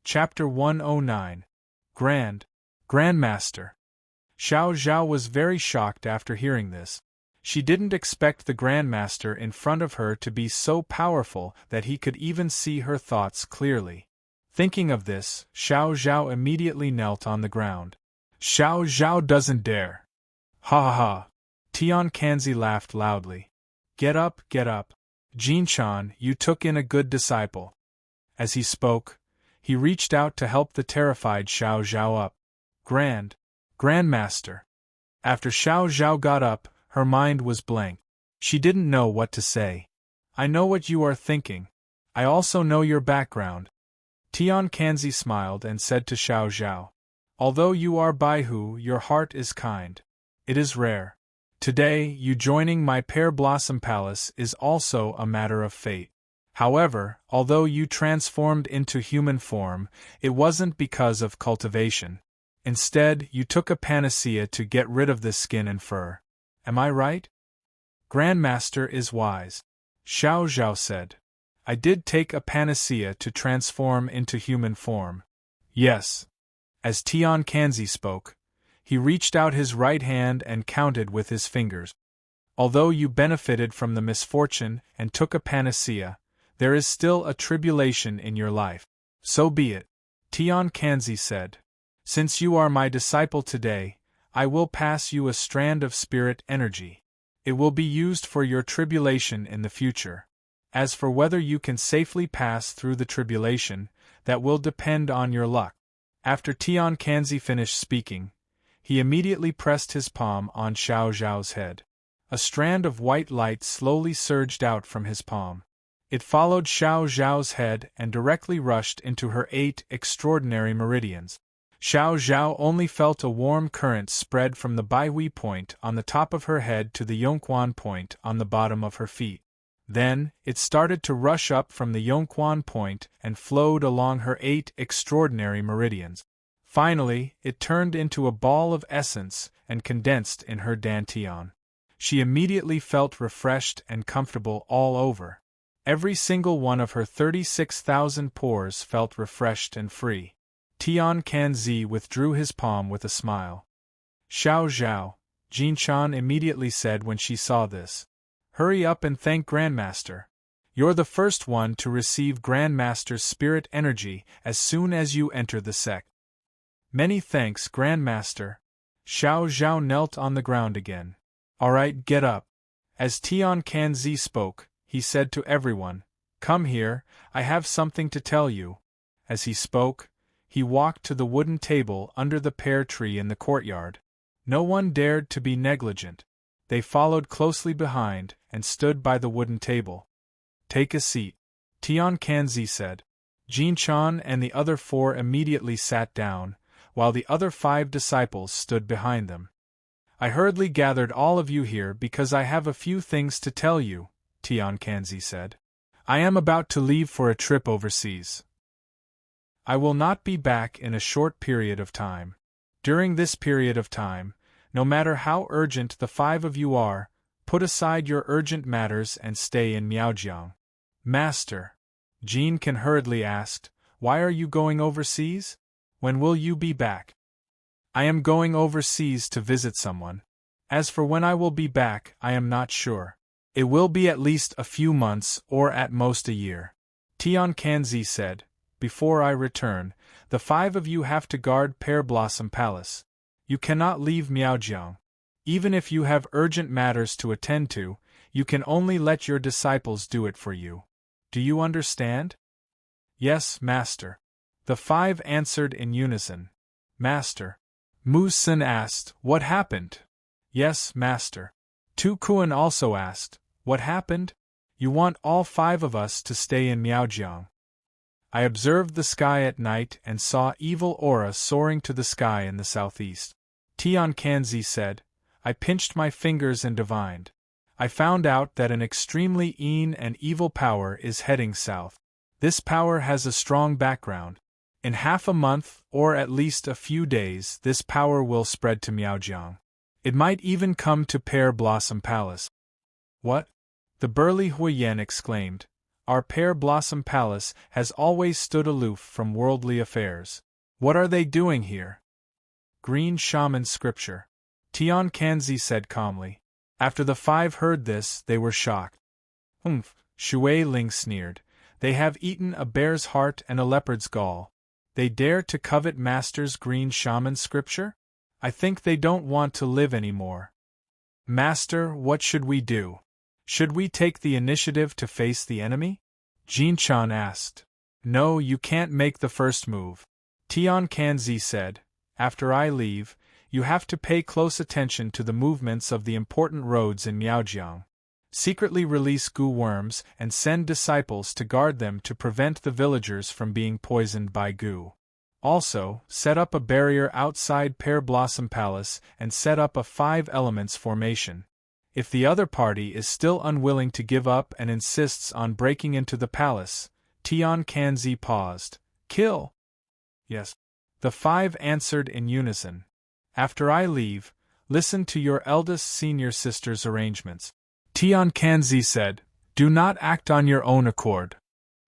Chapter 109. Grandmaster. Xiao Zhao was very shocked after hearing this. She didn't expect the Grandmaster in front of her to be so powerful that he could even see her thoughts clearly. Thinking of this, Xiao Zhao immediately knelt on the ground. Xiao Zhao doesn't dare. Ha ha ha. Tian Kanzi laughed loudly. Get up, get up. Jinchan, you took in a good disciple. As he spoke, he reached out to help the terrified Xiao Zhao up. Grandmaster. After Xiao Zhao got up, her mind was blank. She didn't know what to say. I know what you are thinking. I also know your background. Tian Kanzi smiled and said to Xiao Zhao. Although you are Baihu, your heart is kind. It is rare. Today, you joining my Pear Blossom Palace is also a matter of fate. However, although you transformed into human form, it wasn't because of cultivation. Instead, you took a panacea to get rid of the skin and fur. Am I right? Grandmaster is wise. Xiao Zhao said. I did take a panacea to transform into human form. Yes. As Tian Kanzi spoke, he reached out his right hand and counted with his fingers. Although you benefited from the misfortune and took a panacea, there is still a tribulation in your life. So be it. Tian Kanzi said. Since you are my disciple today, I will pass you a strand of spirit energy. It will be used for your tribulation in the future. As for whether you can safely pass through the tribulation, that will depend on your luck. After Tian Kanzi finished speaking, he immediately pressed his palm on Xiao Zhao's head. A strand of white light slowly surged out from his palm. It followed Xiao Zhao's head and directly rushed into her 8 extraordinary meridians. Xiao Zhao only felt a warm current spread from the Baihui point on the top of her head to the Yongquan point on the bottom of her feet. Then, it started to rush up from the Yongquan point and flowed along her 8 extraordinary meridians. Finally, it turned into a ball of essence and condensed in her dantian. She immediately felt refreshed and comfortable all over. Every single one of her 36,000 pores felt refreshed and free. Tian Kanzi withdrew his palm with a smile. Xiao Zhao, Jinchan immediately said when she saw this. Hurry up and thank Grandmaster. You're the first one to receive Grandmaster's spirit energy as soon as you enter the sect. Many thanks, Grandmaster. Xiao Zhao knelt on the ground again. Alright, get up. As Tian Kanzi spoke, he said to everyone, Come here, I have something to tell you. As he spoke, he walked to the wooden table under the pear tree in the courtyard. No one dared to be negligent. They followed closely behind and stood by the wooden table. Take a seat, Tian Kanzi said. Jinchan and the other 4 immediately sat down, while the other 5 disciples stood behind them. I hurriedly gathered all of you here because I have a few things to tell you, Tian Kanzi said. I am about to leave for a trip overseas. I will not be back in a short period of time. During this period of time, no matter how urgent the 5 of you are, put aside your urgent matters and stay in Miaojiang. Master, Jin Kan hurriedly asked, why are you going overseas? When will you be back? I am going overseas to visit someone. As for when I will be back, I am not sure. It will be at least a few months or at most a year. Tian Kanzi said, Before I return, the 5 of you have to guard Pear Blossom Palace. You cannot leave Miaojiang. Even if you have urgent matters to attend to, you can only let your disciples do it for you. Do you understand? Yes, Master. The 5 answered in unison. Master. Mu Sin asked, What happened? Yes, Master. Tu Kuan also asked, What happened? You want all 5 of us to stay in Miaojiang. I observed the sky at night and saw evil aura soaring to the sky in the southeast. Tian Kanzi said, I pinched my fingers and divined. I found out that an extremely and evil power is heading south. This power has a strong background. In half a month, or at least a few days, this power will spread to Miaojiang. It might even come to Pear Blossom Palace. What? The burly Huiyen exclaimed. Our Pear Blossom Palace has always stood aloof from worldly affairs. What are they doing here? Green Shaman Scripture. Tian Kanzi said calmly. After the five heard this, they were shocked. Shui Ling sneered. They have eaten a bear's heart and a leopard's gall. They dare to covet Master's Green Shaman Scripture? I think they don't want to live anymore. Master, what should we do? Should we take the initiative to face the enemy? Jinchan asked. No, you can't make the first move. Tian Kanzi said. After I leave, you have to pay close attention to the movements of the important roads in Miaojiang. Secretly release goo worms and send disciples to guard them to prevent the villagers from being poisoned by goo. Also, set up a barrier outside Pear Blossom Palace and set up a 5 elements formation. If the other party is still unwilling to give up and insists on breaking into the palace, Tian Kanzi paused. Kill! Yes. The 5 answered in unison. After I leave, listen to your eldest senior sister's arrangements. Tian Kanzi said, do not act on your own accord.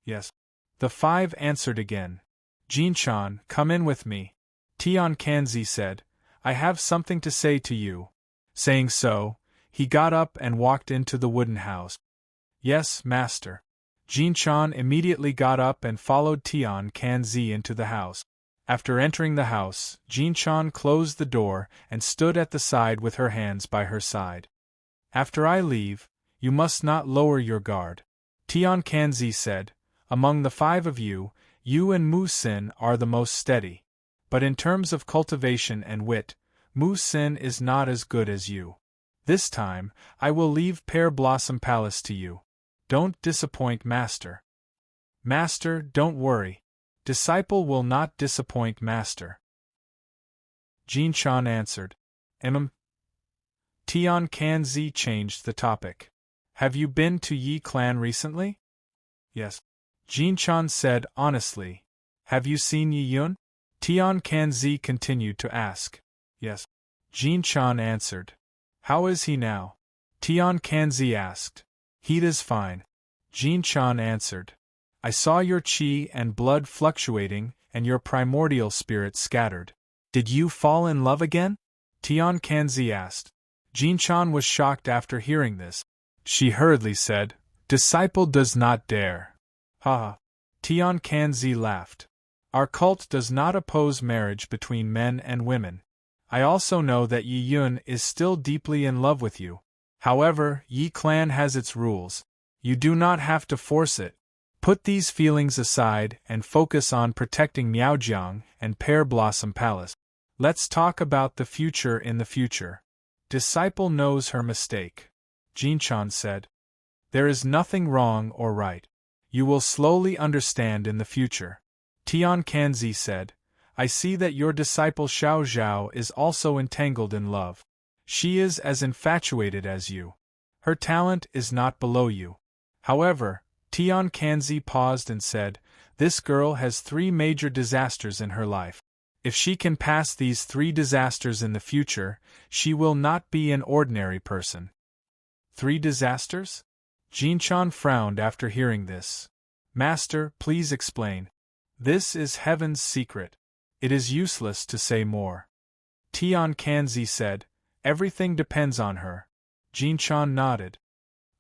Yes. The 5 answered again. Jinchan, come in with me. Tian Kanzi said, I have something to say to you. Saying so, he got up and walked into the wooden house. Yes, master. Jinchan immediately got up and followed Tian Kanzi into the house. After entering the house, Jinchan closed the door and stood at the side with her hands by her side. After I leave, you must not lower your guard. Tian Kanzi said, among the 5 of you, you and Mu Xin are the most steady. But in terms of cultivation and wit, Mu Xin is not as good as you. This time, I will leave Pear Blossom Palace to you. Don't disappoint Master. Master, don't worry. Disciple will not disappoint Master. Jinchan answered. Tian Kanzi changed the topic. Have you been to Yi Clan recently? Yes. Jinchan said honestly. Have you seen Yi Yun? Tian Kanzi continued to ask. Yes. Jinchan answered. How is he now? Tian Kanzi asked. He is fine. Jinchan answered. I saw your qi and blood fluctuating and your primordial spirit scattered. Did you fall in love again? Tian Kanzi asked. Jinchan was shocked after hearing this. She hurriedly said, Disciple does not dare. Ha! Tian Kanzi laughed. Our cult does not oppose marriage between men and women. I also know that Yi Yun is still deeply in love with you. However, Yi Clan has its rules. You do not have to force it. Put these feelings aside and focus on protecting Miaojiang and Pear Blossom Palace. Let's talk about the future in the future. Disciple knows her mistake. Jinchan said. There is nothing wrong or right. You will slowly understand in the future. Tian Kanzi said. I see that your disciple Xiao Zhao is also entangled in love. She is as infatuated as you. Her talent is not below you. However, Tian Kanzi paused and said, This girl has 3 major disasters in her life. If she can pass these 3 disasters in the future, she will not be an ordinary person. 3 disasters? Jinchan frowned after hearing this. Master, please explain. This is heaven's secret. It is useless to say more. Tian Kanzi said, Everything depends on her. Jinchan nodded.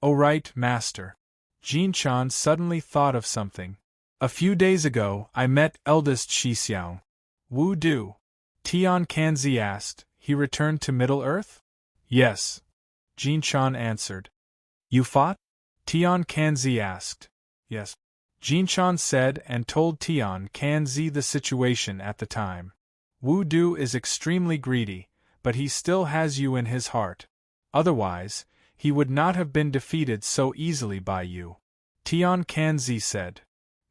Oh right, Master. Jinchan suddenly thought of something. A few days ago, I met eldest Shixiang. Wu Du. Tian Kanzi asked, He returned to Middle-earth? Yes. Jinchan answered. You fought? Tian Kanzi asked. Yes. Jinchan said and told Tian Kanzi the situation at the time. Wu Du is extremely greedy, but he still has you in his heart. Otherwise, he would not have been defeated so easily by you. Tian Kanzi said.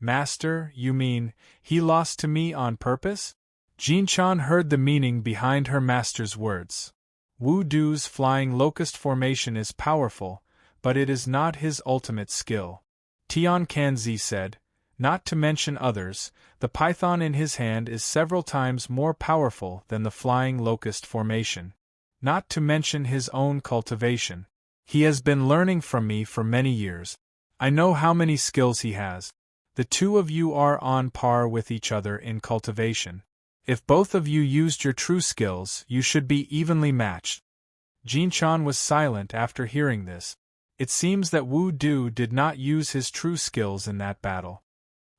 Master, you mean, he lost to me on purpose? Jinchan heard the meaning behind her master's words. Wu Du's flying locust formation is powerful, but it is not his ultimate skill. Tian Kanzi said, Not to mention others, the python in his hand is several times more powerful than the flying locust formation. Not to mention his own cultivation. He has been learning from me for many years. I know how many skills he has. The two of you are on par with each other in cultivation. If both of you used your true skills, you should be evenly matched. Jinchan was silent after hearing this. It seems that Wu Du did not use his true skills in that battle.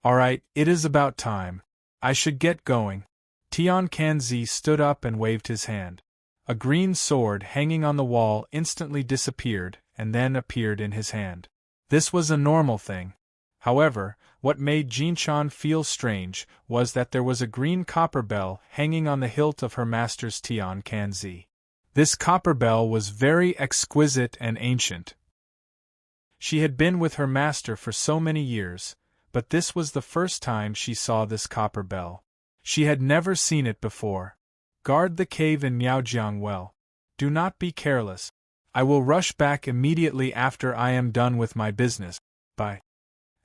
Alright, it is about time. I should get going. Tian Kanzi stood up and waved his hand. A green sword hanging on the wall instantly disappeared and then appeared in his hand. This was a normal thing. However, what made Jinchan feel strange was that there was a green copper bell hanging on the hilt of her master's Tian Kanzi. This copper bell was very exquisite and ancient. She had been with her master for so many years, but this was the first time she saw this copper bell. She had never seen it before. Guard the cave in Miaojiang well. Do not be careless. I will rush back immediately after I am done with my business. Bye.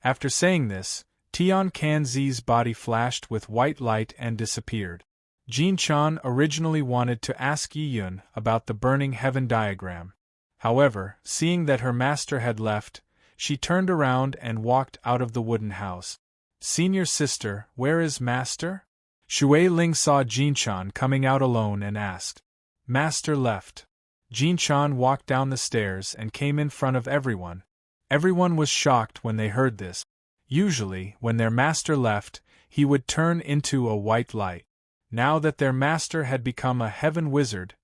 After saying this, Tian Kanzi's body flashed with white light and disappeared. Jinchan originally wanted to ask Yi Yun about the burning heaven diagram. However, seeing that her master had left, she turned around and walked out of the wooden house. Senior sister, where is master? Shui Ling saw Jinchan coming out alone and asked. Master left. Jinchan walked down the stairs and came in front of everyone. Everyone was shocked when they heard this. Usually, when their master left, he would turn into a white light. Now that their master had become a heaven wizard,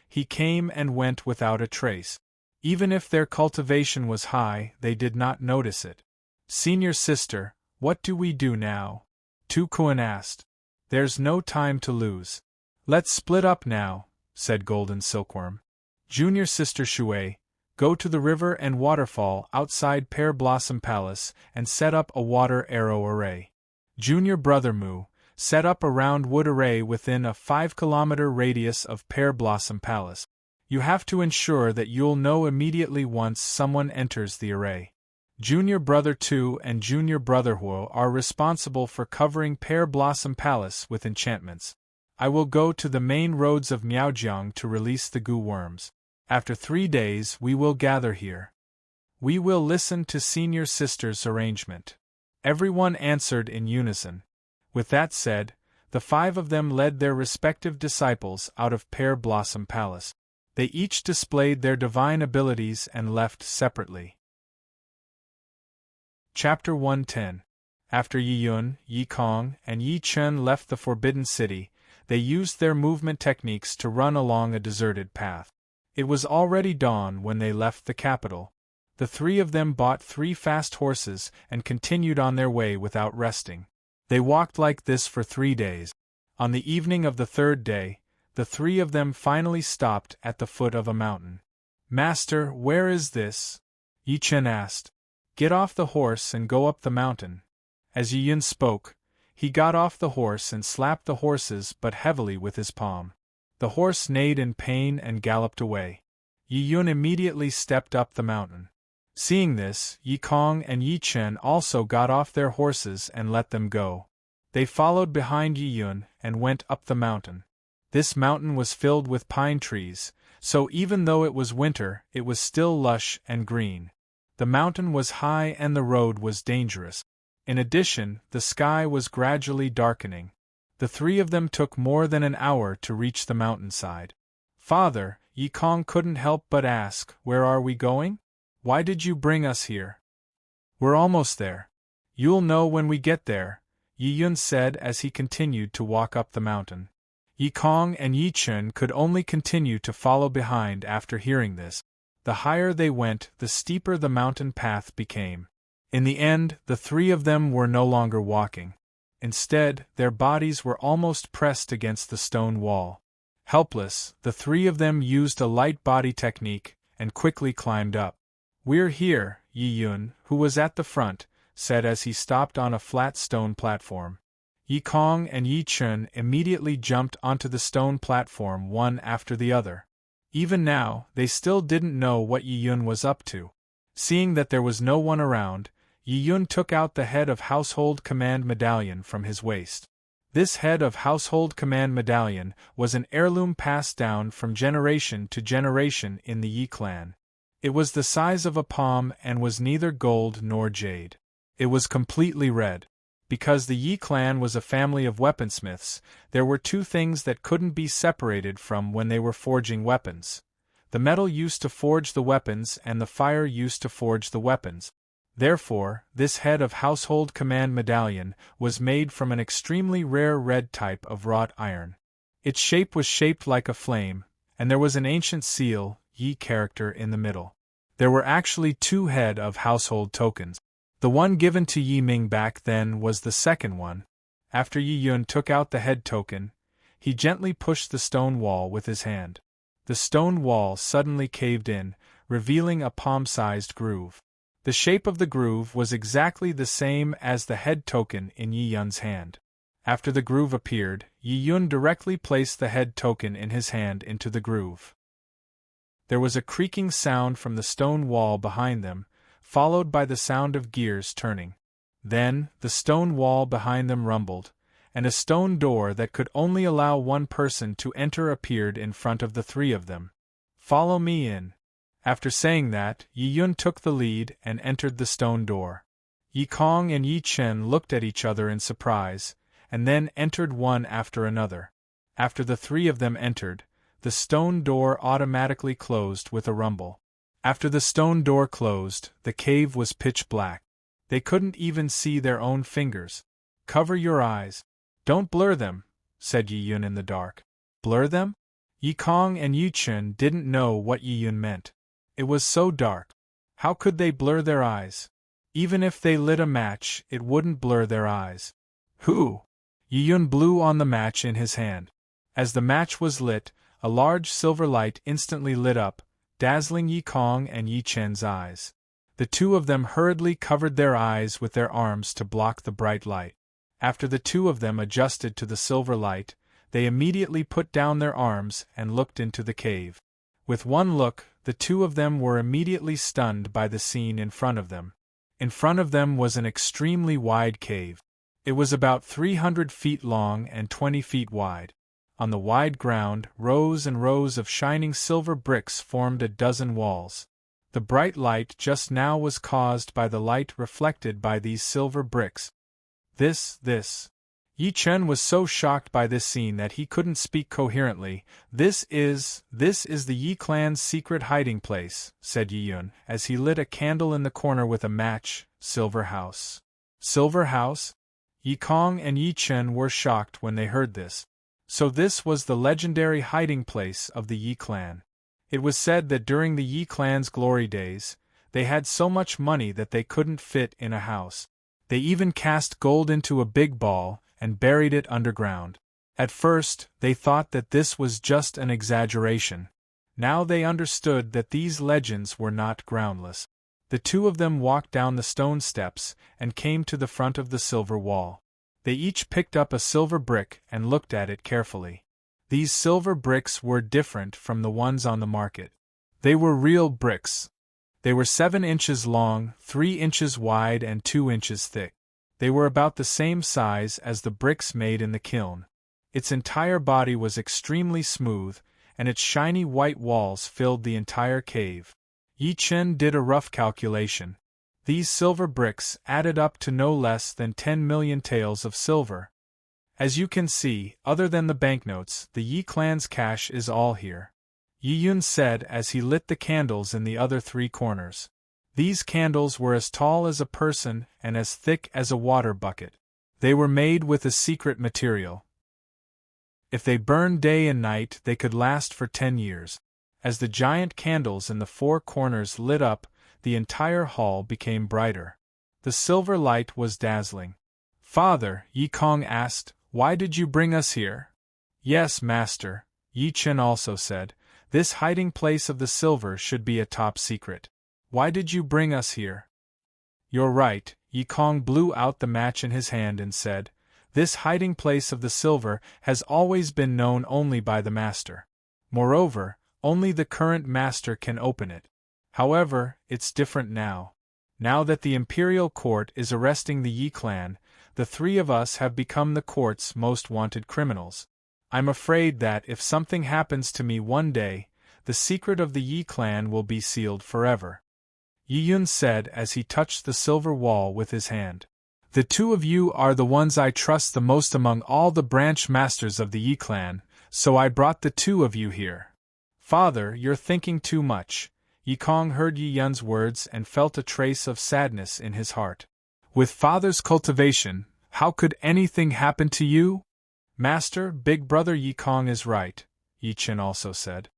he came and went without a trace. Even if their cultivation was high, they did not notice it. Senior sister, what do we do now? Tu Kuan asked. There's no time to lose. Let's split up now, said Golden Silkworm. Junior sister Shui, go to the river and waterfall outside Pear Blossom Palace and set up a water arrow array. Junior brother Mu, set up a round wood array within a 5-kilometer radius of Pear Blossom Palace. You have to ensure that you'll know immediately once someone enters the array. Junior brother Tu and junior brother Huo are responsible for covering Pear Blossom Palace with enchantments. I will go to the main roads of Miaojiang to release the goo worms. After 3 days we will gather here. We will listen to senior sister's arrangement. Everyone answered in unison. With that said, the 5 of them led their respective disciples out of Pear Blossom Palace. They each displayed their divine abilities and left separately. Chapter 110. After Yi Yun, Yi Kong, and Yi Chen left the Forbidden City, they used their movement techniques to run along a deserted path. It was already dawn when they left the capital. The 3 of them bought 3 fast horses and continued on their way without resting. They walked like this for 3 days. On the evening of the 3rd day, the 3 of them finally stopped at the foot of a mountain. Master, where is this? Yi Chen asked. Get off the horse and go up the mountain. As Yi Yun spoke, he got off the horse and slapped the horses but heavily with his palm. The horse neighed in pain and galloped away. Yi Yun immediately stepped up the mountain. Seeing this, Yi Kong and Yi Chen also got off their horses and let them go. They followed behind Yi Yun and went up the mountain. This mountain was filled with pine trees, so even though it was winter, it was still lush and green. The mountain was high and the road was dangerous. In addition, the sky was gradually darkening. The 3 of them took more than an hour to reach the mountainside. Father, Yi Kong couldn't help but ask, where are we going? Why did you bring us here? We're almost there. You'll know when we get there, Yi Yun said as he continued to walk up the mountain. Yi Kong and Yi Chen could only continue to follow behind after hearing this. The higher they went, the steeper the mountain path became. In the end, the 3 of them were no longer walking. Instead, their bodies were almost pressed against the stone wall. Helpless, the 3 of them used a light body technique and quickly climbed up. We're here, Yi Yun, who was at the front, said as he stopped on a flat stone platform. Yi Kong and Yi Chen immediately jumped onto the stone platform one after the other. Even now, they still didn't know what Yi Yun was up to. Seeing that there was no one around, Yi Yun took out the Head of Household Command medallion from his waist. This Head of Household Command medallion was an heirloom passed down from generation to generation in the Yi clan. It was the size of a palm and was neither gold nor jade. It was completely red. Because the Yi clan was a family of weaponsmiths, there were two things that couldn't be separated from when they were forging weapons. The metal used to forge the weapons and the fire used to forge the weapons. Therefore, this head of household command medallion was made from an extremely rare red type of wrought iron. Its shape was shaped like a flame, and there was an ancient seal, Yi character in the middle. There were actually two head of household tokens. The one given to Yi Ming back then was the second one. After Yi Yun took out the head token, he gently pushed the stone wall with his hand. The stone wall suddenly caved in, revealing a palm-sized groove. The shape of the groove was exactly the same as the head token in Yi Yun's hand. After the groove appeared, Yi Yun directly placed the head token in his hand into the groove. There was a creaking sound from the stone wall behind them, followed by the sound of gears turning. Then, the stone wall behind them rumbled, and a stone door that could only allow one person to enter appeared in front of the three of them. "Follow me in." After saying that, Yi Yun took the lead and entered the stone door. Yi Kong and Yi Chen looked at each other in surprise, and then entered one after another. After the three of them entered, the stone door automatically closed with a rumble. After the stone door closed, the cave was pitch black. They couldn't even see their own fingers. "Cover your eyes. Don't blur them," said Yi Yun in the dark. "Blur them?" Yi Kong and Yi Chen didn't know what Yi Yun meant. It was so dark. How could they blur their eyes? Even if they lit a match, it wouldn't blur their eyes. "Who?" Yi Yun blew on the match in his hand. As the match was lit, a large silver light instantly lit up, dazzling Yi Kong and Yi Chen's eyes. The two of them hurriedly covered their eyes with their arms to block the bright light. After the two of them adjusted to the silver light, they immediately put down their arms and looked into the cave. With one look, the two of them were immediately stunned by the scene in front of them. In front of them was an extremely wide cave. It was about 300 feet long and 20 feet wide. On the wide ground, rows and rows of shining silver bricks formed a dozen walls. The bright light just now was caused by the light reflected by these silver bricks. This. Yi Chen was so shocked by this scene that he couldn't speak coherently. This is the Yi clan's secret hiding place," said Yi Yun, as he lit a candle in the corner with a match. "Silver House." "Silver House?" Yi Kong and Yi Chen were shocked when they heard this. So this was the legendary hiding place of the Yi clan. It was said that during the Yi clan's glory days, they had so much money that they couldn't fit in a house. They even cast gold into a big ball and buried it underground. At first, they thought that this was just an exaggeration. Now they understood that these legends were not groundless. The two of them walked down the stone steps and came to the front of the silver wall. They each picked up a silver brick and looked at it carefully. These silver bricks were different from the ones on the market. They were real bricks. They were 7 inches long, 3 inches wide and 2 inches thick. They were about the same size as the bricks made in the kiln. Its entire body was extremely smooth, and its shiny white walls filled the entire cave. Yi Chen did a rough calculation. These silver bricks added up to no less than 10 million taels of silver. As you can see, other than the banknotes, the Yi clan's cash is all here, Yi Yun said as he lit the candles in the other 3 corners. These candles were as tall as a person and as thick as a water bucket. They were made with a secret material. If they burned day and night, they could last for 10 years. As the giant candles in the 4 corners lit up, the entire hall became brighter. The silver light was dazzling. "Father," Yi Kong asked, "why did you bring us here?" "Yes, master," Yi Chen also said, "this hiding place of the silver should be a top secret. Why did you bring us here?" "You're right," Yi Kong blew out the match in his hand and said, "this hiding place of the silver has always been known only by the master. Moreover, only the current master can open it. However, it's different now. Now that the imperial court is arresting the Yi clan, the 3 of us have become the court's most wanted criminals. I'm afraid that if something happens to me one day, the secret of the Yi clan will be sealed forever. Yi Yun said as he touched the silver wall with his hand. The two of you are the ones I trust the most among all the branch masters of the Yi clan, so I brought the two of you here. Father, you're thinking too much. Yi Kong heard Yi Yun's words and felt a trace of sadness in his heart. With father's cultivation, how could anything happen to you? Master, big brother Yi Kong is right, Yi Chen also said.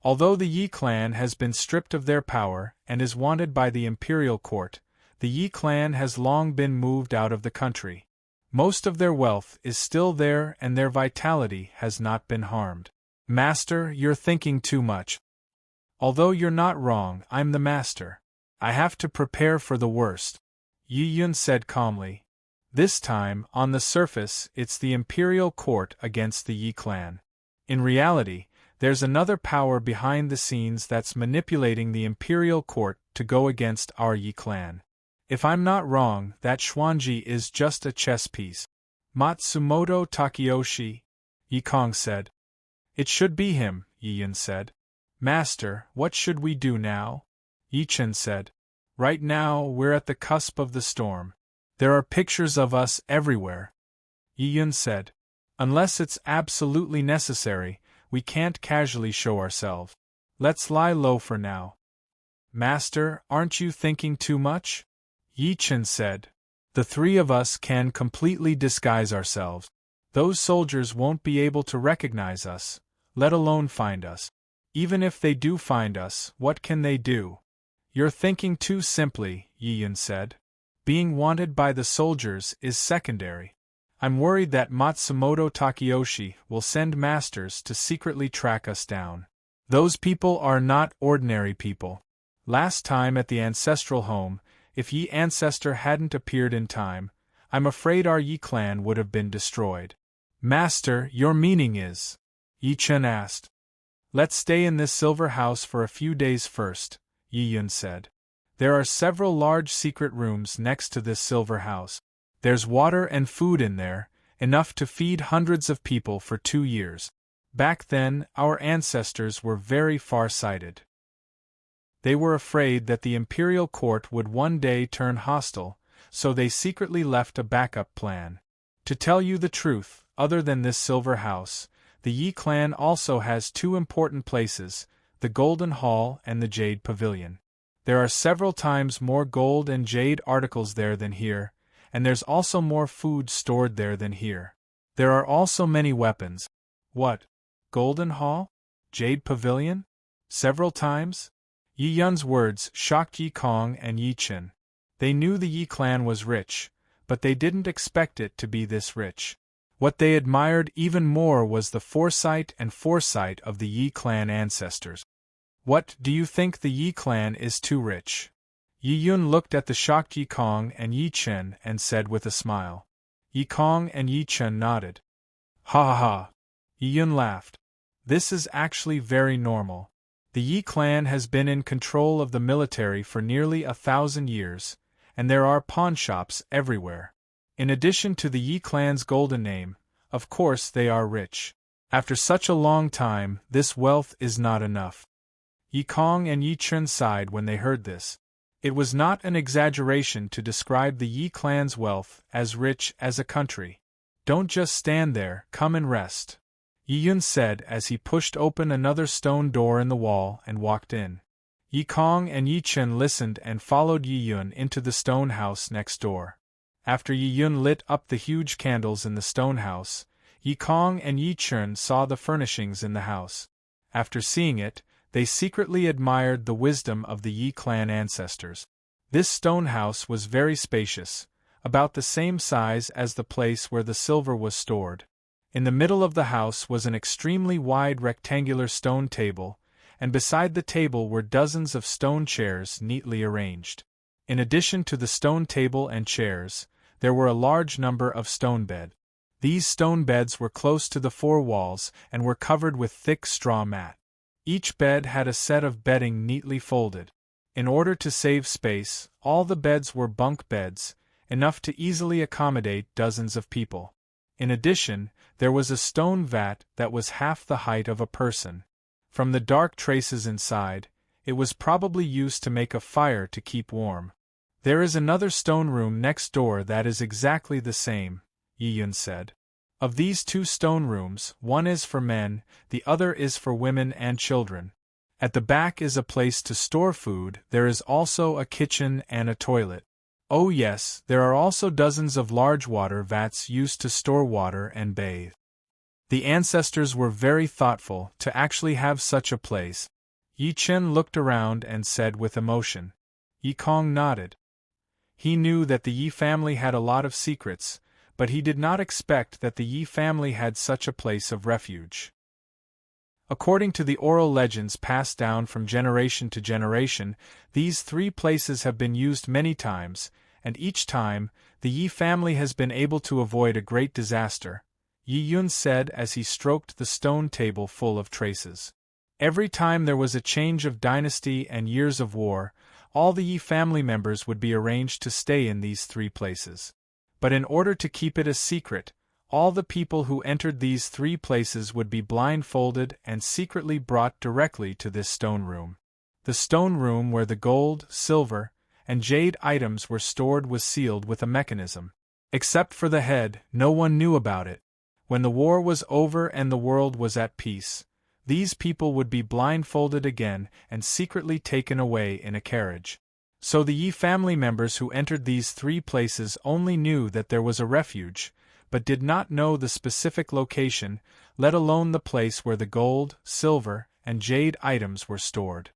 Although the Yi clan has been stripped of their power and is wanted by the imperial court, the Yi clan has long been moved out of the country. Most of their wealth is still there and their vitality has not been harmed. Master, you're thinking too much. Although you're not wrong, I'm the master. I have to prepare for the worst, Yi Yun said calmly. This time, on the surface, it's the imperial court against the Yi clan. In reality, there's another power behind the scenes that's manipulating the imperial court to go against our Yi clan. If I'm not wrong, that Xuanji is just a chess piece. Matsumoto Takeyoshi, Yi Kong said. It should be him, Yi Yun said. Master, what should we do now? Yi Chen said. Right now, we're at the cusp of the storm. There are pictures of us everywhere. Yi Yun said. Unless it's absolutely necessary, we can't casually show ourselves. Let's lie low for now. Master, aren't you thinking too much? Yi Chen said. The three of us can completely disguise ourselves. Those soldiers won't be able to recognize us, let alone find us. Even if they do find us, what can they do? You're thinking too simply, Yi Yun said. Being wanted by the soldiers is secondary. I'm worried that Matsumoto Takeyoshi will send masters to secretly track us down. Those people are not ordinary people. Last time at the ancestral home, if Yi ancestor hadn't appeared in time, I'm afraid our Yi clan would have been destroyed. Master, your meaning is? Yi Chen asked. Let's stay in this silver house for a few days first, Yi Yun said. There are several large secret rooms next to this silver house. There's water and food in there, enough to feed hundreds of people for 2 years. Back then, our ancestors were very far-sighted. They were afraid that the imperial court would one day turn hostile, so they secretly left a backup plan. To tell you the truth, other than this silver house, the Yi clan also has 2 important places, the Golden Hall and the Jade Pavilion. There are several times more gold and jade articles there than here, and there's also more food stored there than here. There are also many weapons. What? Golden Hall? Jade Pavilion? Several times? Yi Yun's words shocked Yi Kong and Yi Chen. They knew the Yi clan was rich, but they didn't expect it to be this rich. What they admired even more was the foresight of the Yi clan ancestors. What, do you think the Yi clan is too rich? Yi Yun looked at the shocked Yi Kong and Yi Chen and said with a smile. Yi Kong and Yi Chen nodded. Ha ha ha! Yi Yun laughed. This is actually very normal. The Yi clan has been in control of the military for nearly 1,000 years, and there are pawnshops everywhere. In addition to the Yi clan's golden name, of course they are rich. After such a long time, this wealth is not enough. Yi Kong and Yi Chen sighed when they heard this. It was not an exaggeration to describe the Yi clan's wealth as rich as a country. Don't just stand there, come and rest, Yi Yun said as he pushed open another stone door in the wall and walked in. Yi Kong and Yi Chen listened and followed Yi Yun into the stone house next door. After Yi Yun lit up the huge candles in the stone house, Yi Kong and Yi Chen saw the furnishings in the house. After seeing it, they secretly admired the wisdom of the Yi clan ancestors. This stone house was very spacious, about the same size as the place where the silver was stored. In the middle of the house was an extremely wide rectangular stone table, and beside the table were dozens of stone chairs neatly arranged. In addition to the stone table and chairs, there were a large number of stone beds. These stone beds were close to the 4 walls and were covered with thick straw mat. Each bed had a set of bedding neatly folded. In order to save space, all the beds were bunk beds, enough to easily accommodate dozens of people. In addition, there was a stone vat that was half the height of a person. From the dark traces inside, it was probably used to make a fire to keep warm. There is another stone room next door that is exactly the same, Yi Yun said. Of these two stone rooms, one is for men, the other is for women and children. At the back is a place to store food, there is also a kitchen and a toilet. Oh yes, there are also dozens of large water vats used to store water and bathe. The ancestors were very thoughtful to actually have such a place. Yi Chen looked around and said with emotion. Yi Kong nodded. He knew that the Yi family had a lot of secrets, but he did not expect that the Yi family had such a place of refuge. According to the oral legends passed down from generation to generation, these three places have been used many times, and each time, the Yi family has been able to avoid a great disaster, Yi Yun said as he stroked the stone table full of traces. Every time there was a change of dynasty and years of war, all the Yi family members would be arranged to stay in these three places. But in order to keep it a secret, all the people who entered these three places would be blindfolded and secretly brought directly to this stone room. The stone room where the gold, silver, and jade items were stored was sealed with a mechanism. Except for the head, no one knew about it. When the war was over and the world was at peace, these people would be blindfolded again and secretly taken away in a carriage. So the Yi family members who entered these three places only knew that there was a refuge, but did not know the specific location, let alone the place where the gold, silver, and jade items were stored.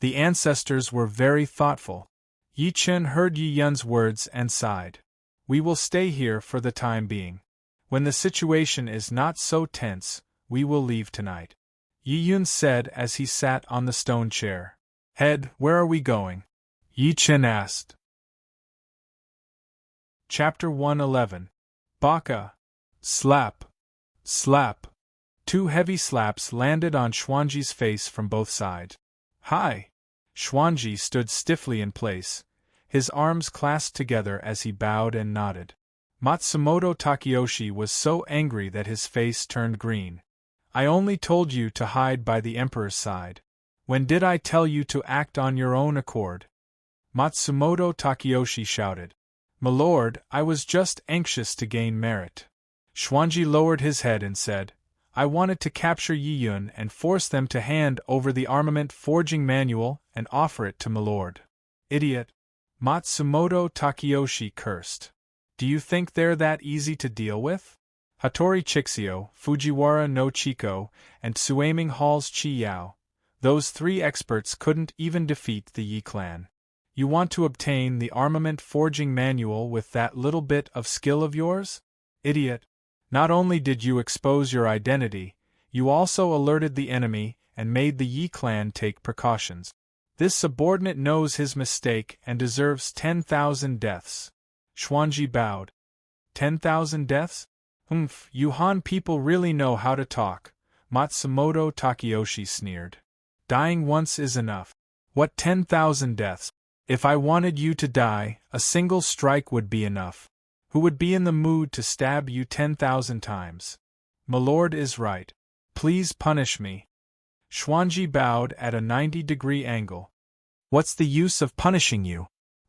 The ancestors were very thoughtful. Yi Chen heard Yi Yun's words and sighed. We will stay here for the time being. When the situation is not so tense, we will leave tonight. Yi Yun said as he sat on the stone chair. Head, where are we going? Yi Chen asked. Chapter 111. Baka. Slap. Slap. Two heavy slaps landed on Xuanji's face from both sides. Hi! Xuanji stood stiffly in place, his arms clasped together as he bowed and nodded. Matsumoto Takeyoshi was so angry that his face turned green. I only told you to hide by the Emperor's side. When did I tell you to act on your own accord? Matsumoto Takeyoshi shouted. My lord, I was just anxious to gain merit. Xuanji lowered his head and said, I wanted to capture Yi Yun and force them to hand over the armament forging manual and offer it to my lord. Idiot! Matsumoto Takeyoshi cursed. Do you think they're that easy to deal with? Hattori Chixio, Fujiwara no Chiko, and Suaming Hall's Chi Yao. Those three experts couldn't even defeat the Yi clan. You want to obtain the armament forging manual with that little bit of skill of yours? Idiot! Not only did you expose your identity, you also alerted the enemy and made the Yi clan take precautions. This subordinate knows his mistake and deserves 10,000 deaths. Xuanji bowed. 10,000 deaths? You Han people really know how to talk, Matsumoto Takeyoshi sneered. Dying once is enough. What 10,000 deaths? If I wanted you to die, a single strike would be enough. Who would be in the mood to stab you 10,000 times? My lord is right. Please punish me. Xuanji bowed at a 90-degree angle. What's the use of punishing you?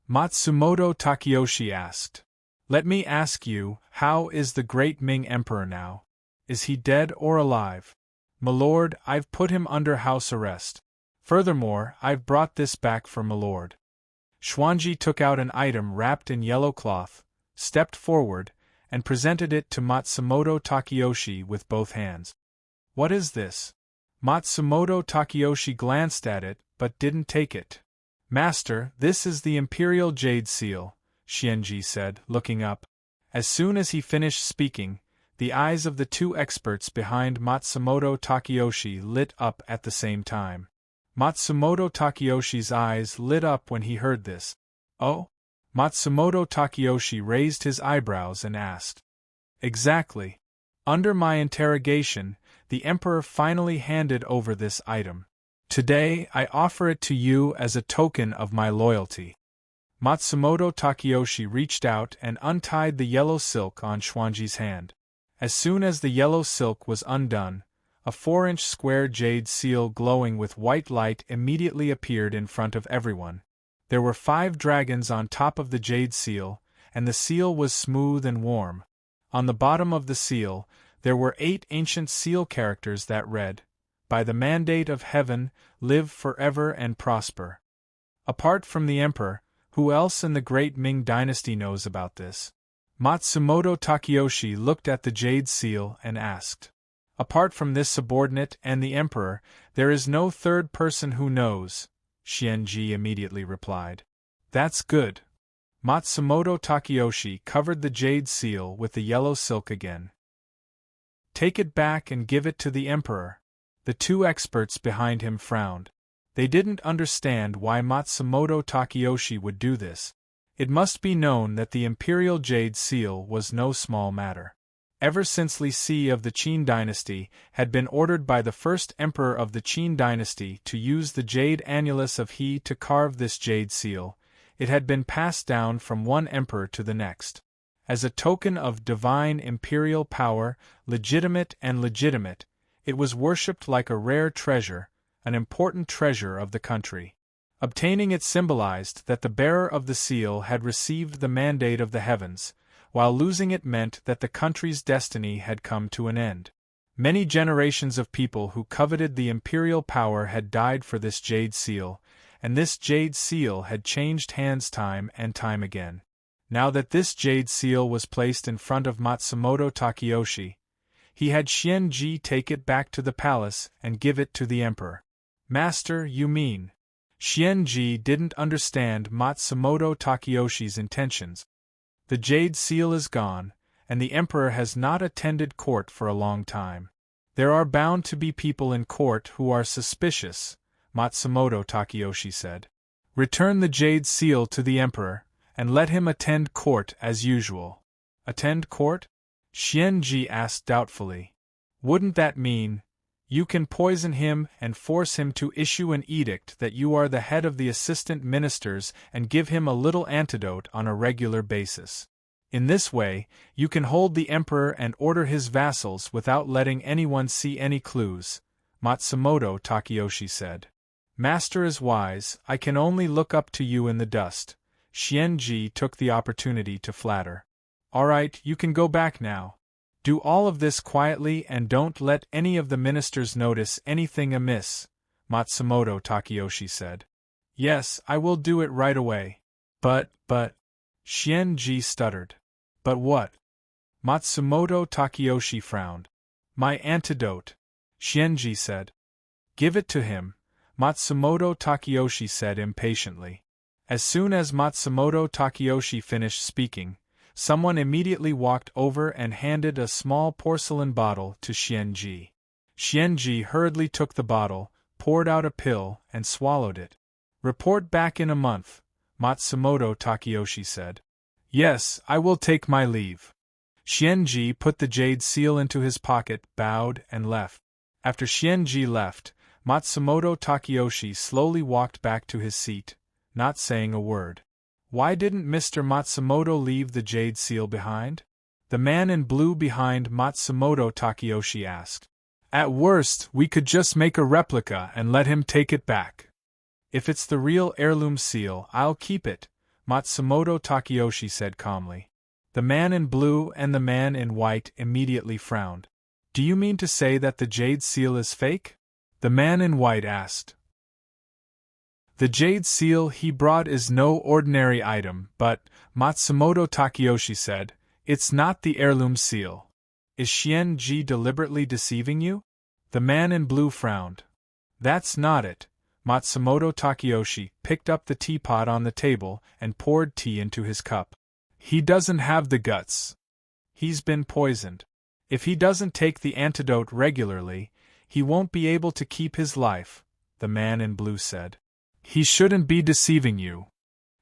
Matsumoto Takeyoshi asked. Let me ask you, how is the great Ming Emperor now? Is he dead or alive? My lord, I've put him under house arrest. Furthermore, I've brought this back for my lord. Xuanji took out an item wrapped in yellow cloth, stepped forward, and presented it to Matsumoto Takeyoshi with both hands. What is this? Matsumoto Takeyoshi glanced at it, but didn't take it. Master, this is the Imperial Jade Seal, Xianji said, looking up. As soon as he finished speaking, the eyes of the two experts behind Matsumoto Takeyoshi lit up at the same time. Matsumoto Takeyoshi's eyes lit up when he heard this. Oh? Matsumoto Takeyoshi raised his eyebrows and asked. Exactly. Under my interrogation, the Emperor finally handed over this item. Today, I offer it to you as a token of my loyalty. Matsumoto Takeyoshi reached out and untied the yellow silk on Xuanji's hand. As soon as the yellow silk was undone, A 4-inch square jade seal glowing with white light immediately appeared in front of everyone. There were 5 dragons on top of the jade seal, and the seal was smooth and warm. On the bottom of the seal, there were 8 ancient seal characters that read, "By the mandate of heaven, live forever and prosper." Apart from the emperor, who else in the great Ming dynasty knows about this? Matsumoto Takeyoshi looked at the jade seal and asked. Apart from this subordinate and the emperor, there is no third person who knows, Xianji immediately replied. That's good. Matsumoto Takeyoshi covered the jade seal with the yellow silk again. Take it back and give it to the emperor. The 2 experts behind him frowned. They didn't understand why Matsumoto Takeyoshi would do this. It must be known that the imperial jade seal was no small matter. Ever since Li Si of the Qin dynasty had been ordered by the first emperor of the Qin dynasty to use the jade annulus of He to carve this jade seal, it had been passed down from one emperor to the next. As a token of divine imperial power, legitimate, it was worshipped like a rare treasure, an important treasure of the country. Obtaining it symbolized that the bearer of the seal had received the mandate of the heavens, while losing it meant that the country's destiny had come to an end. Many generations of people who coveted the imperial power had died for this jade seal, and this jade seal had changed hands time and time again. Now that this jade seal was placed in front of Matsumoto Takeyoshi, he had Xianji take it back to the palace and give it to the emperor. Master, you mean? Xianji didn't understand Matsumoto Takeyoshi's intentions. The jade seal is gone, and the emperor has not attended court for a long time. There are bound to be people in court who are suspicious, Matsumoto Takeyoshi said. Return the jade seal to the emperor, and let him attend court as usual. Attend court? Xianji asked doubtfully. Wouldn't that mean, you can poison him and force him to issue an edict that you are the head of the assistant ministers and give him a little antidote on a regular basis. In this way, you can hold the emperor and order his vassals without letting anyone see any clues, Matsumoto Takeyoshi said. Master is wise, I can only look up to you in the dust. Xianji took the opportunity to flatter. All right, you can go back now. Do all of this quietly and don't let any of the ministers notice anything amiss, Matsumoto Takeyoshi said. Yes, I will do it right away. But, Xianji stuttered. But what? Matsumoto Takeyoshi frowned. My antidote, Xianji said. Give it to him, Matsumoto Takeyoshi said impatiently. As soon as Matsumoto Takeyoshi finished speaking, someone immediately walked over and handed a small porcelain bottle to Xianji. Xianji hurriedly took the bottle, poured out a pill, and swallowed it. Report back in a month, Matsumoto Takeyoshi said. Yes, I will take my leave. Xianji put the jade seal into his pocket, bowed, and left. After Xianji left, Matsumoto Takeyoshi slowly walked back to his seat, not saying a word. Why didn't Mr. Matsumoto leave the jade seal behind? The man in blue behind Matsumoto Takeyoshi asked. At worst, we could just make a replica and let him take it back. If it's the real heirloom seal, I'll keep it, Matsumoto Takeyoshi said calmly. The man in blue and the man in white immediately frowned. Do you mean to say that the jade seal is fake? The man in white asked. The jade seal he brought is no ordinary item, but, Matsumoto Takeyoshi said, it's not the heirloom seal. Is Xianji deliberately deceiving you? The man in blue frowned. That's not it. Matsumoto Takeyoshi picked up the teapot on the table and poured tea into his cup. He doesn't have the guts. He's been poisoned. If he doesn't take the antidote regularly, he won't be able to keep his life, the man in blue said. He shouldn't be deceiving you.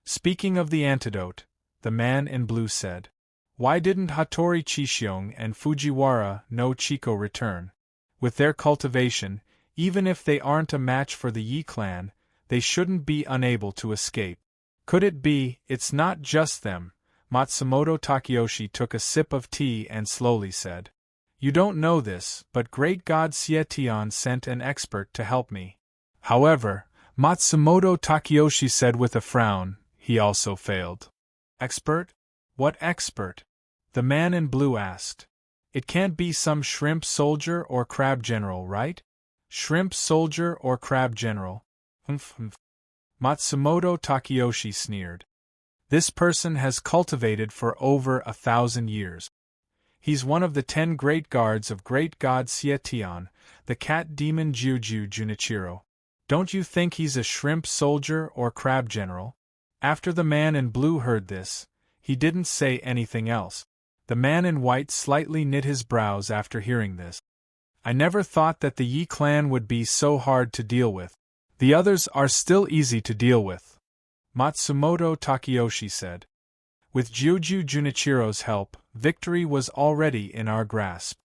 Speaking of the antidote, the man in blue said. Why didn't Hattori Chishiong and Fujiwara no Chiko return? With their cultivation, even if they aren't a match for the Yi clan, they shouldn't be unable to escape. Could it be, it's not just them? Matsumoto Takeyoshi took a sip of tea and slowly said. You don't know this, but great god Setion sent an expert to help me. However, Matsumoto Takeyoshi said with a frown, he also failed. Expert? What expert? The man in blue asked. It can't be some shrimp soldier or crab general, right? Shrimp soldier or crab general? Humph. Matsumoto Takeyoshi sneered. This person has cultivated for over 1,000 years. He's one of the 10 great guards of great god Setion, the cat demon Juju Junichiro. Don't you think he's a shrimp soldier or crab general? After the man in blue heard this, he didn't say anything else. The man in white slightly knit his brows after hearing this. I never thought that the Yi clan would be so hard to deal with. The others are still easy to deal with, Matsumoto Takeyoshi said. With Juju Junichiro's help, victory was already in our grasp.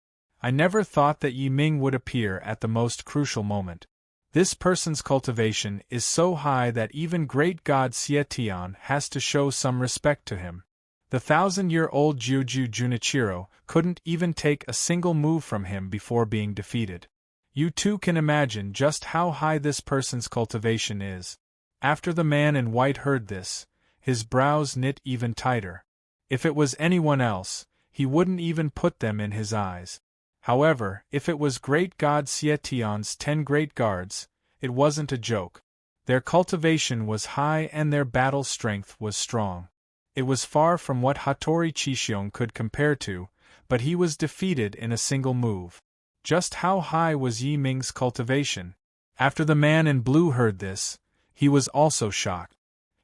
I never thought that Yi Ming would appear at the most crucial moment. This person's cultivation is so high that even great god Setion has to show some respect to him. The 1,000-year-old Juju Junichiro couldn't even take a single move from him before being defeated. You too can imagine just how high this person's cultivation is. After the man in white heard this, his brows knit even tighter. If it was anyone else, he wouldn't even put them in his eyes. However, if it was great god Setion's 10 great guards, it wasn't a joke. Their cultivation was high and their battle strength was strong. It was far from what Hattori Chishion could compare to, but he was defeated in a single move. Just how high was Yi Ming's cultivation? After the man in blue heard this, he was also shocked.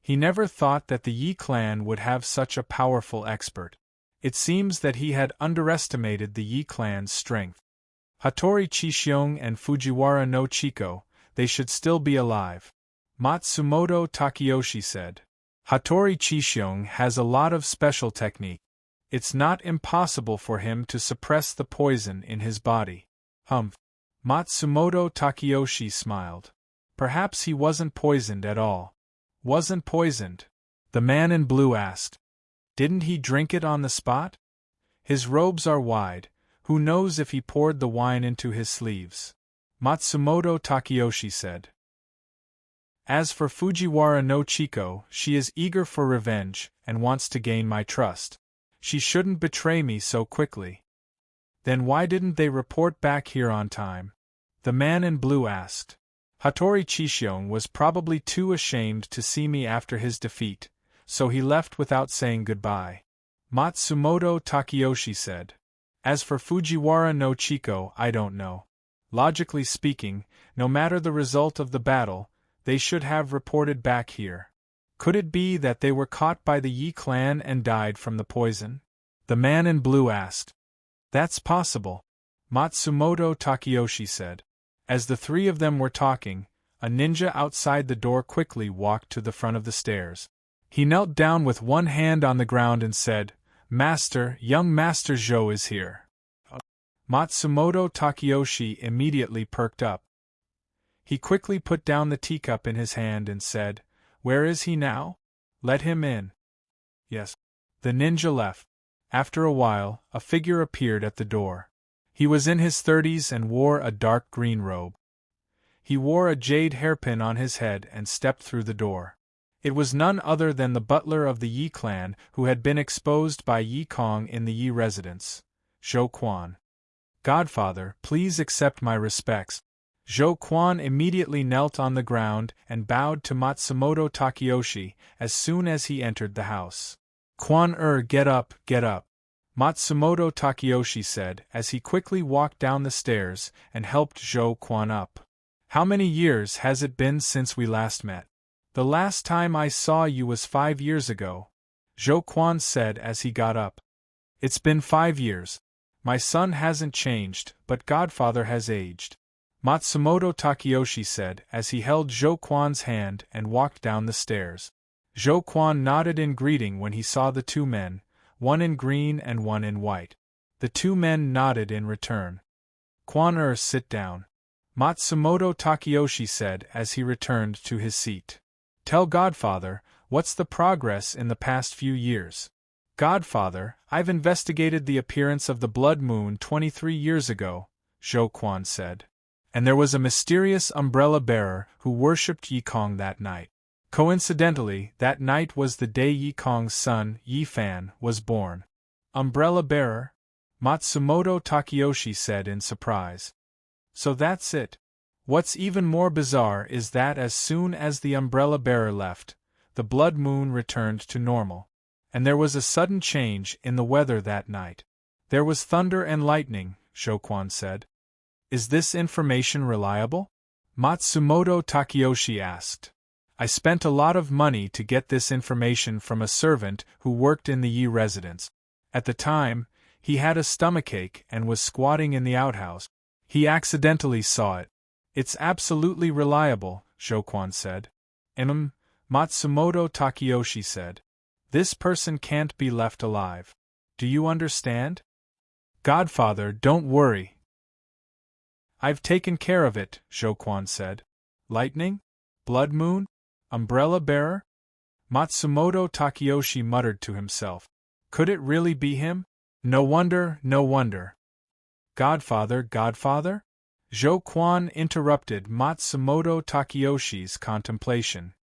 He never thought that the Yi clan would have such a powerful expert. It seems that he had underestimated the Yi clan's strength. Hattori Chishion and Fujiwara no Chiko, they should still be alive, Matsumoto Takeyoshi said. Hattori Chishion has a lot of special technique. It's not impossible for him to suppress the poison in his body. Humph. Matsumoto Takeyoshi smiled. Perhaps he wasn't poisoned at all. Wasn't poisoned? The man in blue asked. Didn't he drink it on the spot? His robes are wide, who knows if he poured the wine into his sleeves? Matsumoto Takeyoshi said. As for Fujiwara no Chiko, she is eager for revenge, and wants to gain my trust. She shouldn't betray me so quickly. Then why didn't they report back here on time? The man in blue asked. Hattori Chishion was probably too ashamed to see me after his defeat, so he left without saying goodbye. Matsumoto Takeyoshi said. As for Fujiwara no Chiko, I don't know. Logically speaking, no matter the result of the battle, they should have reported back here. Could it be that they were caught by the Yi clan and died from the poison? The man in blue asked. That's possible, Matsumoto Takeyoshi said. As the three of them were talking, a ninja outside the door quickly walked to the front of the stairs. He knelt down with one hand on the ground and said, Master, young Master Zhou is here. Matsumoto Takeyoshi immediately perked up. He quickly put down the teacup in his hand and said, Where is he now? Let him in. Yes. The ninja left. After a while, a figure appeared at the door. He was in his 30s and wore a dark green robe. He wore a jade hairpin on his head and stepped through the door. It was none other than the butler of the Yi clan who had been exposed by Yi Kong in the Yi residence, Zhou Quan. Godfather, please accept my respects. Zhou Quan immediately knelt on the ground and bowed to Matsumoto Takeyoshi as soon as he entered the house. Quan get up, get up, Matsumoto Takeyoshi said as he quickly walked down the stairs and helped Zhou Quan up. How many years has it been since we last met? The last time I saw you was 5 years ago, Zhou Quan said as he got up. It's been 5 years. My son hasn't changed, but Godfather has aged, Matsumoto Takeyoshi said as he held Zhou Quan's hand and walked down the stairs. Zhou Quan nodded in greeting when he saw the two men, one in green and one in white. The two men nodded in return. Quan sit down, Matsumoto Takeyoshi said as he returned to his seat. Tell Godfather, what's the progress in the past few years? Godfather, I've investigated the appearance of the blood moon 23 years ago, Zhou Quan said. And there was a mysterious umbrella bearer who worshipped Yi Kong that night. Coincidentally, that night was the day Yi Kong's son, Yi Fan, was born. Umbrella bearer? Matsumoto Takeyoshi said in surprise. So that's it. What's even more bizarre is that as soon as the umbrella bearer left, the blood moon returned to normal. And there was a sudden change in the weather that night. There was thunder and lightning, Zhou Quan said. Is this information reliable? Matsumoto Takeyoshi asked. I spent a lot of money to get this information from a servant who worked in the Yi residence. At the time, he had a stomachache and was squatting in the outhouse. He accidentally saw it. It's absolutely reliable, Zhou Quan said. Matsumoto Takeyoshi said. This person can't be left alive. Do you understand? Godfather, don't worry. I've taken care of it, Zhou Quan said. Lightning? Blood moon? Umbrella bearer? Matsumoto Takeyoshi muttered to himself. Could it really be him? No wonder, no wonder. Godfather, Godfather? Zhou Quan interrupted Matsumoto Takeyoshi's contemplation.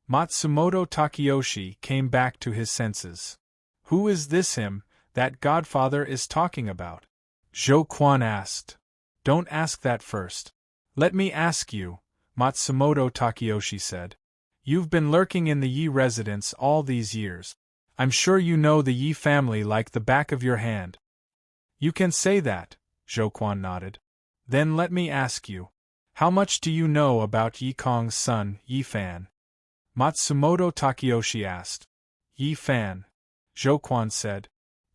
Matsumoto Takeyoshi came back to his senses. Who is this him that Godfather is talking about? Zhou Quan asked. Don't ask that first. Let me ask you, Matsumoto Takeyoshi said. You've been lurking in the Yi residence all these years. I'm sure you know the Yi family like the back of your hand. You can say that, Zhou Quan nodded. Then let me ask you, how much do you know about Yi Kong's son, Yi Fan? Matsumoto Takeyoshi asked. Yi Fan, Zhou Quan said.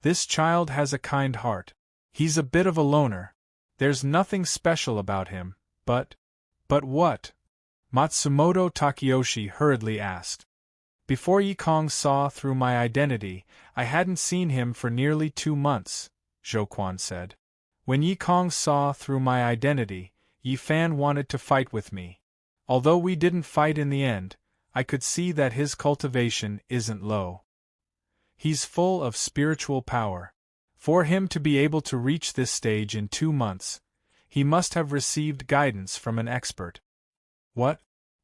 This child has a kind heart. He's a bit of a loner. There's nothing special about him, but what? Matsumoto Takeyoshi hurriedly asked. Before Yi Kong saw through my identity, I hadn't seen him for nearly 2 months, Zhou Quan said. When Yi Kong saw through my identity, Yi Fan wanted to fight with me. Although we didn't fight in the end, I could see that his cultivation isn't low. He's full of spiritual power. For him to be able to reach this stage in 2 months, he must have received guidance from an expert. What?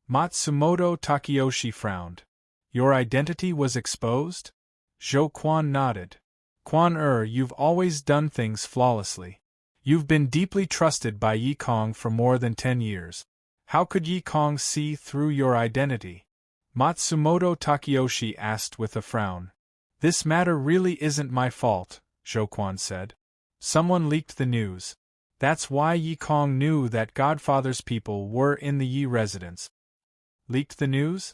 Matsumoto Takeyoshi frowned. Your identity was exposed? Zhou Quan nodded. Quan you've always done things flawlessly. You've been deeply trusted by Yi Kong for more than 10 years. How could Yi Kong see through your identity? Matsumoto Takeyoshi asked with a frown. This matter really isn't my fault, Zhou Quan said. Someone leaked the news. That's why Yi Kong knew that Godfather's people were in the Yi residence. Leaked the news?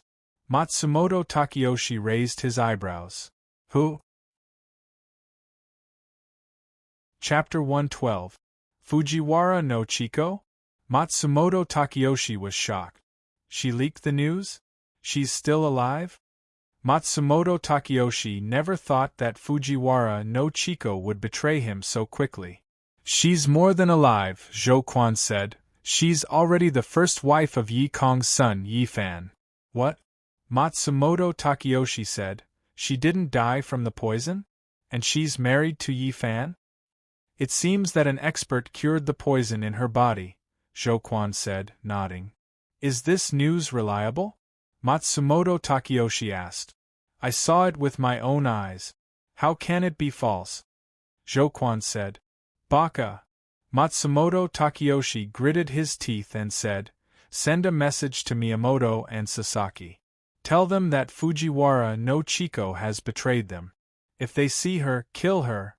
Matsumoto Takeyoshi raised his eyebrows. Who? Chapter 112. Fujiwara no Chiko? Matsumoto Takeyoshi was shocked. She leaked the news? She's still alive? Matsumoto Takeyoshi never thought that Fujiwara no Chiko would betray him so quickly. She's more than alive, Zhou Quan said. She's already the first wife of Yi Kong's son, Yi Fan. What? Matsumoto Takeyoshi said. She didn't die from the poison? And she's married to Yi Fan? It seems that an expert cured the poison in her body, Zhou Quan said, nodding. Is this news reliable? Matsumoto Takeyoshi asked. I saw it with my own eyes. How can it be false? Zhou Quan said. Baka. Matsumoto Takeyoshi gritted his teeth and said, Send a message to Miyamoto and Sasaki. Tell them that Fujiwara no Chiko has betrayed them. If they see her, kill her.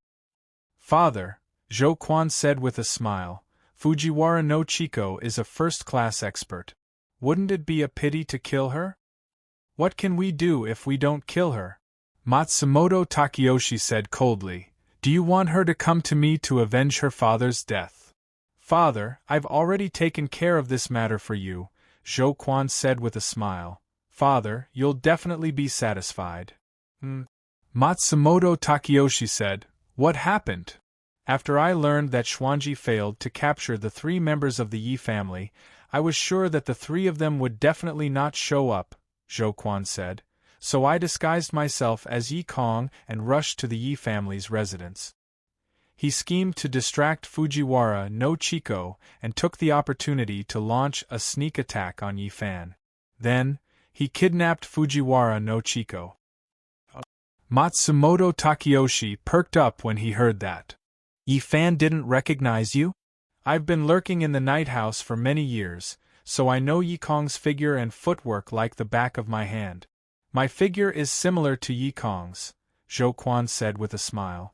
Father, Zhou Quan said with a smile, Fujiwara no Chiko is a first-class expert. Wouldn't it be a pity to kill her? What can we do if we don't kill her? Matsumoto Takeyoshi said coldly. Do you want her to come to me to avenge her father's death? Father, I've already taken care of this matter for you, Zhou Quan said with a smile. Father, you'll definitely be satisfied. Matsumoto Takeyoshi said, What happened? After I learned that Xuanji failed to capture the 3 members of the Yi family, I was sure that the 3 of them would definitely not show up, Zhou Quan said, so I disguised myself as Yi Kong and rushed to the Yi family's residence. He schemed to distract Fujiwara no Chiko and took the opportunity to launch a sneak attack on Yi Fan. Then, he kidnapped Fujiwara no Chiko. Matsumoto Takeyoshi perked up when he heard that. Yi Fan didn't recognize you? I've been lurking in the night house for many years, so I know Yi Kong's figure and footwork like the back of my hand. My figure is similar to Yi Kong's, Zhou Quan said with a smile.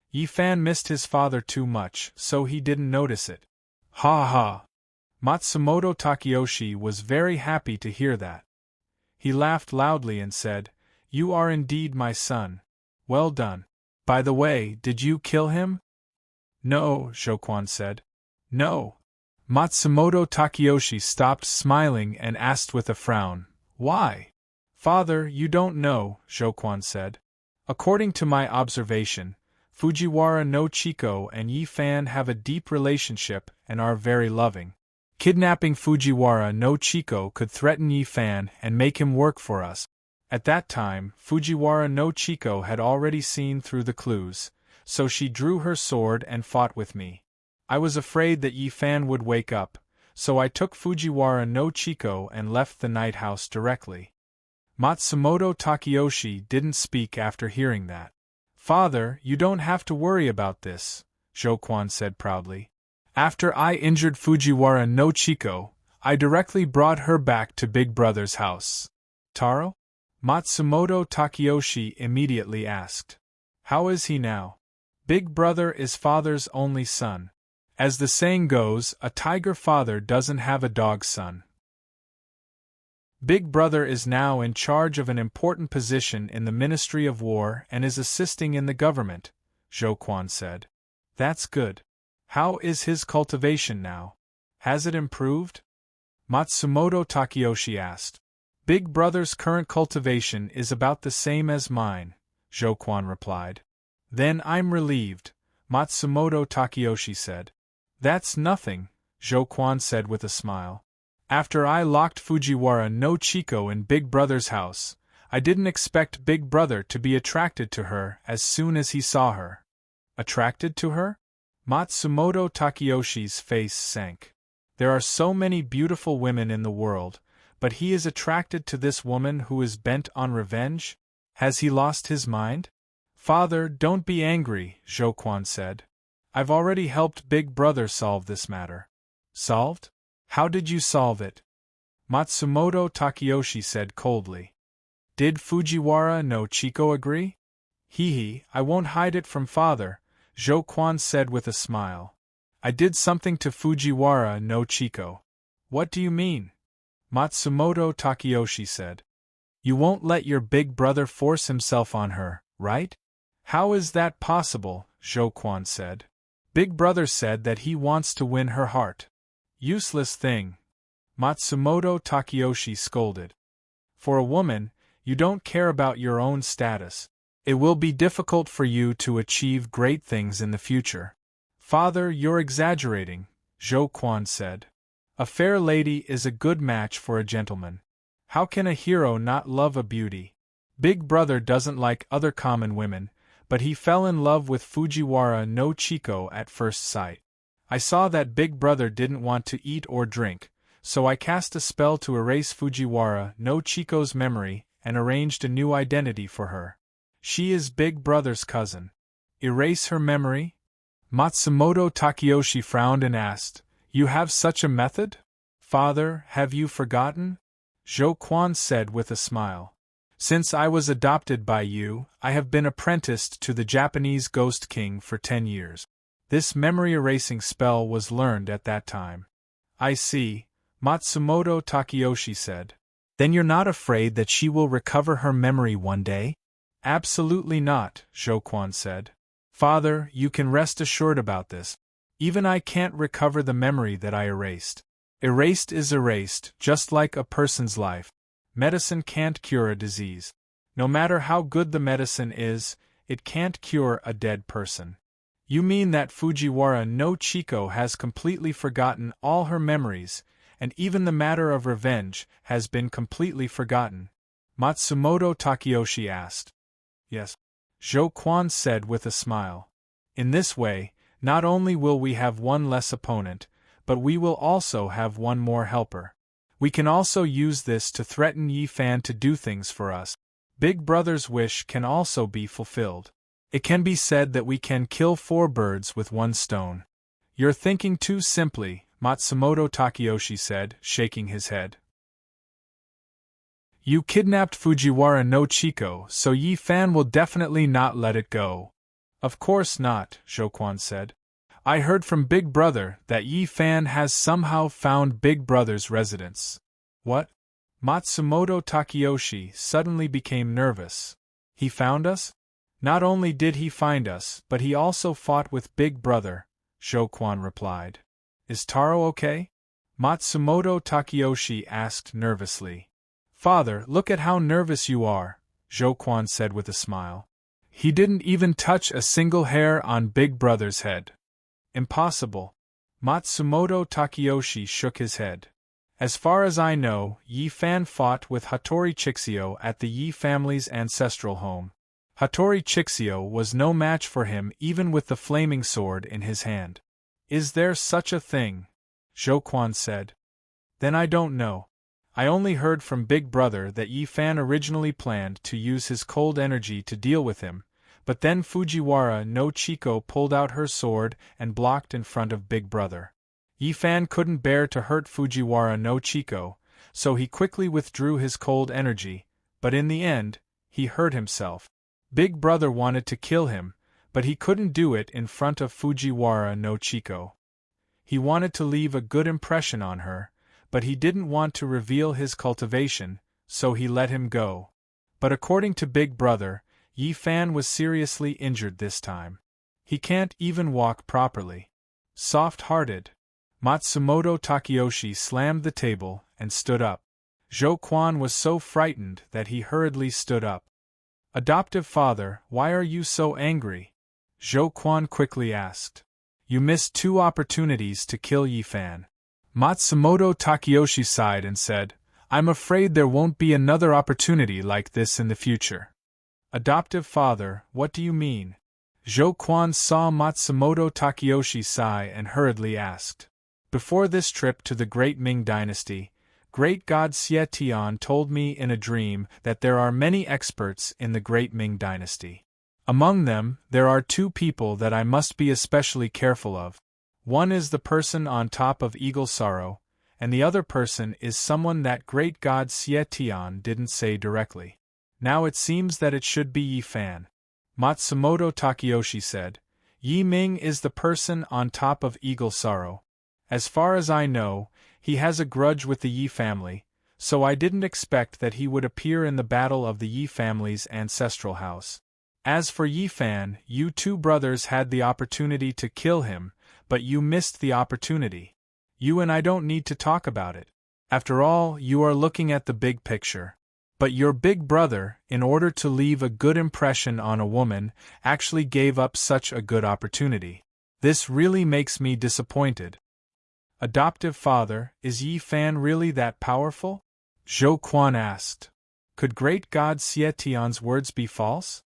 Yi Fan missed his father too much, so he didn't notice it. Ha ha! Matsumoto Takeyoshi was very happy to hear that. He laughed loudly and said, "You are indeed my son. Well done. By the way, did you kill him?" "No," Zhou Quan said. "No." Matsumoto Takeyoshi stopped smiling and asked with a frown, "Why?" "Father, you don't know," Zhou Quan said. "According to my observation, Fujiwara no Chiko and Yi Fan have a deep relationship and are very loving. Kidnapping Fujiwara no Chiko could threaten Yi Fan and make him work for us." At that time, Fujiwara no Chiko had already seen through the clues, so she drew her sword and fought with me. I was afraid that Yi Fan would wake up, so I took Fujiwara no Chiko and left the night house directly. Matsumoto Takeyoshi didn't speak after hearing that. "Father, you don't have to worry about this," Zhou Quan said proudly. "After I injured Fujiwara no Chiko, I directly brought her back to Big Brother's house." "Taro?" Matsumoto Takeyoshi immediately asked. "How is he now?" "Big Brother is father's only son. As the saying goes, a tiger father doesn't have a dog son. Big Brother is now in charge of an important position in the Ministry of War and is assisting in the government," Zhou Quan said. "That's good. How is his cultivation now? Has it improved?" Matsumoto Takeyoshi asked. "Big Brother's current cultivation is about the same as mine," Zhou Quan replied. "Then I'm relieved," Matsumoto Takeyoshi said. "That's nothing," Zhou Quan said with a smile. "After I locked Fujiwara no Chiko in Big Brother's house, I didn't expect Big Brother to be attracted to her as soon as he saw her." "Attracted to her?" Matsumoto Takeyoshi's face sank. "There are so many beautiful women in the world, but he is attracted to this woman who is bent on revenge? Has he lost his mind?" "Father, don't be angry," Zhou Quan said. "I've already helped Big Brother solve this matter." "Solved? How did you solve it?" Matsumoto Takeyoshi said coldly. "Did Fujiwara no Chiko agree?" "Hee, I won't hide it from father," Zhou Quan said with a smile. "I did something to Fujiwara no Chiko." "What do you mean?" Matsumoto Takeyoshi said. "You won't let your big brother force himself on her, right?" "How is that possible?" Zhou Quan said. "Big Brother said that he wants to win her heart." "Useless thing," Matsumoto Takeyoshi scolded. "For a woman, you don't care about your own status. It will be difficult for you to achieve great things in the future." "Father, you're exaggerating," Zhou Quan said. "A fair lady is a good match for a gentleman. How can a hero not love a beauty? Big Brother doesn't like other common women, but he fell in love with Fujiwara no Chiko at first sight. I saw that Big Brother didn't want to eat or drink, so I cast a spell to erase Fujiwara no Chiko's memory and arranged a new identity for her. She is Big Brother's cousin." "Erase her memory?" Matsumoto Takeyoshi frowned and asked, "You have such a method?" "Father, have you forgotten?" Zhou Quan said with a smile. "Since I was adopted by you, I have been apprenticed to the Japanese Ghost King for 10 years. This memory-erasing spell was learned at that time." "I see," Matsumoto Takeyoshi said. "Then you're not afraid that she will recover her memory one day?" "Absolutely not," Zhou Quan said. "Father, you can rest assured about this. Even I can't recover the memory that I erased. Erased is erased, just like a person's life. Medicine can't cure a disease. No matter how good the medicine is, it can't cure a dead person." "You mean that Fujiwara no Chiko has completely forgotten all her memories, and even the matter of revenge has been completely forgotten?" Matsumoto Takeyoshi asked. Yes, Zhou Quan said with a smile. In this way, not only will we have one less opponent, but we will also have one more helper. We can also use this to threaten Yi Fan to do things for us. Big Brother's wish can also be fulfilled. It can be said that we can kill 4 birds with 1 stone. You're thinking too simply, Matsumoto Takeyoshi said, shaking his head. You kidnapped Fujiwara no Chiko, so Yi Fan will definitely not let it go. Of course not, Zhou Quan said. I heard from Big Brother that Yi Fan has somehow found Big Brother's residence. What? Matsumoto Takeyoshi suddenly became nervous. He found us? Not only did he find us, but he also fought with Big Brother, Zhou Quan replied. Is Taro okay? Matsumoto Takeyoshi asked nervously. Father, look at how nervous you are, Zhou Quan said with a smile. He didn't even touch a single hair on Big Brother's head. Impossible. Matsumoto Takeyoshi shook his head. As far as I know, Yi Fan fought with Hattori Chixio at the Yi family's ancestral home. Hattori Chixio was no match for him even with the flaming sword in his hand. Is there such a thing? Zhou Quan said. Then I don't know. I only heard from Big Brother that Yi Fan originally planned to use his cold energy to deal with him, but then Fujiwara no Chiko pulled out her sword and blocked in front of Big Brother. Yi Fan couldn't bear to hurt Fujiwara no Chiko, so he quickly withdrew his cold energy, but in the end, he hurt himself. Big Brother wanted to kill him, but he couldn't do it in front of Fujiwara no Chiko. He wanted to leave a good impression on her, but he didn't want to reveal his cultivation, so he let him go. But according to Big Brother, Yi Fan was seriously injured this time. He can't even walk properly. Soft-hearted. Matsumoto Takeyoshi slammed the table and stood up. Zhou Quan was so frightened that he hurriedly stood up. Adoptive father, why are you so angry? Zhou Quan quickly asked. You missed 2 opportunities to kill Yi Fan. Matsumoto Takeyoshi sighed and said, I'm afraid there won't be another opportunity like this in the future. Adoptive father, what do you mean? Zhou Quan saw Matsumoto Takeyoshi sigh and hurriedly asked. Before this trip to the Great Ming Dynasty, Great God Xie Tian told me in a dream that there are many experts in the Great Ming Dynasty. Among them, there are 2 people that I must be especially careful of. One is the person on top of Eagle Sorrow, and the other person is someone that Great God Xie Tian didn't say directly. Now it seems that it should be Yi Fan. Matsumoto Takeyoshi said, Yi Ming is the person on top of Eagle Sorrow. As far as I know, he has a grudge with the Yi family, so I didn't expect that he would appear in the battle of the Yi family's ancestral house. As for Yi Fan, you 2 brothers had the opportunity to kill him, but you missed the opportunity. You and I don't need to talk about it. After all, you are looking at the big picture. But your big brother, in order to leave a good impression on a woman, actually gave up such a good opportunity. This really makes me disappointed. Adoptive father, is Yi Fan really that powerful? Zhou Quan asked. Could Great God Xie Tian's words be false?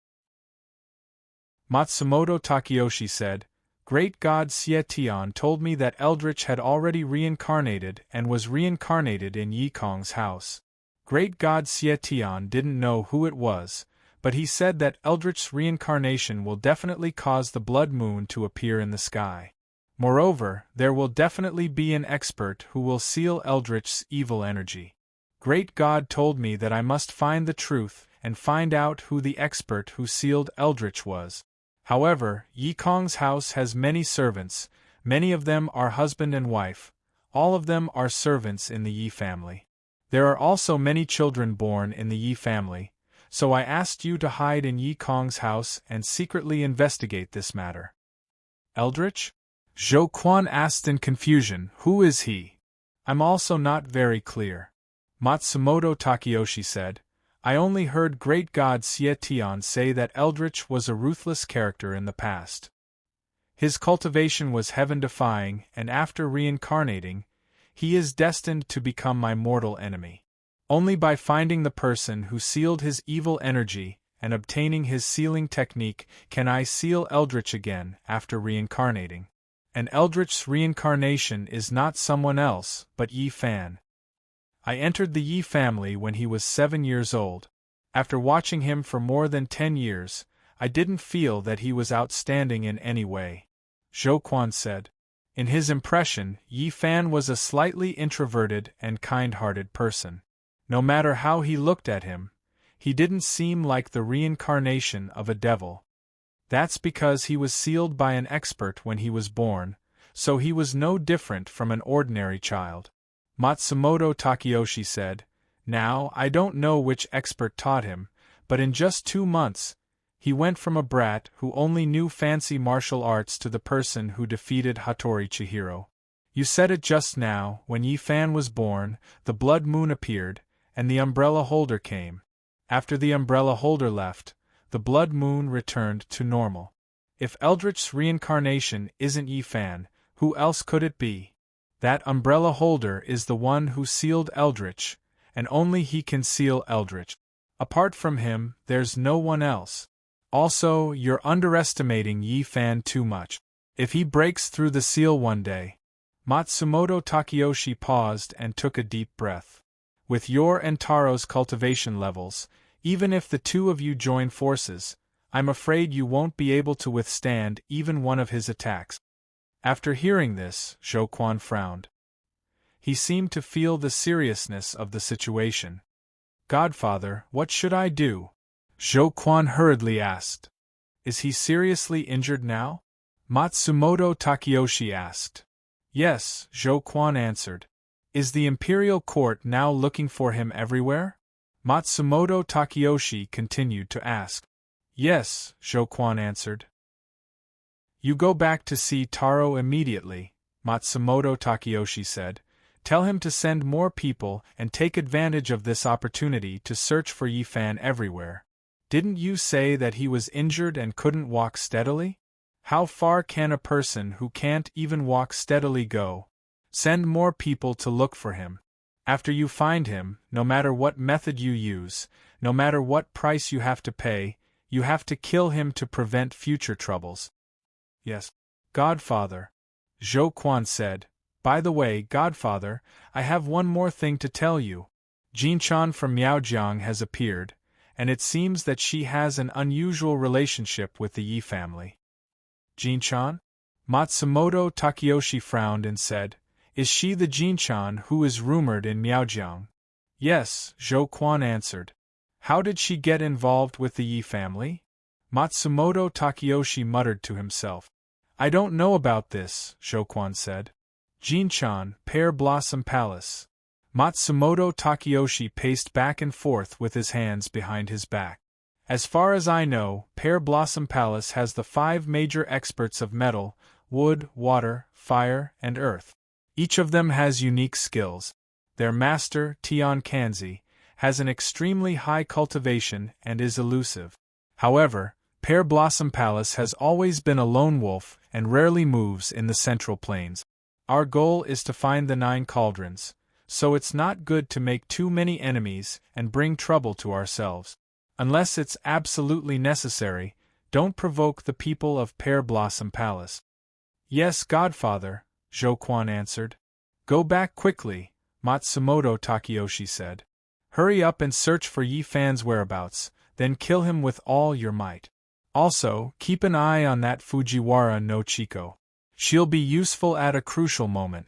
Matsumoto Takeyoshi said, Great God Xie Tian told me that Eldritch had already reincarnated and was reincarnated in Yi Kong's house. Great God Xie Tian didn't know who it was, but he said that Eldritch's reincarnation will definitely cause the blood moon to appear in the sky. Moreover, there will definitely be an expert who will seal Eldritch's evil energy. Great God told me that I must find the truth and find out who the expert who sealed Eldritch was. However, Yi Kong's house has many servants, many of them are husband and wife, all of them are servants in the Yi family. There are also many children born in the Yi family, so I asked you to hide in Yi Kong's house and secretly investigate this matter. Eldritch? Zhou Quan asked in confusion, who is he? I'm also not very clear. Matsumoto Takeyoshi said, I only heard Great God Xie Tian say that Eldritch was a ruthless character in the past. His cultivation was heaven-defying, and after reincarnating, he is destined to become my mortal enemy. Only by finding the person who sealed his evil energy and obtaining his sealing technique can I seal Eldritch again after reincarnating. And Eldritch's reincarnation is not someone else, but Yi Fan. I entered the Yi family when he was 7 years old. After watching him for more than 10 years, I didn't feel that he was outstanding in any way. Zhou Quan said. In his impression, Yi Fan was a slightly introverted and kind-hearted person. No matter how he looked at him, he didn't seem like the reincarnation of a devil. That's because he was sealed by an expert when he was born, so he was no different from an ordinary child. Matsumoto Takeyoshi said, Now, I don't know which expert taught him, but in just 2 months, he went from a brat who only knew fancy martial arts to the person who defeated Hattori Chihiro. You said it just now, when Yi Fan was born, the blood moon appeared, and the umbrella holder came. After the umbrella holder left, the blood moon returned to normal. If Eldritch's reincarnation isn't Yi Fan, who else could it be? That umbrella holder is the one who sealed Eldritch, and only he can seal Eldritch. Apart from him, there's no one else. Also, you're underestimating Yi Fan too much. If he breaks through the seal one day… Matsumoto Takeyoshi paused and took a deep breath. With your and Taro's cultivation levels, even if the two of you join forces, I'm afraid you won't be able to withstand even one of his attacks. After hearing this, Zhou Quan frowned. He seemed to feel the seriousness of the situation. Godfather, what should I do? Zhou Quan hurriedly asked. Is he seriously injured now? Matsumoto Takeyoshi asked. Yes, Zhou Quan answered. Is the imperial court now looking for him everywhere? Matsumoto Takeyoshi continued to ask. Yes, Zhou Quan answered. You go back to see Taro immediately, Matsumoto Takeyoshi said. Tell him to send more people and take advantage of this opportunity to search for Yi Fan everywhere. Didn't you say that he was injured and couldn't walk steadily? How far can a person who can't even walk steadily go? Send more people to look for him. After you find him, no matter what method you use, no matter what price you have to pay, you have to kill him to prevent future troubles. Yes, Godfather, Zhou Quan said. By the way, Godfather, I have one more thing to tell you. Jinchan from Miaojiang has appeared, and it seems that she has an unusual relationship with the Yi family. Jinchan? Matsumoto Takeyoshi frowned and said, Is she the Jinchan who is rumored in Miaojiang? Yes, Zhou Quan answered. How did she get involved with the Yi family? Matsumoto Takeyoshi muttered to himself. I don't know about this, Zhou Quan said. Jinchan, Pear Blossom Palace. Matsumoto Takeyoshi paced back and forth with his hands behind his back. As far as I know, Pear Blossom Palace has the 5 major experts of metal, wood, water, fire, and earth. Each of them has unique skills. Their master, Tian Kanzi, has an extremely high cultivation and is elusive. However, Pear Blossom Palace has always been a lone wolf and rarely moves in the Central Plains. Our goal is to find the 9 cauldrons, so it's not good to make too many enemies and bring trouble to ourselves. Unless it's absolutely necessary, don't provoke the people of Pear Blossom Palace. Yes, Godfather, Zhou Quan answered. Go back quickly, Matsumoto Takeyoshi said. Hurry up and search for Yi Fan's whereabouts, then kill him with all your might. Also, keep an eye on that Fujiwara no Chiko. She'll be useful at a crucial moment.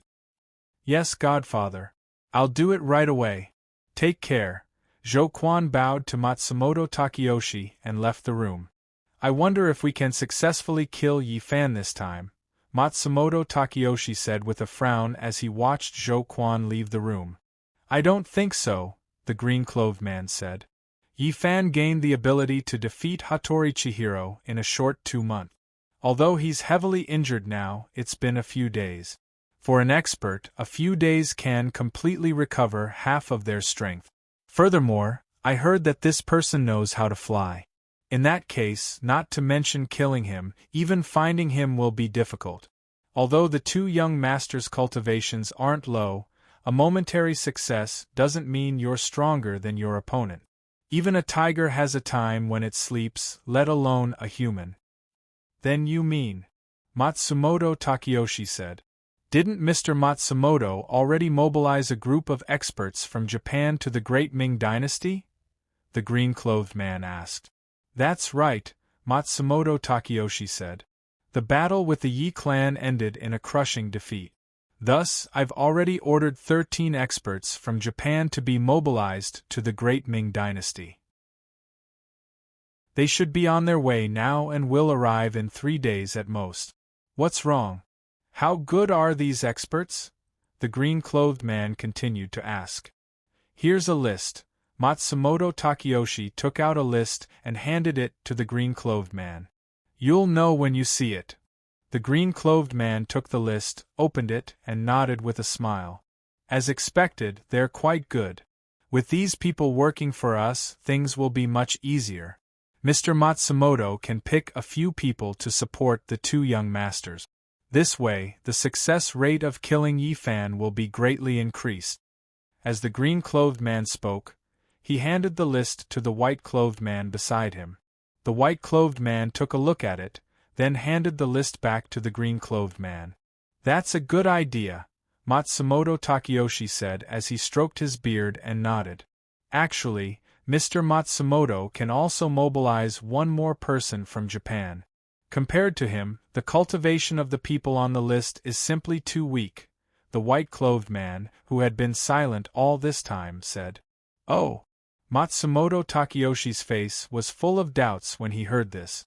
Yes, Godfather. I'll do it right away. Take care. Zhou Quan bowed to Matsumoto Takeyoshi and left the room. I wonder if we can successfully kill Yi Fan this time, Matsumoto Takeyoshi said with a frown as he watched Zhou Quan leave the room. I don't think so, the green-clothed man said. Yi Fan gained the ability to defeat Hattori Chihiro in a short 2 months. Although he's heavily injured now, it's been a few days. For an expert, a few days can completely recover half of their strength. Furthermore, I heard that this person knows how to fly. In that case, not to mention killing him, even finding him will be difficult. Although the 2 young masters' cultivations aren't low, A momentary success doesn't mean you're stronger than your opponent. Even a tiger has a time when it sleeps, let alone a human. Then you mean? Matsumoto Takeyoshi said. Didn't Mr. Matsumoto already mobilize a group of experts from Japan to the Great Ming Dynasty? The green-clothed man asked. That's right, Matsumoto Takeyoshi said. The battle with the Yi clan ended in a crushing defeat. Thus, I've already ordered 13 experts from Japan to be mobilized to the Great Ming Dynasty. They should be on their way now and will arrive in 3 days at most. What's wrong? How good are these experts? The green-clothed man continued to ask. Here's a list. Matsumoto Takeyoshi took out a list and handed it to the green-clothed man. You'll know when you see it. The green-clothed man took the list, opened it, and nodded with a smile. As expected, they're quite good. With these people working for us, things will be much easier. Mr. Matsumoto can pick a few people to support the 2 young masters. This way, the success rate of killing Yi Fan will be greatly increased. As the green-clothed man spoke, he handed the list to the white-clothed man beside him. The white-clothed man took a look at it, then handed the list back to the green-clothed man. That's a good idea, Matsumoto Takeyoshi said as he stroked his beard and nodded. Actually, Mr. Matsumoto can also mobilize 1 more person from Japan. Compared to him, the cultivation of the people on the list is simply too weak, the white-clothed man, who had been silent all this time, said. Oh! Matsumoto Takeyoshi's face was full of doubts when he heard this.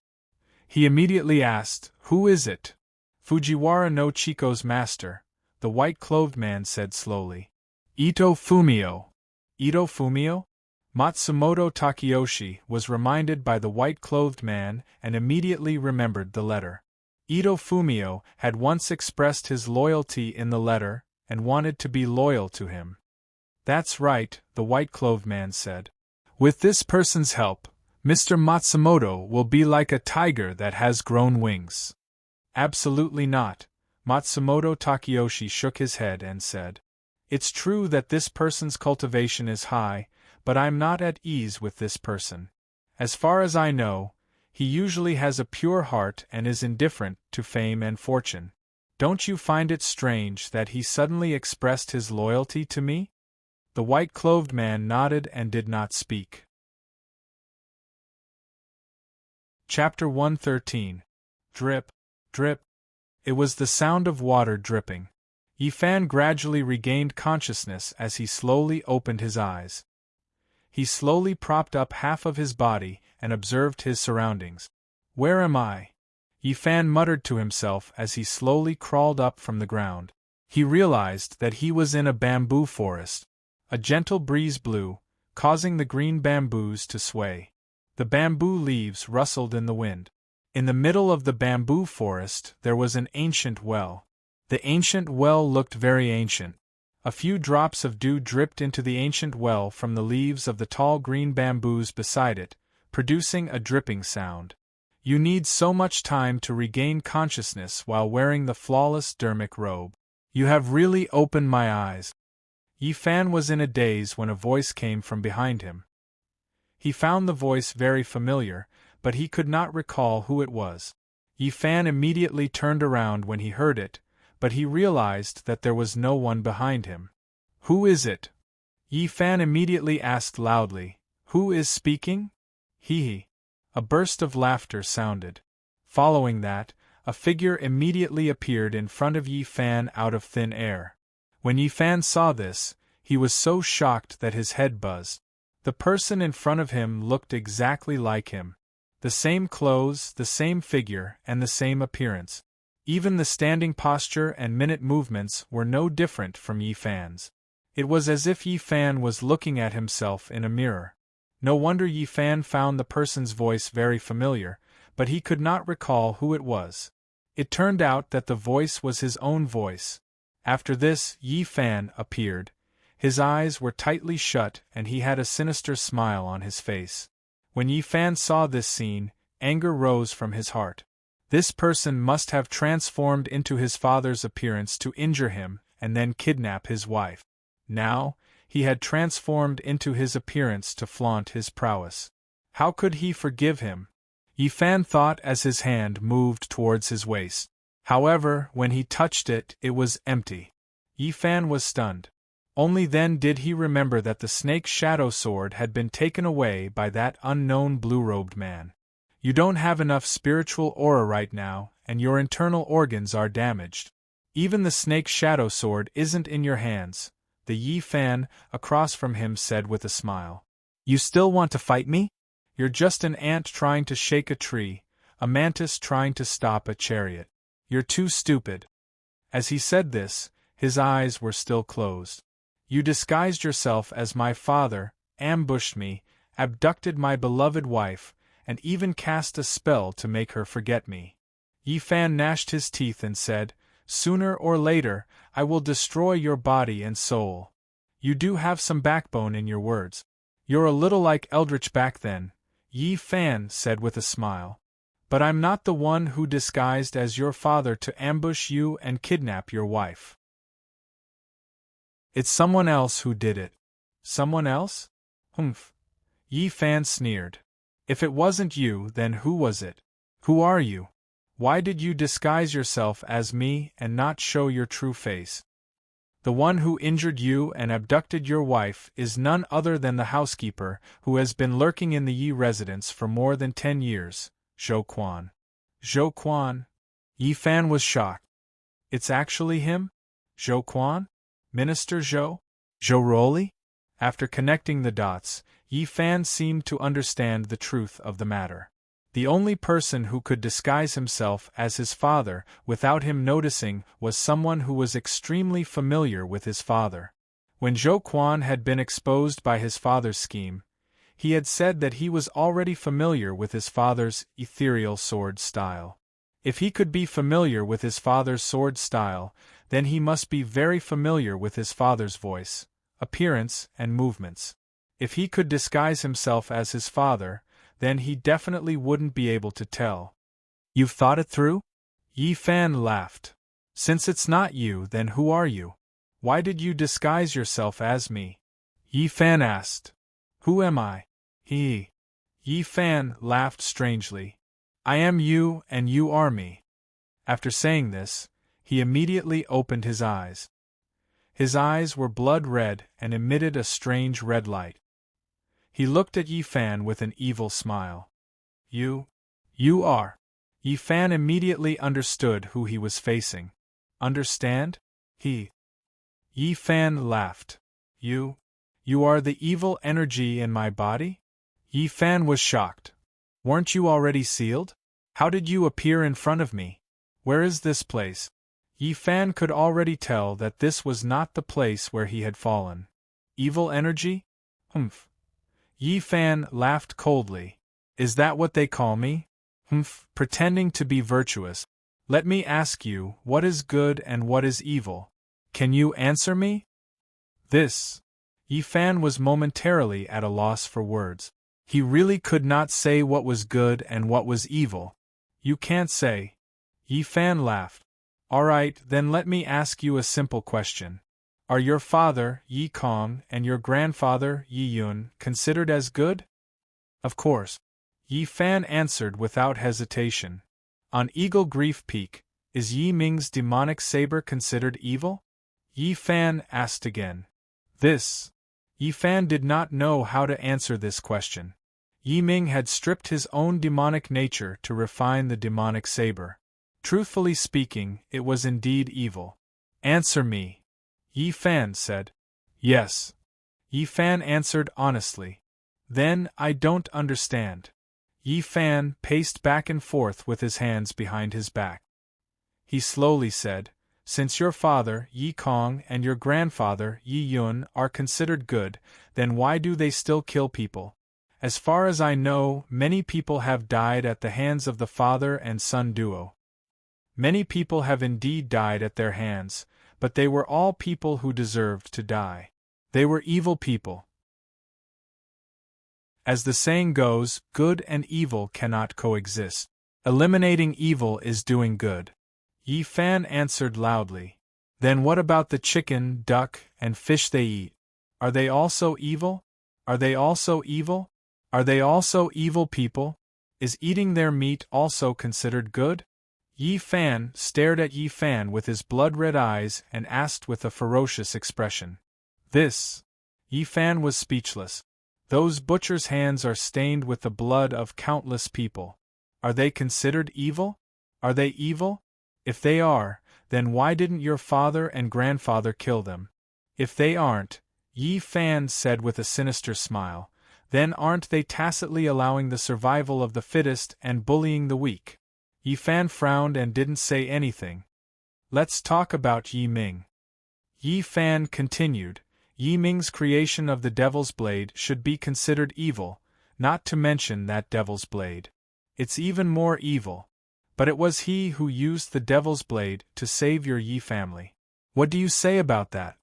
He immediately asked, Who is it? Fujiwara no Chiko's master, the white-clothed man said slowly. Ito Fumio. Ito Fumio? Matsumoto Takeyoshi was reminded by the white-clothed man and immediately remembered the letter. Ito Fumio had once expressed his loyalty in the letter and wanted to be loyal to him. That's right, the white-clothed man said. With this person's help, Mr. Matsumoto will be like a tiger that has grown wings. Absolutely not, Matsumoto Takeyoshi shook his head and said. It's true that this person's cultivation is high, but I'm not at ease with this person. As far as I know, he usually has a pure heart and is indifferent to fame and fortune. Don't you find it strange that he suddenly expressed his loyalty to me? The white-clothed man nodded and did not speak. Chapter 113. Drip, drip. It was the sound of water dripping. Yi Fan gradually regained consciousness as he slowly opened his eyes. He slowly propped up half of his body and observed his surroundings. Where am I? Yi Fan muttered to himself as he slowly crawled up from the ground. He realized that he was in a bamboo forest. A gentle breeze blew, causing the green bamboos to sway. The bamboo leaves rustled in the wind. In the middle of the bamboo forest there was an ancient well. The ancient well looked very ancient. A few drops of dew dripped into the ancient well from the leaves of the tall green bamboos beside it, producing a dripping sound. You need so much time to regain consciousness while wearing the flawless dermic robe. You have really opened my eyes. Yi Fan was in a daze when a voice came from behind him. He found the voice very familiar, but he could not recall who it was. Yi Fan immediately turned around when he heard it, but he realized that there was no one behind him. Who is it? Yi Fan immediately asked loudly. Who is speaking? Hee. A burst of laughter sounded. Following that, a figure immediately appeared in front of Yi Fan out of thin air. When Yi Fan saw this, he was so shocked that his head buzzed. The person in front of him looked exactly like him. The same clothes, the same figure, and the same appearance. Even the standing posture and minute movements were no different from Yi Fan's. It was as if Yi Fan was looking at himself in a mirror. No wonder Yi Fan found the person's voice very familiar, but he could not recall who it was. It turned out that the voice was his own voice. After this, Yi Fan appeared. His eyes were tightly shut and he had a sinister smile on his face. When Yi Fan saw this scene, anger rose from his heart. This person must have transformed into his father's appearance to injure him and then kidnap his wife. Now, he had transformed into his appearance to flaunt his prowess. How could he forgive him? Yi Fan thought as his hand moved towards his waist. However, when he touched it, it was empty. Yi Fan was stunned. Only then did he remember that the snake's shadow sword had been taken away by that unknown blue-robed man. You don't have enough spiritual aura right now, and your internal organs are damaged. Even the snake's shadow sword isn't in your hands, the Yi Fan, across from him, said with a smile. You still want to fight me? You're just an ant trying to shake a tree, a mantis trying to stop a chariot. You're too stupid. As he said this, his eyes were still closed. You disguised yourself as my father, ambushed me, abducted my beloved wife, and even cast a spell to make her forget me. Yi Fan gnashed his teeth and said, Sooner or later, I will destroy your body and soul. You do have some backbone in your words. You're a little like Eldritch back then, Yi Fan said with a smile. But I'm not the one who disguised as your father to ambush you and kidnap your wife. It's someone else who did it. Someone else? Humph. Yi Fan sneered. If it wasn't you, then who was it? Who are you? Why did you disguise yourself as me and not show your true face? The one who injured you and abducted your wife is none other than the housekeeper who has been lurking in the Yi residence for more than 10 years, Zhou Quan. Zhou Quan? Yi Fan was shocked. It's actually him? Zhou Quan? Minister Zhou? Zhou Roli? After connecting the dots, Yi Fan seemed to understand the truth of the matter. The only person who could disguise himself as his father without him noticing was someone who was extremely familiar with his father. When Zhou Quan had been exposed by his father's scheme, he had said that he was already familiar with his father's ethereal sword style. If he could be familiar with his father's sword style, then he must be very familiar with his father's voice, appearance, and movements. If he could disguise himself as his father, then he definitely wouldn't be able to tell. You've thought it through? Yi Fan laughed. Since it's not you, then who are you? Why did you disguise yourself as me? Yi Fan asked. Who am I? Yi Fan laughed strangely. I am you and you are me. After saying this, he immediately opened his eyes. His eyes were blood red and emitted a strange red light. He looked at Yi Fan with an evil smile. You are. Yi Fan immediately understood who he was facing. Understand? Yi Fan laughed. You are the evil energy in my body? Yi Fan was shocked. Weren't you already sealed? How did you appear in front of me? Where is this place? Yi Fan could already tell that this was not the place where he had fallen. Evil energy? Humph. Yi Fan laughed coldly. Is that what they call me? Humph, pretending to be virtuous. Let me ask you, what is good and what is evil? Can you answer me? Yi Fan was momentarily at a loss for words. He really could not say what was good and what was evil. You can't say. Yi Fan laughed. All right, then let me ask you a simple question. Are your father, Yi Kong, and your grandfather, Yi Yun, considered as good? Of course. Yi Fan answered without hesitation. On Eagle Grief Peak, is Yi Ming's demonic saber considered evil? Yi Fan asked again. Yi Fan did not know how to answer this question. Yi Ming had stripped his own demonic nature to refine the demonic saber. Truthfully speaking, it was indeed evil. Answer me. Yi Fan said. Yes. Yi Fan answered honestly. Then, I don't understand. Yi Fan paced back and forth with his hands behind his back. He slowly said, Since your father, Yi Kong, and your grandfather, Yi Yun, are considered good, then why do they still kill people? As far as I know, many people have died at the hands of the father and son duo. Many people have indeed died at their hands, but they were all people who deserved to die. They were evil people. As the saying goes, good and evil cannot coexist. Eliminating evil is doing good. Yi Fan answered loudly. Then what about the chicken, duck, and fish they eat? Are they also evil? Are they also evil? Are they also evil people? Is eating their meat also considered good? Yi Fan stared at Yi Fan with his blood-red eyes and asked with a ferocious expression. This. Yi Fan was speechless. Those butchers' hands are stained with the blood of countless people. Are they considered evil? Are they evil? If they are, then why didn't your father and grandfather kill them? If they aren't, Yi Fan said with a sinister smile, then aren't they tacitly allowing the survival of the fittest and bullying the weak? Yi Fan frowned and didn't say anything. Let's talk about Yi Ming. Yi Fan continued, Yi Ming's creation of the Devil's Blade should be considered evil, not to mention that Devil's Blade. It's even more evil. But it was he who used the Devil's Blade to save your Yi family. What do you say about that?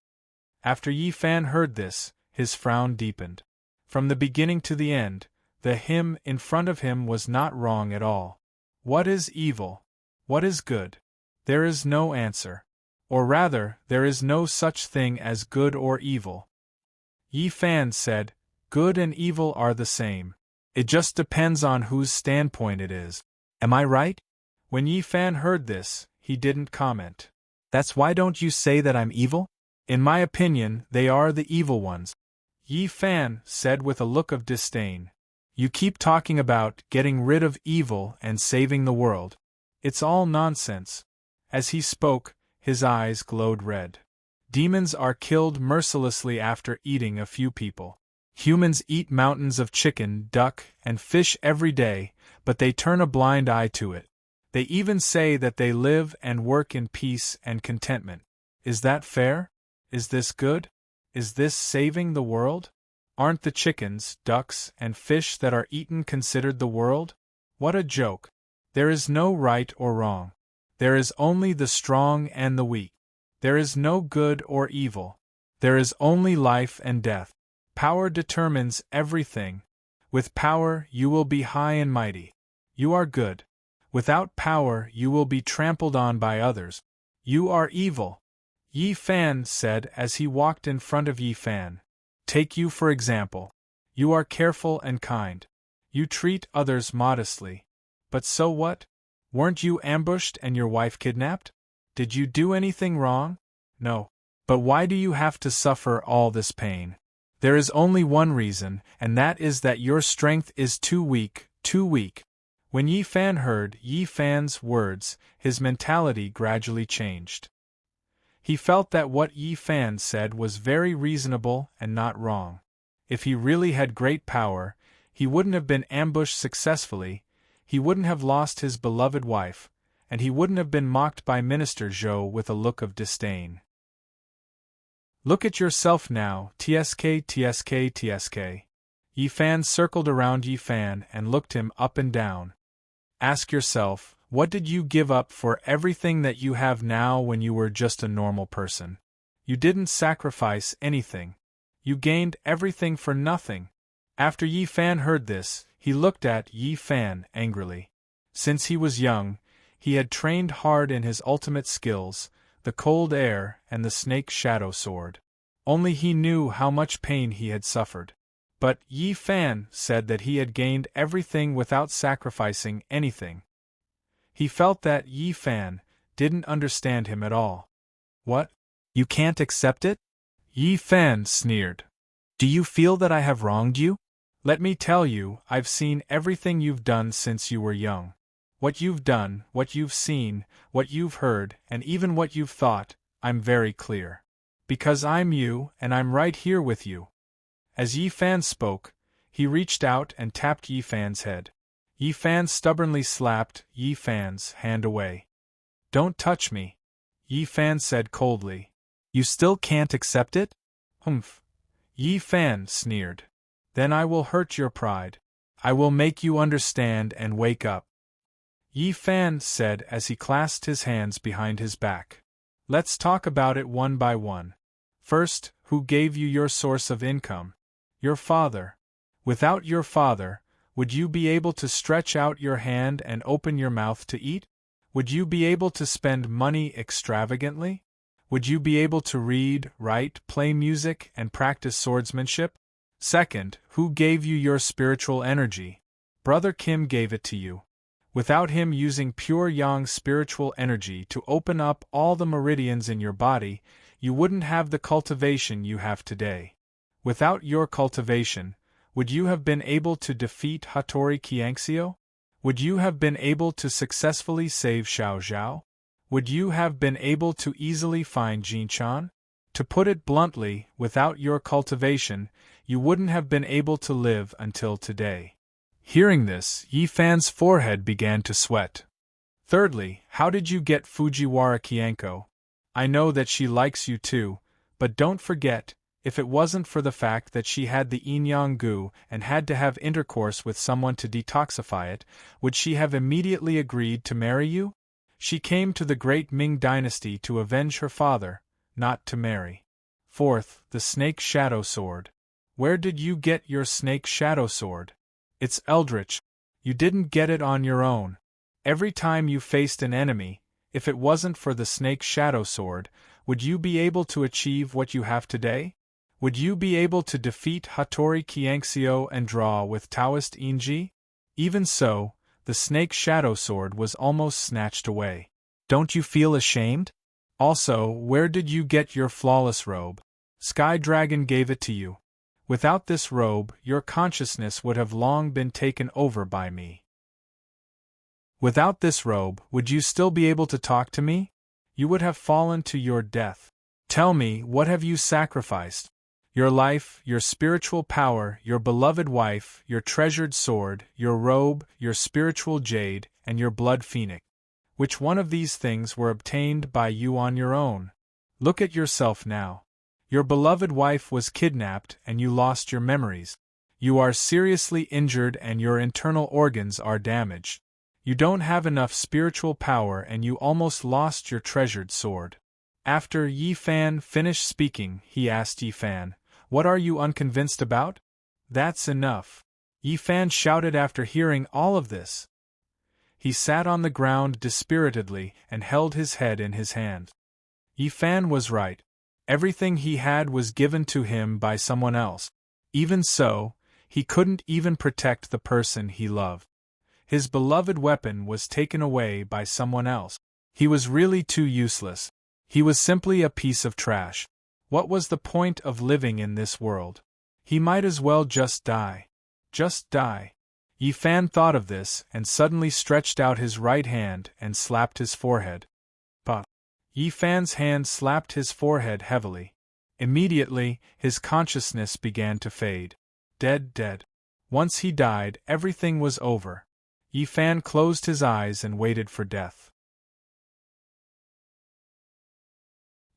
After Yi Fan heard this, his frown deepened. From the beginning to the end, the him in front of him was not wrong at all. What is evil? What is good? There is no answer. Or rather, there is no such thing as good or evil. Yi Fan said, good and evil are the same. It just depends on whose standpoint it is. Am I right? When Yi Fan heard this, he didn't comment. That's why don't you say that I'm evil? In my opinion, they are the evil ones. Yi Fan said with a look of disdain. You keep talking about getting rid of evil and saving the world. It's all nonsense. As he spoke, his eyes glowed red. Demons are killed mercilessly after eating a few people. Humans eat mountains of chicken, duck, and fish every day, but they turn a blind eye to it. They even say that they live and work in peace and contentment. Is that fair? Is this good? Is this saving the world? Aren't the chickens, ducks, and fish that are eaten considered the world? What a joke. There is no right or wrong. There is only the strong and the weak. There is no good or evil. There is only life and death. Power determines everything. With power you will be high and mighty. You are good. Without power you will be trampled on by others. You are evil. Yi Fan said as he walked in front of Yi Fan. Take you for example. You are careful and kind. You treat others modestly. But so what? Weren't you ambushed and your wife kidnapped? Did you do anything wrong? No. But why do you have to suffer all this pain? There is only one reason, and that is that your strength is too weak, too weak. When Yi Fan heard Yi Fan's words, his mentality gradually changed. He felt that what Yi Fan said was very reasonable and not wrong. If he really had great power, he wouldn't have been ambushed successfully, he wouldn't have lost his beloved wife, and he wouldn't have been mocked by Minister Zhou with a look of disdain. Look at yourself now, TSK, TSK, TSK. Yi Fan circled around Yi Fan and looked him up and down. Ask yourself, what did you give up for everything that you have now when you were just a normal person? You didn't sacrifice anything. You gained everything for nothing. After Yi Fan heard this, he looked at Yi Fan angrily. Since he was young, he had trained hard in his ultimate skills, the cold air and the snake shadow sword. Only he knew how much pain he had suffered. But Yi Fan said that he had gained everything without sacrificing anything. He felt that Yi Fan didn't understand him at all. What? You can't accept it? Yi Fan sneered. Do you feel that I have wronged you? Let me tell you, I've seen everything you've done since you were young. What you've done, what you've seen, what you've heard, and even what you've thought, I'm very clear. Because I'm you, and I'm right here with you. As Yi Fan spoke, he reached out and tapped Yi Fan's head. Yi Fan stubbornly slapped Yi Fan's hand away. Don't touch me, Yi Fan said coldly. You still can't accept it? Humph. Yi Fan sneered. Then I will hurt your pride. I will make you understand and wake up. Yi Fan said as he clasped his hands behind his back. Let's talk about it one by one. First, who gave you your source of income? Your father. Without your father, would you be able to stretch out your hand and open your mouth to eat? Would you be able to spend money extravagantly? Would you be able to read, write, play music, and practice swordsmanship? Second, who gave you your spiritual energy? Brother Kim gave it to you. Without him using pure yang spiritual energy to open up all the meridians in your body, you wouldn't have the cultivation you have today. Without your cultivation, would you have been able to defeat Hattori Qiangxiu? Would you have been able to successfully save Xiao Zhao? Would you have been able to easily find Jinchan? To put it bluntly, without your cultivation, you wouldn't have been able to live until today. Hearing this, Yi Fan's forehead began to sweat. Thirdly, how did you get Fujiwara Qianko? I know that she likes you too, but don't forget, if it wasn't for the fact that she had the yin-yang gu and had to have intercourse with someone to detoxify it, would she have immediately agreed to marry you? She came to the great Ming dynasty to avenge her father, not to marry. Fourth, the snake shadow sword. Where did you get your snake shadow sword? It's eldritch. You didn't get it on your own. Every time you faced an enemy, if it wasn't for the snake shadow sword, would you be able to achieve what you have today? Would you be able to defeat Hattori Qiangxiu and draw with Taoist Yinji? Even so, the snake shadow sword was almost snatched away. Don't you feel ashamed? Also, where did you get your flawless robe? Sky Dragon gave it to you. Without this robe, your consciousness would have long been taken over by me. Without this robe, would you still be able to talk to me? You would have fallen to your death. Tell me, what have you sacrificed? Your life, your spiritual power, your beloved wife, your treasured sword, your robe, your spiritual jade, and your blood phoenix. Which one of these things were obtained by you on your own? Look at yourself now. Your beloved wife was kidnapped and you lost your memories. You are seriously injured and your internal organs are damaged. You don't have enough spiritual power and you almost lost your treasured sword. After Yi Fan finished speaking, he asked Yi Fan, "What are you unconvinced about?" "That's enough," Yi Fan shouted after hearing all of this. He sat on the ground dispiritedly and held his head in his hand. Yi Fan was right. Everything he had was given to him by someone else. Even so, he couldn't even protect the person he loved. His beloved weapon was taken away by someone else. He was really too useless. He was simply a piece of trash. What was the point of living in this world? He might as well just die. Just die. Yi Fan thought of this and suddenly stretched out his right hand and slapped his forehead. Bah! Yi Fan's hand slapped his forehead heavily. Immediately, his consciousness began to fade. Dead. Once he died, everything was over. Yi Fan closed his eyes and waited for death.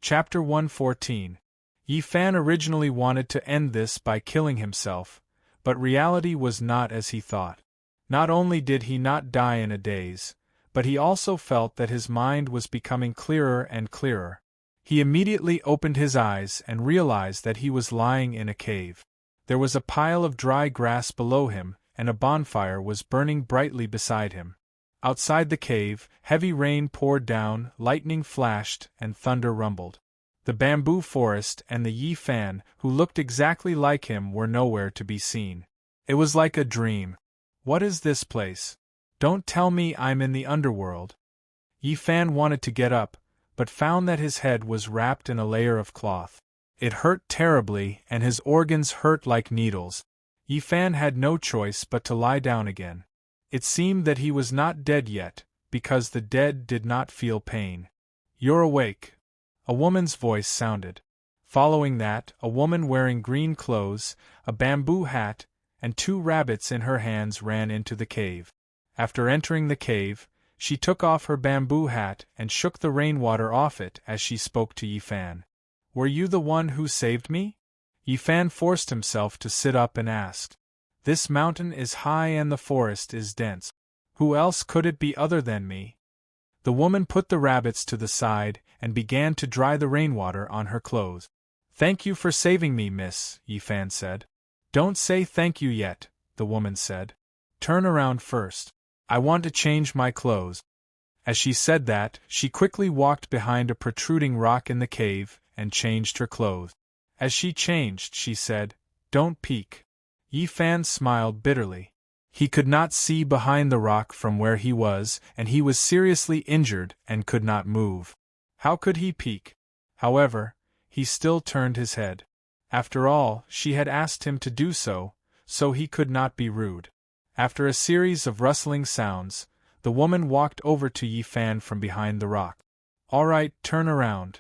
Chapter 114. Yi Fan originally wanted to end this by killing himself, but reality was not as he thought. Not only did he not die in a daze, but he also felt that his mind was becoming clearer and clearer. He immediately opened his eyes and realized that he was lying in a cave. There was a pile of dry grass below him, and a bonfire was burning brightly beside him. Outside the cave, heavy rain poured down, lightning flashed, and thunder rumbled. The bamboo forest and the Yi Fan, who looked exactly like him, were nowhere to be seen. It was like a dream. What is this place? Don't tell me I'm in the underworld. Yi Fan wanted to get up, but found that his head was wrapped in a layer of cloth. It hurt terribly, and his organs hurt like needles. Yi Fan had no choice but to lie down again. It seemed that he was not dead yet, because the dead did not feel pain. "You're awake," a woman's voice sounded. Following that, a woman wearing green clothes, a bamboo hat, and 2 rabbits in her hands ran into the cave. After entering the cave, she took off her bamboo hat and shook the rainwater off it as she spoke to Yi Fan. "Were you the one who saved me?" Yi Fan forced himself to sit up and asked. "This mountain is high and the forest is dense. Who else could it be other than me?" The woman put the rabbits to the side and began to dry the rainwater on her clothes. "Thank you for saving me, miss," Yi Fan said. "Don't say thank you yet," the woman said. "Turn around first. I want to change my clothes." As she said that, she quickly walked behind a protruding rock in the cave and changed her clothes. As she changed, she said, "Don't peek." Yi Fan smiled bitterly. He could not see behind the rock from where he was, and he was seriously injured and could not move. How could he peek? However, he still turned his head. After all, she had asked him to do so, so he could not be rude. After a series of rustling sounds, the woman walked over to Yi Fan from behind the rock. "All right, turn around."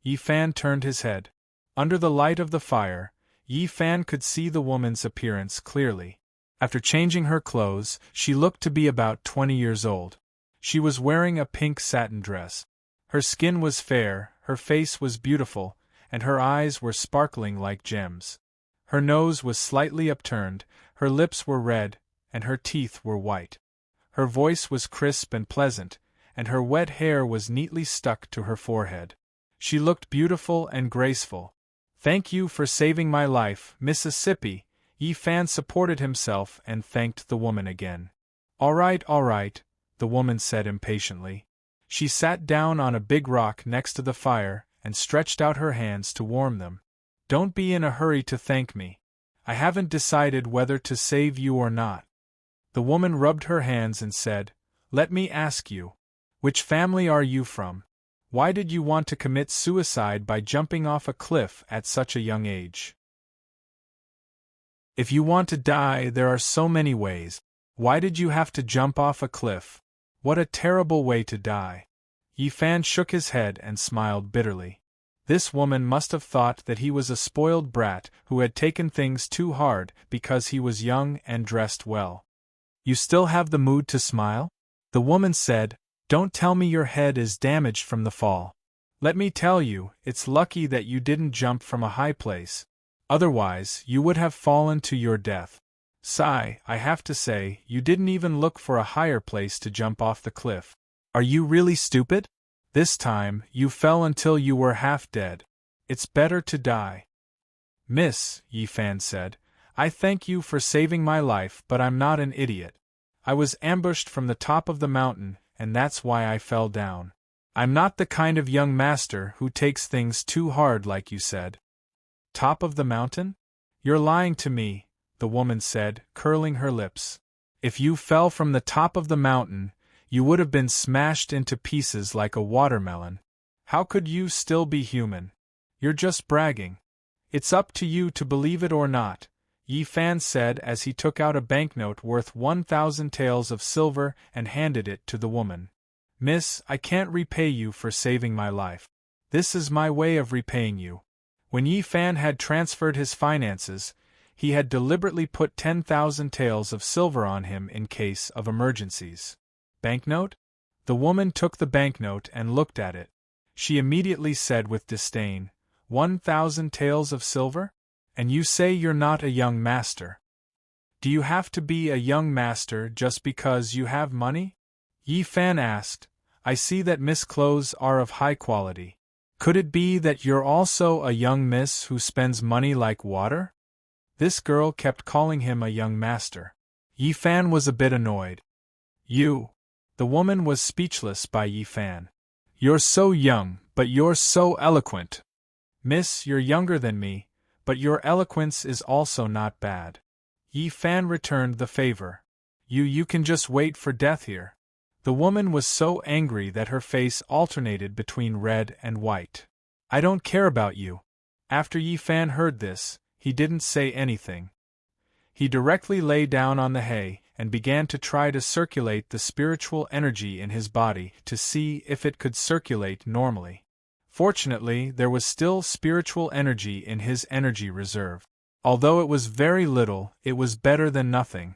Yi Fan turned his head. Under the light of the fire, Yi Fan could see the woman's appearance clearly. After changing her clothes, she looked to be about 20 years old. She was wearing a pink satin dress. Her skin was fair, her face was beautiful, and her eyes were sparkling like gems. Her nose was slightly upturned, her lips were red, and her teeth were white. Her voice was crisp and pleasant, and her wet hair was neatly stuck to her forehead. She looked beautiful and graceful. "Thank you for saving my life, Mississippi." Yi Fan supported himself and thanked the woman again. All right, the woman said impatiently. She sat down on a big rock next to the fire and stretched out her hands to warm them. "Don't be in a hurry to thank me. I haven't decided whether to save you or not." The woman rubbed her hands and said, "Let me ask you. Which family are you from? Why did you want to commit suicide by jumping off a cliff at such a young age? If you want to die, there are so many ways. Why did you have to jump off a cliff? What a terrible way to die." Yi Fan shook his head and smiled bitterly. This woman must have thought that he was a spoiled brat who had taken things too hard because he was young and dressed well. "You still have the mood to smile?" The woman said, "Don't tell me your head is damaged from the fall. Let me tell you, it's lucky that you didn't jump from a high place. Otherwise, you would have fallen to your death. Sigh, I have to say, you didn't even look for a higher place to jump off the cliff. Are you really stupid? This time, you fell until you were half dead. It's better to die." "Miss," Yi Fan said, "I thank you for saving my life, but I'm not an idiot. I was ambushed from the top of the mountain, and that's why I fell down. I'm not the kind of young master who takes things too hard like you said." "Top of the mountain? You're lying to me," the woman said, curling her lips. "If you fell from the top of the mountain, you would have been smashed into pieces like a watermelon. How could you still be human? You're just bragging. It's up to you to believe it or not," Yi Fan said as he took out a banknote worth 1,000 taels of silver and handed it to the woman. "Miss, I can't repay you for saving my life. This is my way of repaying you." When Yi Fan had transferred his finances, he had deliberately put 10,000 taels of silver on him in case of emergencies. "Banknote?" The woman took the banknote and looked at it. She immediately said with disdain, 1,000 taels of silver? And you say you're not a young master. Do you have to be a young master just because you have money? Yi Fan asked. "I see that Miss clothes are of high quality. Could it be that you're also a young miss who spends money like water?" This girl kept calling him a young master. Yi Fan was a bit annoyed. "You." The woman was speechless by Yi Fan. "You're so young, but you're so eloquent." "Miss, you're younger than me, but your eloquence is also not bad." Yi Fan returned the favor. You can just wait for death here." The woman was so angry that her face alternated between red and white. "I don't care about you." After Yi Fan heard this, he didn't say anything. He directly lay down on the hay and began to try to circulate the spiritual energy in his body to see if it could circulate normally. Fortunately, there was still spiritual energy in his energy reserve. Although it was very little, it was better than nothing.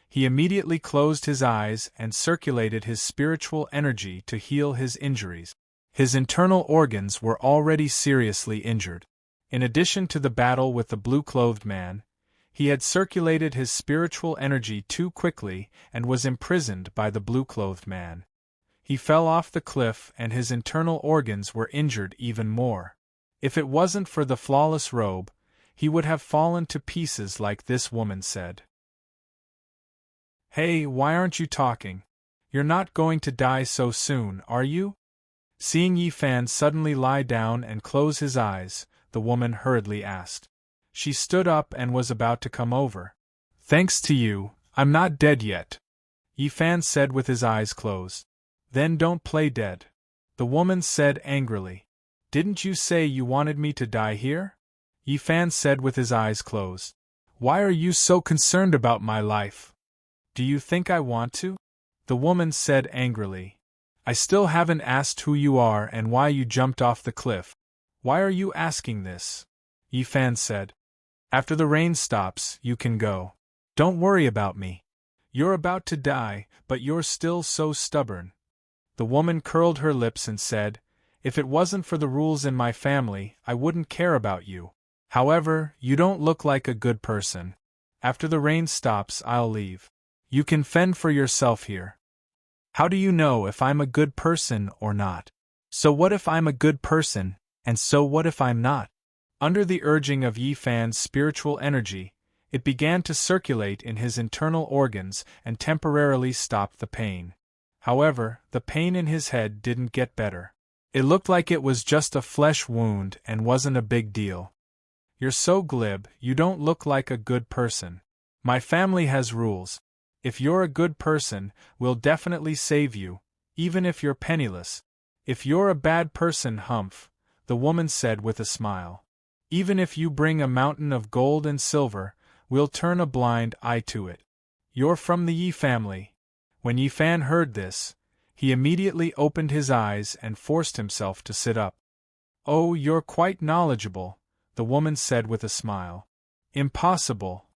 He immediately closed his eyes and circulated his spiritual energy to heal his injuries. His internal organs were already seriously injured. In addition to the battle with the blue-clothed man, he had circulated his spiritual energy too quickly and was imprisoned by the blue-clothed man. He fell off the cliff and his internal organs were injured even more. If it wasn't for the flawless robe, he would have fallen to pieces like this woman said. "Hey, why aren't you talking? You're not going to die so soon, are you? Seeing Yi Fan suddenly lie down and close his eyes, the woman hurriedly asked. She stood up and was about to come over. Thanks to you, I'm not dead yet, Yi Fan said with his eyes closed. Then don't play dead, the woman said angrily. Didn't you say you wanted me to die here? Yi Fan said with his eyes closed. Why are you so concerned about my life? Do you think I want to? The woman said angrily. I still haven't asked who you are and why you jumped off the cliff. Why are you asking this? Yi Fan said. After the rain stops, you can go. Don't worry about me. You're about to die, but you're still so stubborn. The woman curled her lips and said, If it wasn't for the rules in my family, I wouldn't care about you. However, you don't look like a good person. After the rain stops, I'll leave. You can fend for yourself here. How do you know if I'm a good person or not? So what if I'm a good person, and so what if I'm not? Under the urging of Yi Fan's spiritual energy, it began to circulate in his internal organs and temporarily stopped the pain. However, the pain in his head didn't get better. It looked like it was just a flesh wound and wasn't a big deal. You're so glib, you don't look like a good person. My family has rules. If you're a good person, we'll definitely save you, even if you're penniless. If you're a bad person, Humph, the woman said with a smile. Even if you bring a mountain of gold and silver, we'll turn a blind eye to it. You're from the Yi family. When Yi Fan heard this, he immediately opened his eyes and forced himself to sit up. Oh, you're quite knowledgeable, the woman said with a smile. Impossible,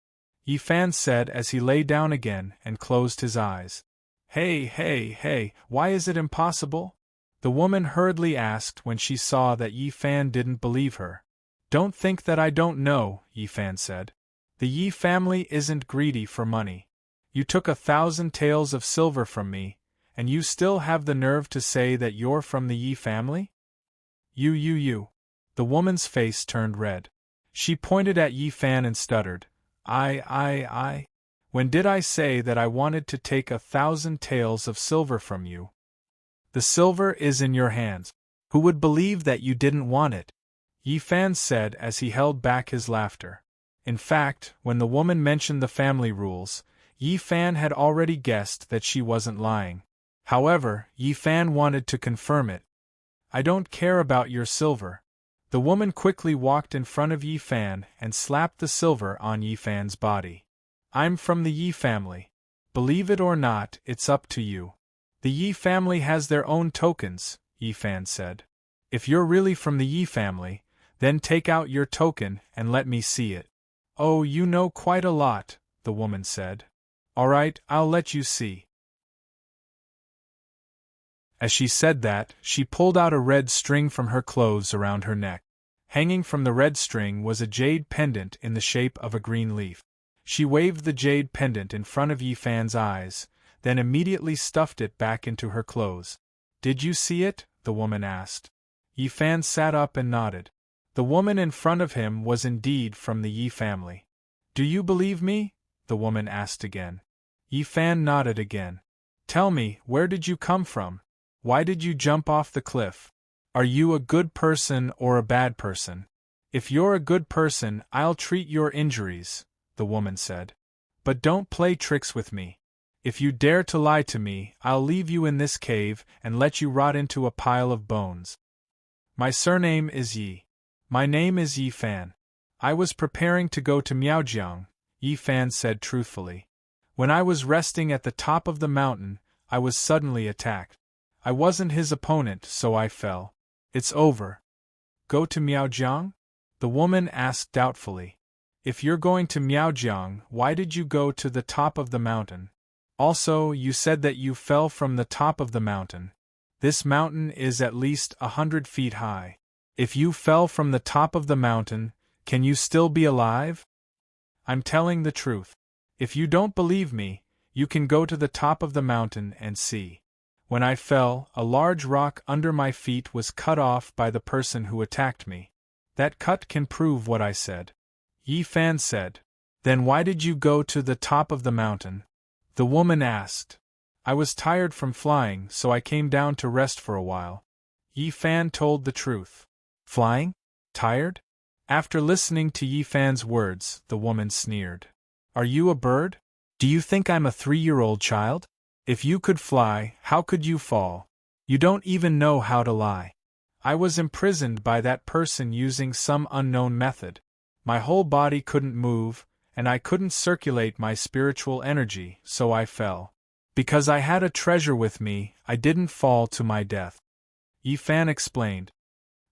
Yi Fan said as he lay down again and closed his eyes. Hey, why is it impossible? The woman hurriedly asked when she saw that Yi Fan didn't believe her. Don't think that I don't know, Yi Fan said. The Yi family isn't greedy for money. You took 1,000 taels of silver from me, and you still have the nerve to say that you're from the Yi family? You. The woman's face turned red. She pointed at Yi Fan and stuttered. I. When did I say that I wanted to take 1,000 taels of silver from you? The silver is in your hands. Who would believe that you didn't want it? Yi Fan said as he held back his laughter. In fact, when the woman mentioned the family rules, Yi Fan had already guessed that she wasn't lying. However, Yi Fan wanted to confirm it. I don't care about your silver. The woman quickly walked in front of Yi Fan and slapped the silver on Yi Fan's body. I'm from the Yi family. Believe it or not, it's up to you. The Yi family has their own tokens, Yi Fan said. If you're really from the Yi family, then take out your token and let me see it. Oh, you know quite a lot, the woman said. All right, I'll let you see. As she said that, she pulled out a red string from her clothes around her neck. Hanging from the red string was a jade pendant in the shape of a green leaf. She waved the jade pendant in front of Yi Fan's eyes, then immediately stuffed it back into her clothes. Did you see it? The woman asked. Yi Fan sat up and nodded. The woman in front of him was indeed from the Yi family. Do you believe me? The woman asked again. Yi Fan nodded again. Tell me, where did you come from? Why did you jump off the cliff? Are you a good person or a bad person? If you're a good person, I'll treat your injuries, the woman said. But don't play tricks with me. If you dare to lie to me, I'll leave you in this cave and let you rot into a pile of bones. My surname is Yi. My name is Yi Fan. I was preparing to go to Miaojiang, Yi Fan said truthfully. When I was resting at the top of the mountain, I was suddenly attacked. I wasn't his opponent, so I fell. It's over. Go to Miaojiang? The woman asked doubtfully. If you're going to Miaojiang, why did you go to the top of the mountain? Also, you said that you fell from the top of the mountain. This mountain is at least 100 feet high. If you fell from the top of the mountain, can you still be alive? I'm telling the truth. If you don't believe me, you can go to the top of the mountain and see. When I fell, a large rock under my feet was cut off by the person who attacked me. That cut can prove what I said. Yi Fan said. Then why did you go to the top of the mountain? The woman asked. I was tired from flying, so I came down to rest for a while. Yi Fan told the truth. Flying? Tired? After listening to Yi Fan's words, the woman sneered. Are you a bird? Do you think I'm a 3-year-old child? If you could fly, how could you fall? You don't even know how to lie. I was imprisoned by that person using some unknown method. My whole body couldn't move, and I couldn't circulate my spiritual energy, so I fell. Because I had a treasure with me, I didn't fall to my death. Yi Fan explained.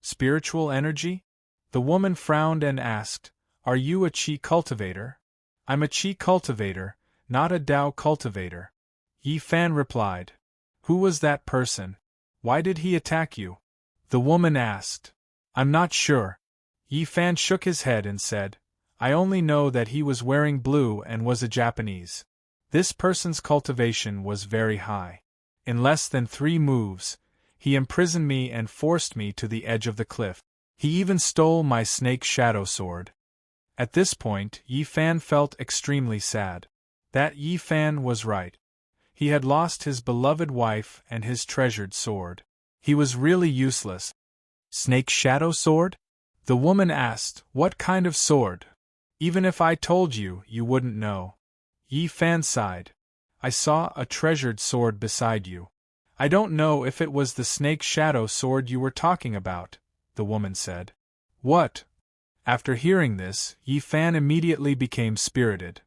Spiritual energy? The woman frowned and asked, Are you a qi cultivator? I'm a qi cultivator, not a Tao cultivator. Yi Fan replied. Who was that person? Why did he attack you? The woman asked. I'm not sure. Yi Fan shook his head and said, I only know that he was wearing blue and was a Japanese. This person's cultivation was very high. In less than 3 moves, he imprisoned me and forced me to the edge of the cliff. He even stole my snake shadow sword. At this point, Yi Fan felt extremely sad. That Yi Fan was right. He had lost his beloved wife and his treasured sword. He was really useless. Snake shadow sword? The woman asked, What kind of sword? Even if I told you, you wouldn't know. Yi Fan sighed. I saw a treasured sword beside you. I don't know if it was the snake shadow sword you were talking about, the woman said. What? After hearing this, Yi Fan immediately became spirited.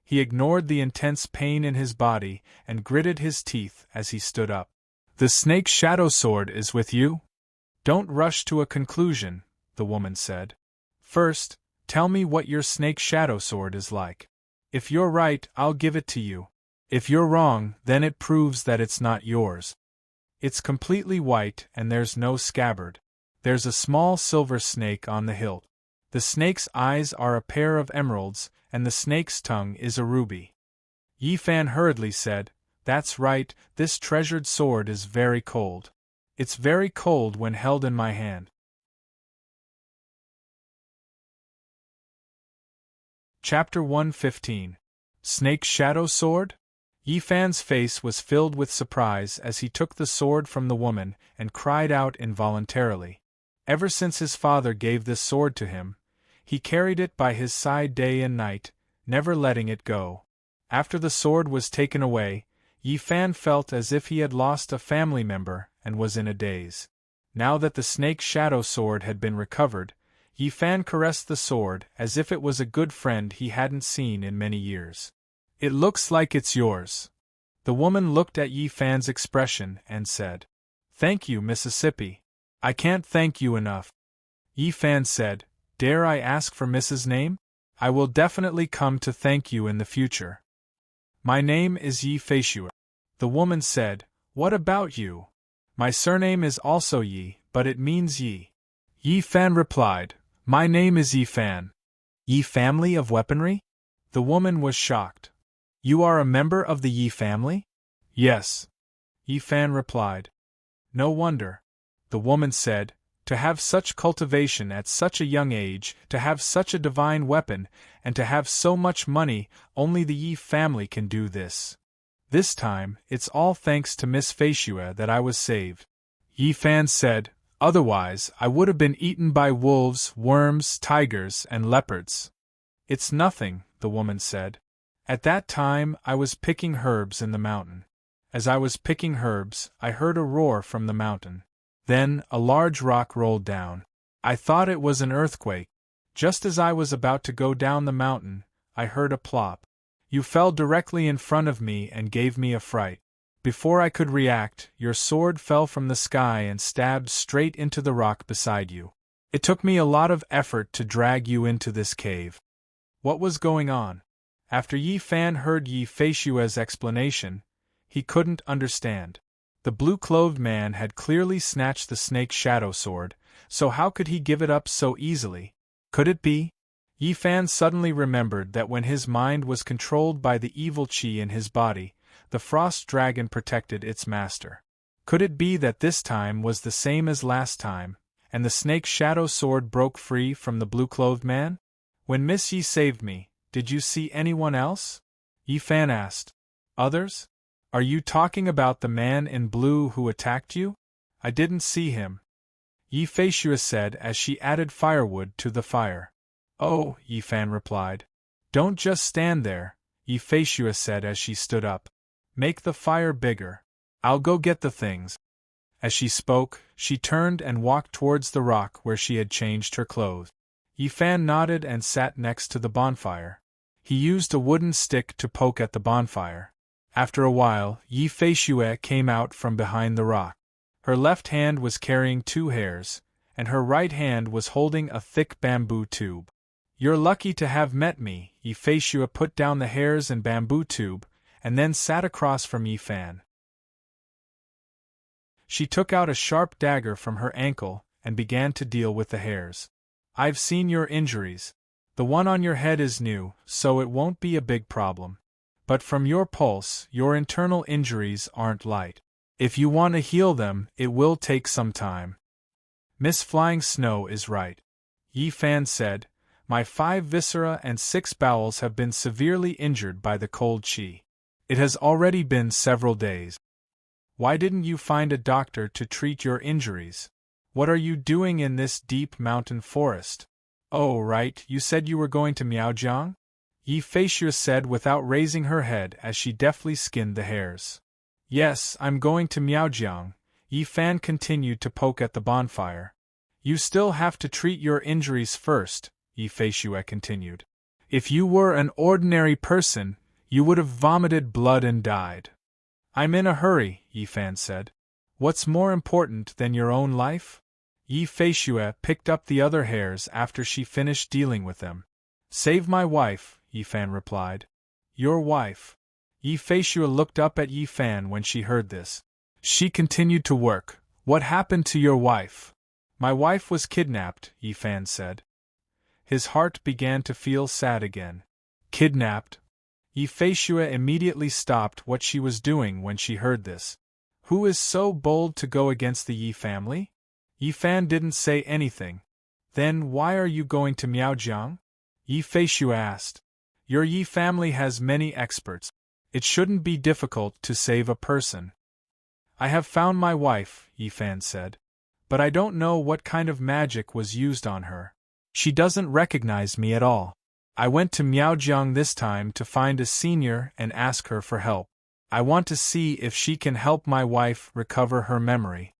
He ignored the intense pain in his body and gritted his teeth as he stood up. The snake shadow sword is with you? Don't rush to a conclusion, the woman said. First, tell me what your snake shadow sword is like. If you're right, I'll give it to you. If you're wrong, then it proves that it's not yours. It's completely white and there's no scabbard. There's a small silver snake on the hilt. The snake's eyes are a pair of emeralds, and the snake's tongue is a ruby. Yi Fan hurriedly said, That's right, this treasured sword is very cold. It's very cold when held in my hand. Chapter 115. Snake Shadow Sword? Yi Fan's face was filled with surprise as he took the sword from the woman and cried out involuntarily. Ever since his father gave this sword to him, he carried it by his side day and night, never letting it go. After the sword was taken away, Yi Fan felt as if he had lost a family member and was in a daze. Now that the snake shadow sword had been recovered, Yi Fan caressed the sword as if it was a good friend he hadn't seen in many years. It looks like it's yours. The woman looked at Yi Fan's expression and said, Thank you, Mississippi. I can't thank you enough. Yi Fan said, Dare I ask for Mrs. name? I will definitely come to thank you in the future. My name is Yi Feishua. The woman said, What about you? My surname is also Yi, but it means Yi. Yi Fan replied, My name is Yi Fan. Yi family of weaponry? The woman was shocked. You are a member of the Yi family? Yes. Yi Fan replied. No wonder. The woman said, To have such cultivation at such a young age, to have such a divine weapon, and to have so much money, only the Yi family can do this. This time, it's all thanks to Miss Feishua that I was saved. Yi Fan said, Otherwise, I would have been eaten by wolves, worms, tigers, and leopards. It's nothing, the woman said. At that time, I was picking herbs in the mountain. As I was picking herbs, I heard a roar from the mountain. Then, a large rock rolled down. I thought it was an earthquake. Just as I was about to go down the mountain, I heard a plop. You fell directly in front of me and gave me a fright. Before I could react, your sword fell from the sky and stabbed straight into the rock beside you. It took me a lot of effort to drag you into this cave. What was going on? After Yi Fan heard Yi Feishua's explanation, he couldn't understand. The blue-clothed man had clearly snatched the snake shadow sword, so how could he give it up so easily? Could it be? Yi Fan suddenly remembered that when his mind was controlled by the evil qi in his body, the frost dragon protected its master. Could it be that this time was the same as last time, and the snake shadow sword broke free from the blue-clothed man? When Miss Yi saved me, did you see anyone else? Yi Fan asked. Others? Are you talking about the man in blue who attacked you? I didn't see him, Yi Feishue said as she added firewood to the fire. Oh, Yi Fan replied. Don't just stand there, Yi Feishue said as she stood up. Make the fire bigger. I'll go get the things. As she spoke, she turned and walked towards the rock where she had changed her clothes. Yi Fan nodded and sat next to the bonfire. He used a wooden stick to poke at the bonfire. After a while, Yi Feishue came out from behind the rock. Her left hand was carrying 2 hares, and her right hand was holding a thick bamboo tube. You're lucky to have met me, Yi Feishue put down the hares and bamboo tube, and then sat across from Yi Fan. She took out a sharp dagger from her ankle and began to deal with the hares. I've seen your injuries. The one on your head is new, so it won't be a big problem. But from your pulse, your internal injuries aren't light. If you want to heal them, it will take some time. Miss Flying Snow is right, Yi Fan said. My 5 viscera and 6 bowels have been severely injured by the cold chi. It has already been several days. Why didn't you find a doctor to treat your injuries? What are you doing in this deep mountain forest? Oh, right, you said you were going to Miaojiang? Yi Feishue said without raising her head as she deftly skinned the hares. Yes, I'm going to Miaojiang, Yi Fan continued to poke at the bonfire. You still have to treat your injuries first, Yi Feishue continued. If you were an ordinary person, you would have vomited blood and died. I'm in a hurry, Yi Fan said. What's more important than your own life? Yi Feishue picked up the other hares after she finished dealing with them. Save my wife, Yi Fan replied. Your wife? Yi Feishue looked up at Yi Fan when she heard this. She continued to work. What happened to your wife? My wife was kidnapped, Yi Fan said. His heart began to feel sad again. Kidnapped? Yi Feishue immediately stopped what she was doing when she heard this. Who is so bold to go against the Yi family? Yi Fan didn't say anything. Then why are you going to Miaojiang? Yi Feishue asked. Your Yi family has many experts. It shouldn't be difficult to save a person. I have found my wife, Yi Fan said. But I don't know what kind of magic was used on her. She doesn't recognize me at all. I went to Miaojiang this time to find a senior and ask her for help. I want to see if she can help my wife recover her memory.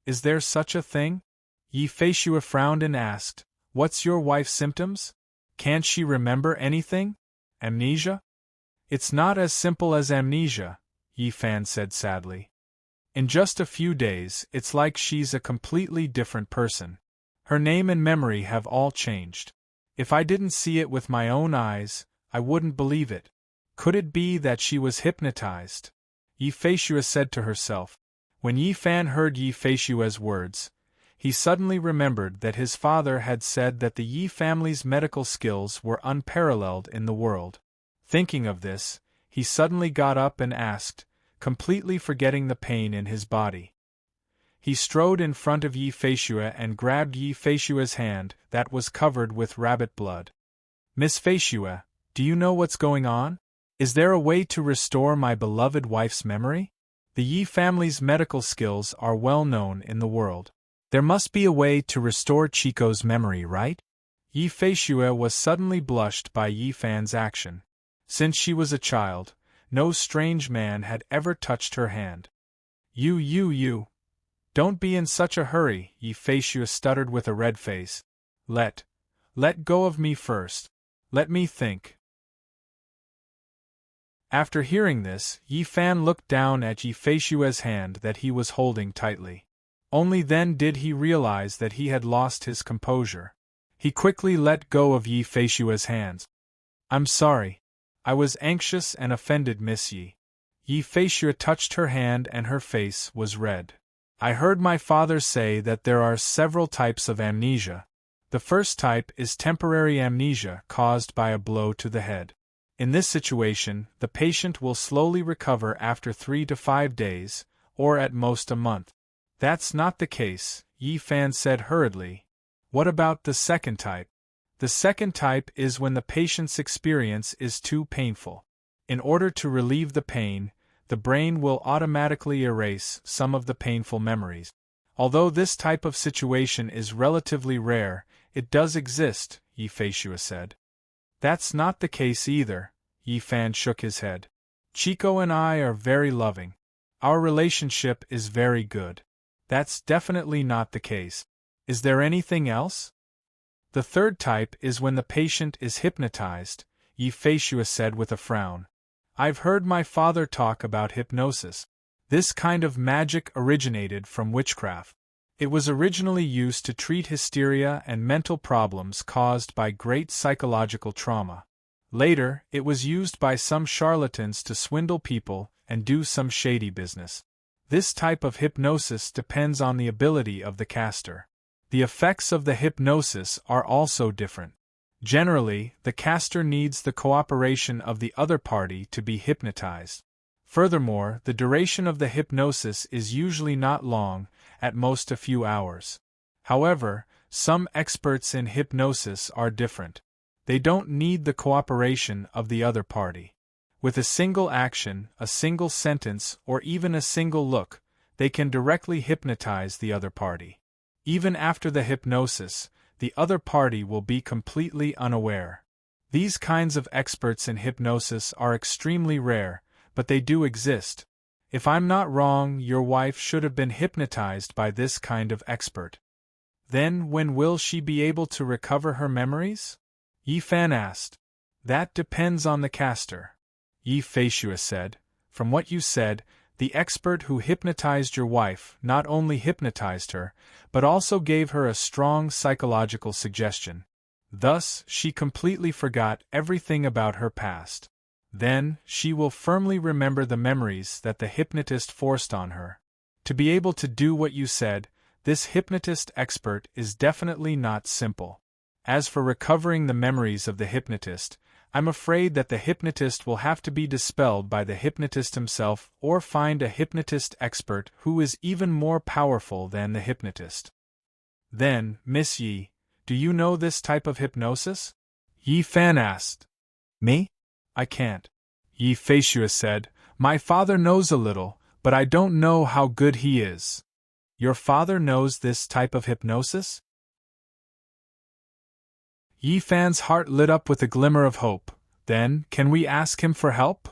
Is there such a thing? Yi Feishue frowned and asked, What's your wife's symptoms? Can't she remember anything? Amnesia? It's not as simple as amnesia, Yi Fan said sadly. In just a few days, it's like she's a completely different person. Her name and memory have all changed. If I didn't see it with my own eyes, I wouldn't believe it. Could it be that she was hypnotized? Yi Feishue said to herself. When Yi Fan heard Yi Feishue's words, he suddenly remembered that his father had said that the Yi family's medical skills were unparalleled in the world. Thinking of this, he suddenly got up and asked, completely forgetting the pain in his body. He strode in front of Yi Feishue and grabbed Yi Feishue's hand that was covered with rabbit blood. Miss Feishue, do you know what's going on? Is there a way to restore my beloved wife's memory? The Yi family's medical skills are well known in the world. There must be a way to restore Chico's memory, right? Yi Feishue was suddenly blushed by Yi Fan's action. Since she was a child, no strange man had ever touched her hand. You. Don't be in such a hurry, Yi Feishue stuttered with a red face. Let go of me first. Let me think. After hearing this, Yi Fan looked down at Yi Feishue's hand that he was holding tightly. Only then did he realize that he had lost his composure. He quickly let go of Yi Feishue's hands. I'm sorry. I was anxious and offended, Miss Yi. Yi Feishue touched her hand and her face was red. I heard my father say that there are several types of amnesia. The first type is temporary amnesia caused by a blow to the head. In this situation, the patient will slowly recover after 3 to 5 days, or at most a month. That's not the case, Yi Fan said hurriedly. What about the second type? The second type is when the patient's experience is too painful. In order to relieve the pain, the brain will automatically erase some of the painful memories. Although this type of situation is relatively rare, it does exist, Yi Feishui said. That's not the case either, Yi Fan shook his head. Chico and I are very loving. Our relationship is very good. That's definitely not the case. Is there anything else? The third type is when the patient is hypnotized, Yi Feishui said with a frown. I've heard my father talk about hypnosis. This kind of magic originated from witchcraft. It was originally used to treat hysteria and mental problems caused by great psychological trauma. Later, it was used by some charlatans to swindle people and do some shady business. This type of hypnosis depends on the ability of the caster. The effects of the hypnosis are also different. Generally, the caster needs the cooperation of the other party to be hypnotized. Furthermore, the duration of the hypnosis is usually not long, at most a few hours. However, some experts in hypnosis are different. They don't need the cooperation of the other party. With a single action, a single sentence, or even a single look, they can directly hypnotize the other party. Even after the hypnosis, the other party will be completely unaware. These kinds of experts in hypnosis are extremely rare, but they do exist. If I'm not wrong, your wife should have been hypnotized by this kind of expert. Then when will she be able to recover her memories? Yi Fan asked. That depends on the caster. Yi Feishui said. From what you said, the expert who hypnotized your wife not only hypnotized her, but also gave her a strong psychological suggestion. Thus, she completely forgot everything about her past. Then, she will firmly remember the memories that the hypnotist forced on her. To be able to do what you said, this hypnotist expert is definitely not simple. As for recovering the memories of the hypnotist, I'm afraid that the hypnotist will have to be dispelled by the hypnotist himself or find a hypnotist expert who is even more powerful than the hypnotist. Then, Miss Yi, do you know this type of hypnosis? Yi Fan asked. Me? I can't. Yi Feishui said. My father knows a little, but I don't know how good he is. Your father knows this type of hypnosis? Yi Fan's heart lit up with a glimmer of hope. Then, can we ask him for help?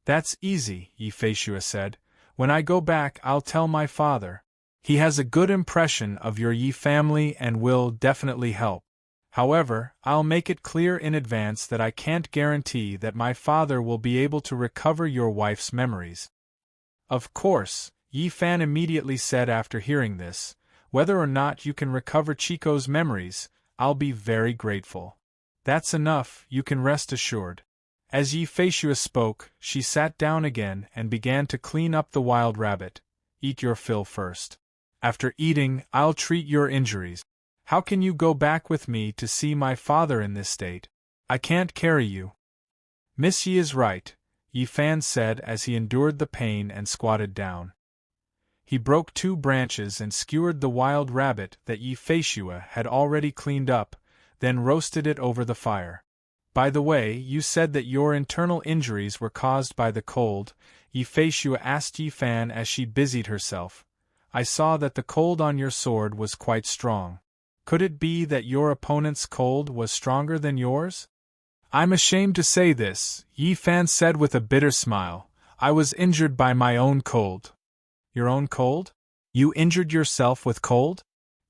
That's easy, Yi Feishui said. When I go back, I'll tell my father. He has a good impression of your Yi family and will definitely help. However, I'll make it clear in advance that I can't guarantee that my father will be able to recover your wife's memories. Of course, Yi Fan immediately said after hearing this, whether or not you can recover Chico's memories, I'll be very grateful. That's enough, you can rest assured. As Yi Feishui spoke, she sat down again and began to clean up the wild rabbit. Eat your fill first. After eating, I'll treat your injuries. How can you go back with me to see my father in this state? I can't carry you. Miss Yi is right, Yi Fan said as he endured the pain and squatted down. He broke 2 branches and skewered the wild rabbit that Yi Feishui had already cleaned up, then roasted it over the fire. By the way, you said that your internal injuries were caused by the cold, Yi Feishui asked Yi Fan as she busied herself. I saw that the cold on your sword was quite strong. Could it be that your opponent's cold was stronger than yours? I'm ashamed to say this, Yi Fan said with a bitter smile. I was injured by my own cold. Your own cold? You injured yourself with cold?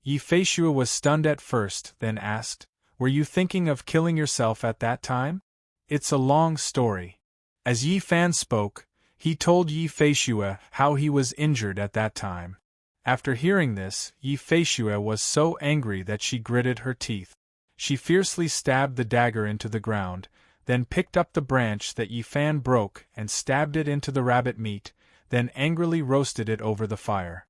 Yi Feishui was stunned at first, then asked, were you thinking of killing yourself at that time? It's a long story. As Yi Fan spoke, he told Yi Feishui how he was injured at that time. After hearing this, Yi Feishui was so angry that she gritted her teeth. She fiercely stabbed the dagger into the ground, then picked up the branch that Yi Fan broke and stabbed it into the rabbit meat, then angrily roasted it over the fire.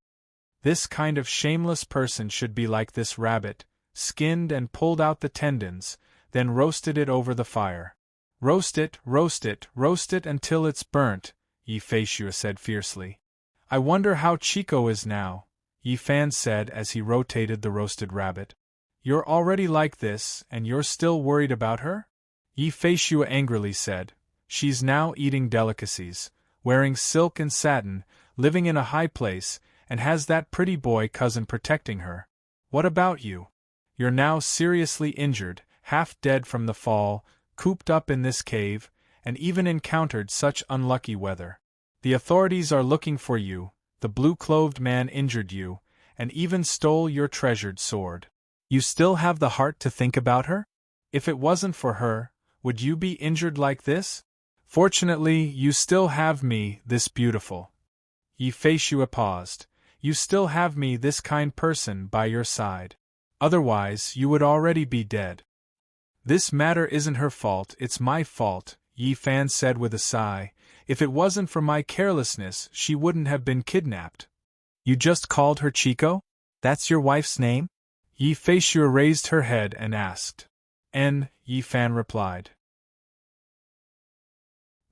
This kind of shameless person should be like this rabbit, skinned and pulled out the tendons, then roasted it over the fire. Roast it, roast it, roast it until it's burnt, Yi Feishui said fiercely. I wonder how Chico is now, Yi Fan said as he rotated the roasted rabbit. You're already like this, and you're still worried about her? Yi Feishui angrily said. She's now eating delicacies, wearing silk and satin, living in a high place, and has that pretty boy cousin protecting her. What about you? You're now seriously injured, half dead from the fall, cooped up in this cave, and even encountered such unlucky weather. The authorities are looking for you, the blue-clothed man injured you, and even stole your treasured sword. You still have the heart to think about her? If it wasn't for her, would you be injured like this? Fortunately, you still have me, this beautiful. Yifeshua paused. You still have me, this kind person, by your side. Otherwise, you would already be dead. This matter isn't her fault, it's my fault, Yifan said with a sigh. If it wasn't for my carelessness, she wouldn't have been kidnapped. You just called her Chico? That's your wife's name? Yifeshua raised her head and asked. Yifan replied.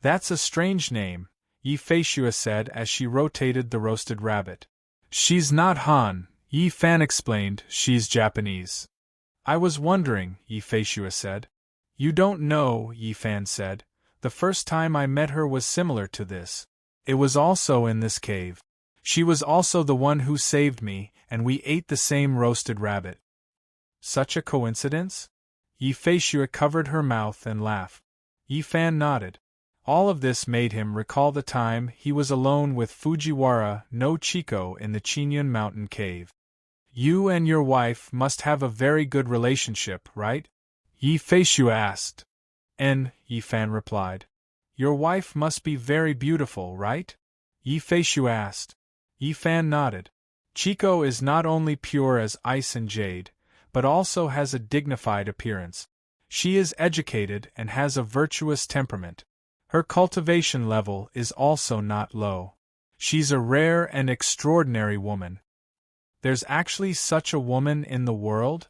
That's a strange name, Yifeshua said as she rotated the roasted rabbit. She's not Han, Yifan explained, she's Japanese. I was wondering, Yifeshua said. You don't know, Yifan said. The first time I met her was similar to this. It was also in this cave. She was also the one who saved me, and we ate the same roasted rabbit. Such a coincidence? Yifeshua covered her mouth and laughed. Yifan nodded. All of this made him recall the time he was alone with Fujiwara no Chico in the Chinyun mountain cave. You and your wife must have a very good relationship, right? Yifeshua asked. Yifan replied. Your wife must be very beautiful, right? Yifeshua asked. Yifan nodded. Chico is not only pure as ice and jade, but also has a dignified appearance. She is educated and has a virtuous temperament. Her cultivation level is also not low. She's a rare and extraordinary woman. There's actually such a woman in the world?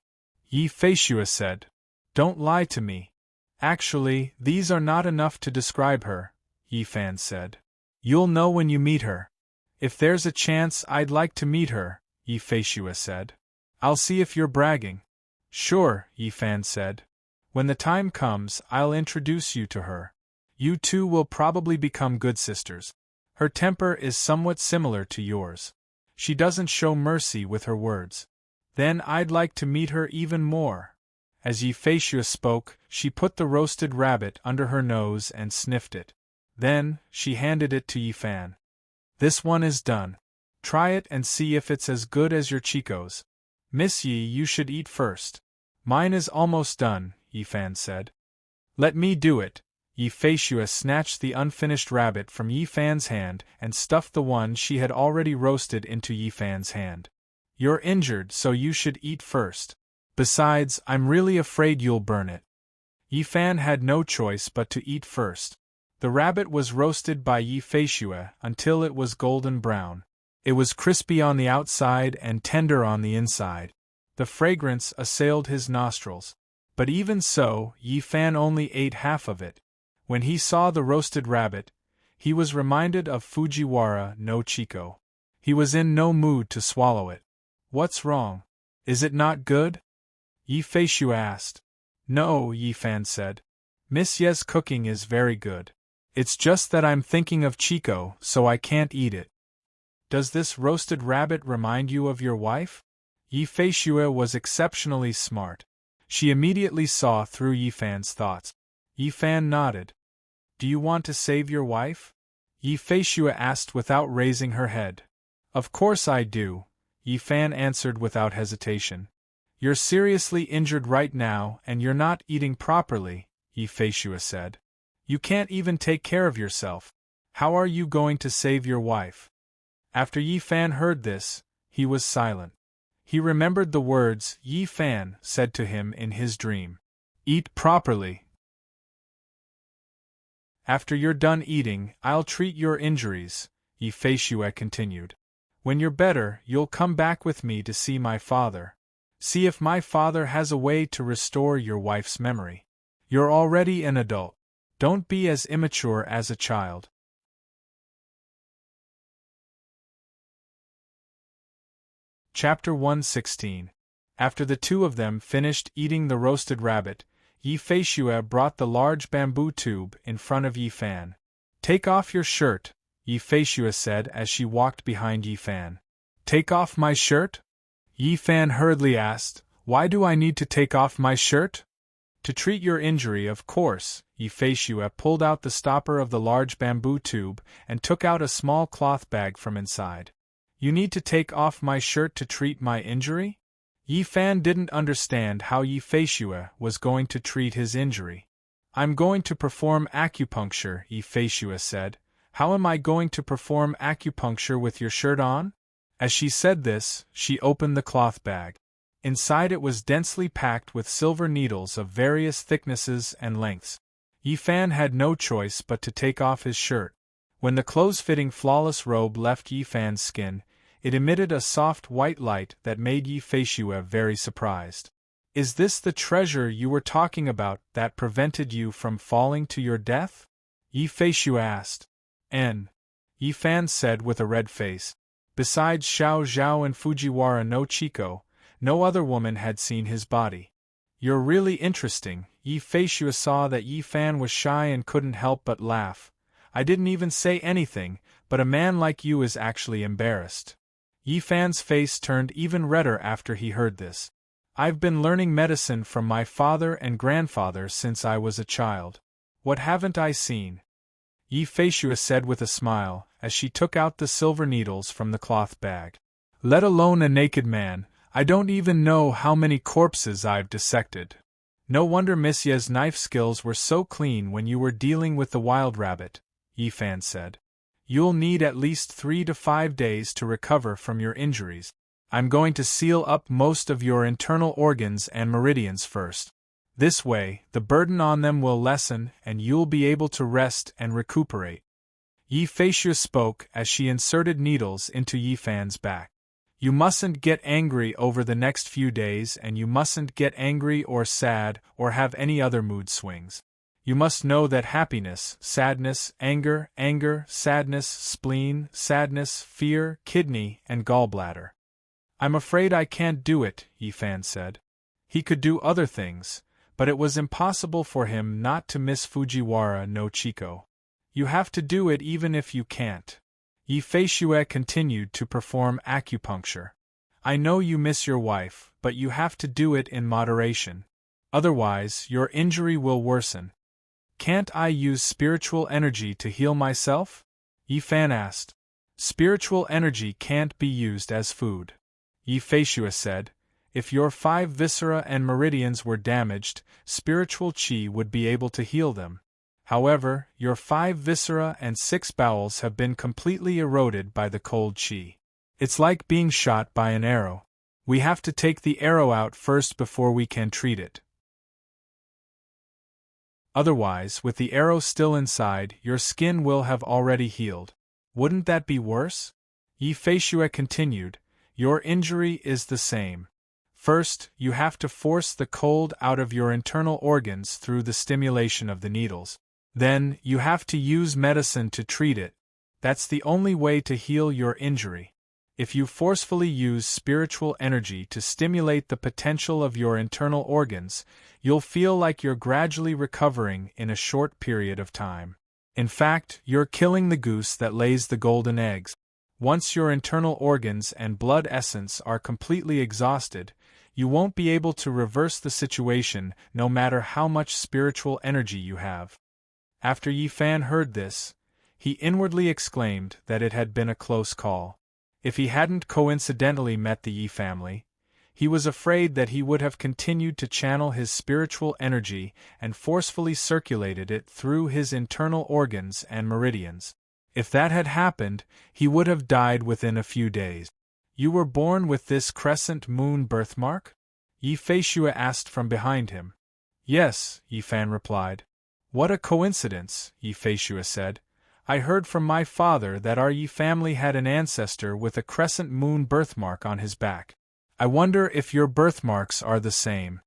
Yifeshua said. Don't lie to me. Actually, these are not enough to describe her, Yifan said. You'll know when you meet her. If there's a chance, I'd like to meet her, Yifeshua said. I'll see if you're bragging. Sure, Yifan said. When the time comes, I'll introduce you to her. You two will probably become good sisters. Her temper is somewhat similar to yours. She doesn't show mercy with her words. Then I'd like to meet her even more. As Yifeshua spoke, she put the roasted rabbit under her nose and sniffed it. Then, she handed it to Yifan. This one is done. Try it and see if it's as good as your Chico's. Miss Yi, you should eat first. Mine is almost done, Yifan said. Let me do it. Yifeshua snatched the unfinished rabbit from Yifan's hand and stuffed the one she had already roasted into Yifan's hand. You're injured, so you should eat first. Besides, I'm really afraid you'll burn it. Yifan had no choice but to eat first. The rabbit was roasted by Yifeshua until it was golden brown. It was crispy on the outside and tender on the inside. The fragrance assailed his nostrils. But even so, Yifan only ate half of it. When he saw the roasted rabbit, he was reminded of Fujiwara no Chico. He was in no mood to swallow it. What's wrong? Is it not good? Yifeshua asked. No, Yifan said. Miss Ye's cooking is very good. It's just that I'm thinking of Chico, so I can't eat it. Does this roasted rabbit remind you of your wife? Yifeshua was exceptionally smart. She immediately saw through Yifan's thoughts. Yifan nodded. Do you want to save your wife? Yifeshua asked without raising her head. Of course I do, Yifan answered without hesitation. You're seriously injured right now and you're not eating properly, Yifeshua said. You can't even take care of yourself. How are you going to save your wife? After Yifan heard this, he was silent. He remembered the words Yifan said to him in his dream. Eat properly. After you're done eating, I'll treat your injuries, Yifeshua continued. When you're better, you'll come back with me to see my father. See if my father has a way to restore your wife's memory. You're already an adult. Don't be as immature as a child. Chapter 116. After the two of them finished eating the roasted rabbit, Yi Feishue brought the large bamboo tube in front of Yi Fan. Take off your shirt, Yi Feishue said as she walked behind Yi Fan. Take off my shirt? Yi Fan hurriedly asked, why do I need to take off my shirt? To treat your injury, of course. Yi Feishue pulled out the stopper of the large bamboo tube and took out a small cloth bag from inside. You need to take off my shirt to treat my injury? Yi Fan didn't understand how Yi Feishue was going to treat his injury. I'm going to perform acupuncture, Yi Feishue said. How am I going to perform acupuncture with your shirt on? As she said this, she opened the cloth bag. Inside it was densely packed with silver needles of various thicknesses and lengths. Yi Fan had no choice but to take off his shirt. When the close-fitting flawless robe left Yi Fan's skin, it emitted a soft white light that made Yi Feishue very surprised. Is this the treasure you were talking about that prevented you from falling to your death? Yi Feishue asked. Yi Fan said with a red face. Besides Xiao Zhao and Fujiwara no Chiko, no other woman had seen his body. You're really interesting. Yi Feishue saw that Yi Fan was shy and couldn't help but laugh. I didn't even say anything, but a man like you is actually embarrassed. Yi Fan's face turned even redder after he heard this. I've been learning medicine from my father and grandfather since I was a child. What haven't I seen? Yi Feishue said with a smile, as she took out the silver needles from the cloth bag. Let alone a naked man, I don't even know how many corpses I've dissected. No wonder Miss Ye's knife skills were so clean when you were dealing with the wild rabbit, Yi Fan said. You'll need at least 3 to 5 days to recover from your injuries. I'm going to seal up most of your internal organs and meridians first. This way, the burden on them will lessen and you'll be able to rest and recuperate. Yi Feishue spoke as she inserted needles into Yi Fan's back. You mustn't get angry over the next few days, and you mustn't get angry or sad or have any other mood swings. You must know that happiness, sadness, anger, sadness, spleen, sadness, fear, kidney, and gallbladder. I'm afraid I can't do it, Yi Fan said. He could do other things, but it was impossible for him not to miss Fujiwara no Chiko. You have to do it even if you can't. Yi Feishue continued to perform acupuncture. I know you miss your wife, but you have to do it in moderation. Otherwise, your injury will worsen. Can't I use spiritual energy to heal myself? Yi Fan asked. Spiritual energy can't be used as food. Yi Feishue said. If your 5 viscera and meridians were damaged, spiritual qi would be able to heal them. However, your 5 viscera and 6 bowels have been completely eroded by the cold qi. It's like being shot by an arrow. We have to take the arrow out first before we can treat it. Otherwise, with the arrow still inside, your skin will have already healed. Wouldn't that be worse? Yi Feishue continued. Your injury is the same. First, you have to force the cold out of your internal organs through the stimulation of the needles. Then, you have to use medicine to treat it. That's the only way to heal your injury. If you forcefully use spiritual energy to stimulate the potential of your internal organs, you'll feel like you're gradually recovering in a short period of time. In fact, you're killing the goose that lays the golden eggs. Once your internal organs and blood essence are completely exhausted, you won't be able to reverse the situation no matter how much spiritual energy you have. After Yi Fan heard this, he inwardly exclaimed that it had been a close call. If he hadn't coincidentally met the Yi family, he was afraid that he would have continued to channel his spiritual energy and forcefully circulated it through his internal organs and meridians. If that had happened, he would have died within a few days. You were born with this crescent moon birthmark? Yi Feishue asked from behind him. Yes, Yi Fan replied. What a coincidence, Yi Feishue said. I heard from my father that our Yi family had an ancestor with a crescent moon birthmark on his back. I wonder if your birthmarks are the same.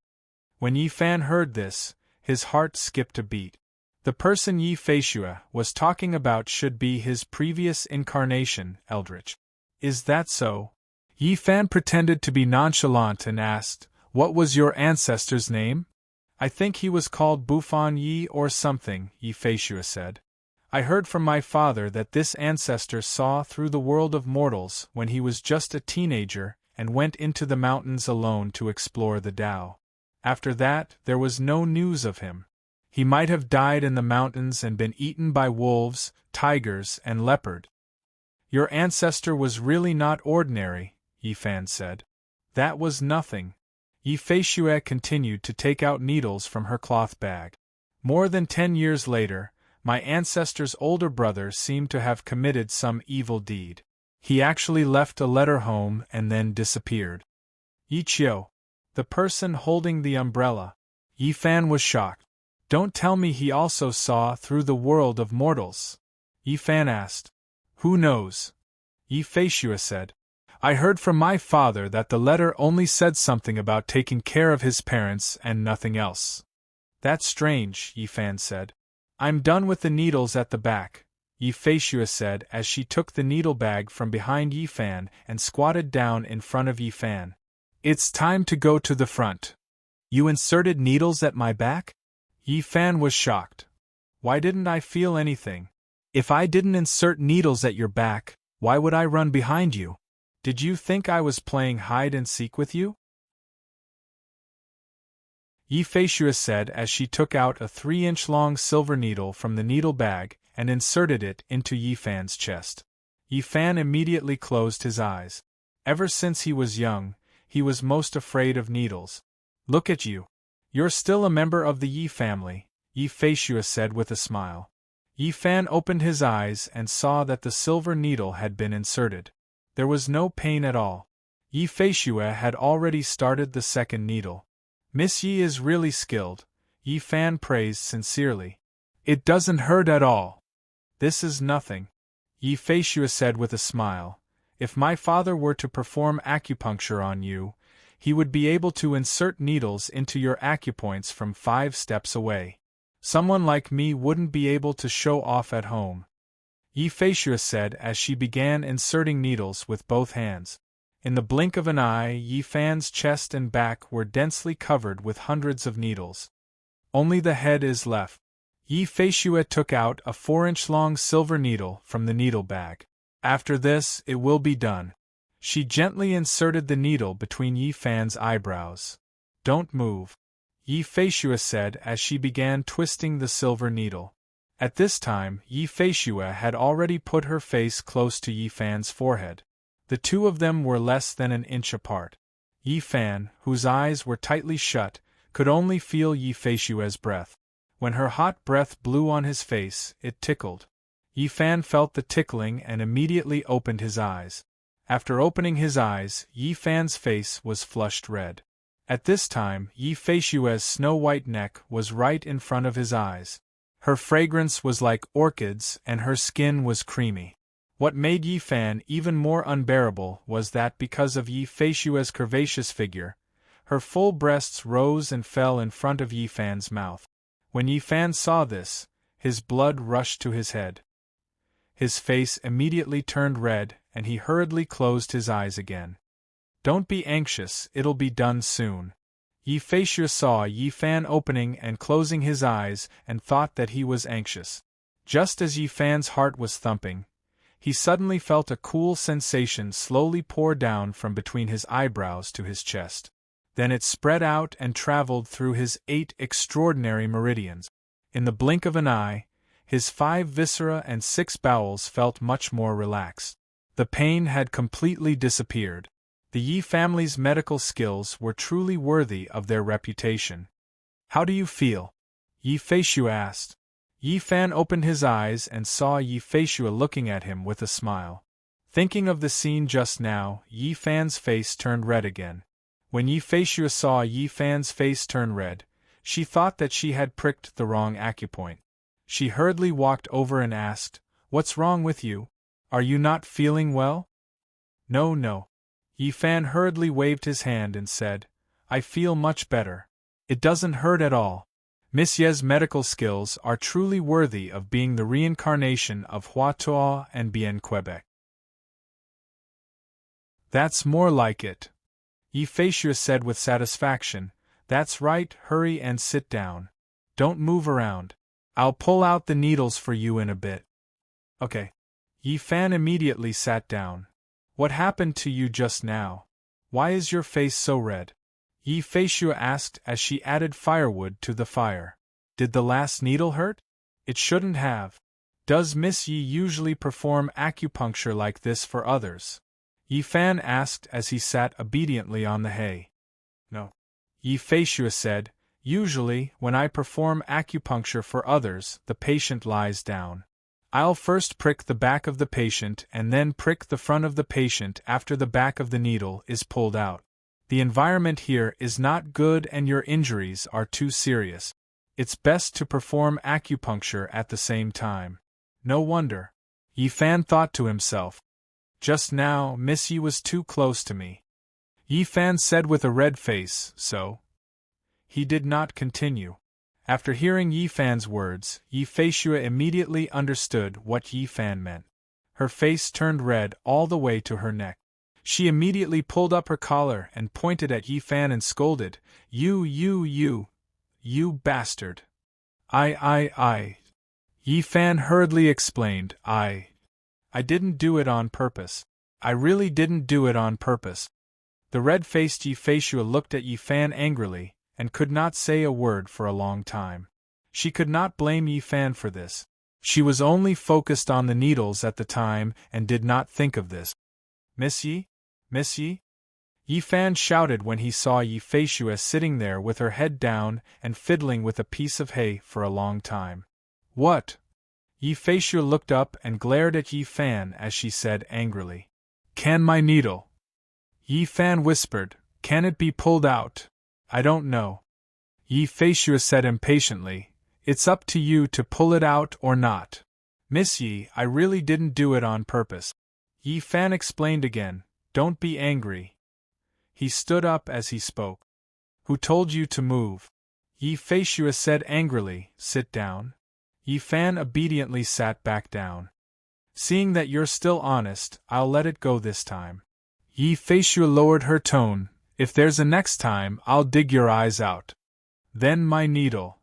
When Yi Fan heard this, his heart skipped a beat. The person Yi Feishue was talking about should be his previous incarnation, Eldritch. Is that so? Yi Fan pretended to be nonchalant and asked, What was your ancestor's name? I think he was called Buffon Yi or something, Yifeshua said. I heard from my father that this ancestor saw through the world of mortals when he was just a teenager and went into the mountains alone to explore the Tao. After that, there was no news of him. He might have died in the mountains and been eaten by wolves, tigers, and leopard. Your ancestor was really not ordinary, Yifan said. That was nothing. Yifeshua continued to take out needles from her cloth bag. More than 10 years later, my ancestor's older brother seemed to have committed some evil deed. He actually left a letter home and then disappeared. Yichio, the person holding the umbrella. Yifan was shocked. Don't tell me he also saw through the world of mortals? Yifan asked. Who knows? Yifeshua said. I heard from my father that the letter only said something about taking care of his parents and nothing else. That's strange, Yifan said. I'm done with the needles at the back, Yifeshua said as she took the needle bag from behind Yifan and squatted down in front of Yifan. It's time to go to the front. You inserted needles at my back? Yifan was shocked. Why didn't I feel anything? If I didn't insert needles at your back, why would I run behind you? Did you think I was playing hide and seek with you? Yifeshua said as she took out a 3-inch-long silver needle from the needle bag and inserted it into Yifan's chest. Yifan immediately closed his eyes. Ever since he was young, he was most afraid of needles. Look at you. You're still a member of the Yi family, Yifeshua said with a smile. Yifan opened his eyes and saw that the silver needle had been inserted. There was no pain at all. Yifeshua had already started the second needle. Miss Yi is really skilled, Yifan praised sincerely. It doesn't hurt at all. This is nothing, Yifeshua said with a smile. If my father were to perform acupuncture on you, he would be able to insert needles into your acupoints from 5 steps away. Someone like me wouldn't be able to show off at home. Yifeshua said as she began inserting needles with both hands. In the blink of an eye, Yifan's chest and back were densely covered with hundreds of needles. Only the head is left. Yifeshua took out a 4-inch-long silver needle from the needle bag. After this, it will be done. She gently inserted the needle between Yifan's eyebrows. Don't move, Yifeshua said as she began twisting the silver needle. At this time, Yifeshua had already put her face close to Yifan's forehead. The two of them were less than an inch apart. Yifan, whose eyes were tightly shut, could only feel Yifeshua's breath. When her hot breath blew on his face, it tickled. Yifan felt the tickling and immediately opened his eyes. After opening his eyes, Yifan's face was flushed red. At this time, Yifeshua's snow-white neck was right in front of his eyes. Her fragrance was like orchids and her skin was creamy. What made Yifan even more unbearable was that because of Yifeshua's curvaceous figure, her full breasts rose and fell in front of Yifan's mouth. When Yifan saw this, his blood rushed to his head. His face immediately turned red and he hurriedly closed his eyes again. Don't be anxious, it'll be done soon. Yifeshua saw Yifan opening and closing his eyes and thought that he was anxious. Just as Yifan's heart was thumping, he suddenly felt a cool sensation slowly pour down from between his eyebrows to his chest. Then it spread out and traveled through his 8 extraordinary meridians. In the blink of an eye, his 5 viscera and 6 bowels felt much more relaxed. The pain had completely disappeared. The Yi family's medical skills were truly worthy of their reputation. How do you feel? Yifeshua asked. Yifan opened his eyes and saw Yifeshua looking at him with a smile. Thinking of the scene just now, Yifan's face turned red again. When Yifeshua saw Yifan's face turn red, she thought that she had pricked the wrong acupoint. She hurriedly walked over and asked, "What's wrong with you? Are you not feeling well?" No. Yifan hurriedly waved his hand and said, "I feel much better. It doesn't hurt at all." Miss Ye's medical skills are truly worthy of being the reincarnation of Hua Tuo and Bien Quebec. That's more like it, Yifeshua said with satisfaction. That's right, hurry and sit down. Don't move around. I'll pull out the needles for you in a bit. Okay. Yi Fan immediately sat down. What happened to you just now? Why is your face so red? Yi Feishue asked as she added firewood to the fire. Did the last needle hurt? It shouldn't have. Does Miss Yi usually perform acupuncture like this for others? Yi Fan asked as he sat obediently on the hay. No. Yi Feishue said, usually, when I perform acupuncture for others, the patient lies down. I'll first prick the back of the patient and then prick the front of the patient after the back of the needle is pulled out. The environment here is not good and your injuries are too serious. It's best to perform acupuncture at the same time. No wonder. Yi Fan thought to himself. Just now, Miss Yi was too close to me. Yi Fan said with a red face, so. He did not continue. After hearing Yi Fan's words, Yi Feishue immediately understood what Yi Fan meant. Her face turned red all the way to her neck. She immediately pulled up her collar and pointed at Yi Fan and scolded, You bastard. I. Yi Fan hurriedly explained, I didn't do it on purpose. I really didn't do it on purpose. The red-faced Yi Feishue looked at Yi Fan angrily, and could not say a word for a long time. She could not blame Yi Fan for this. She was only focused on the needles at the time and did not think of this. Miss Yi? Miss Yi? Yi Fan shouted when he saw Yi Feishue sitting there with her head down and fiddling with a piece of hay for a long time. What? Yi Feishue looked up and glared at Yi Fan as she said angrily. Can my needle? Yi Fan whispered, Can it be pulled out? I don't know. Yi Feishue said impatiently, It's up to you to pull it out or not. Miss Yi, I really didn't do it on purpose. Yi Fan explained again, Don't be angry. He stood up as he spoke. Who told you to move? Yi Feishue said angrily, Sit down. Yi Fan obediently sat back down. Seeing that you're still honest, I'll let it go this time. Yi Feishue lowered her tone, If there's a next time, I'll dig your eyes out. Then my needle.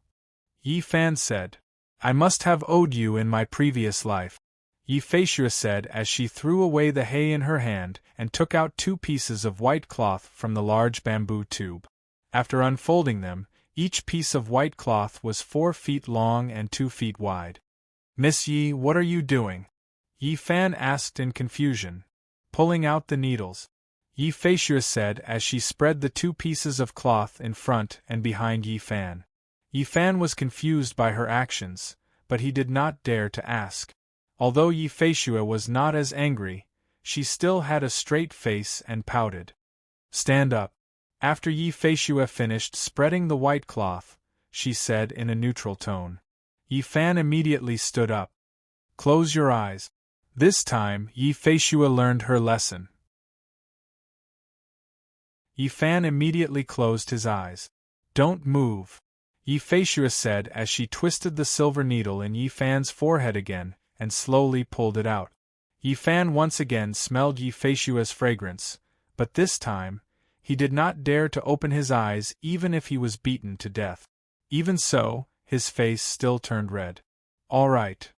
Yi Fan said, I must have owed you in my previous life. Yi Feishue said as she threw away the hay in her hand and took out 2 pieces of white cloth from the large bamboo tube. After unfolding them, each piece of white cloth was 4 feet long and 2 feet wide. Miss Yi, what are you doing? Yi Fan asked in confusion. Pulling out the needles. Yi Feishue said as she spread the 2 pieces of cloth in front and behind Yi Fan. Yi Fan was confused by her actions, but he did not dare to ask. Although Yi Feishue was not as angry, she still had a straight face and pouted. Stand up. After Yi Feishue finished spreading the white cloth, she said in a neutral tone. Yi Fan immediately stood up. Close your eyes. This time, Yi Feishue learned her lesson. Yi Fan immediately closed his eyes. Don't move. Yi Feishue said as she twisted the silver needle in Yi Fan's forehead again and slowly pulled it out. Yi Fan once again smelled Yi Feishue's fragrance, but this time, he did not dare to open his eyes even if he was beaten to death. Even so, his face still turned red. All right.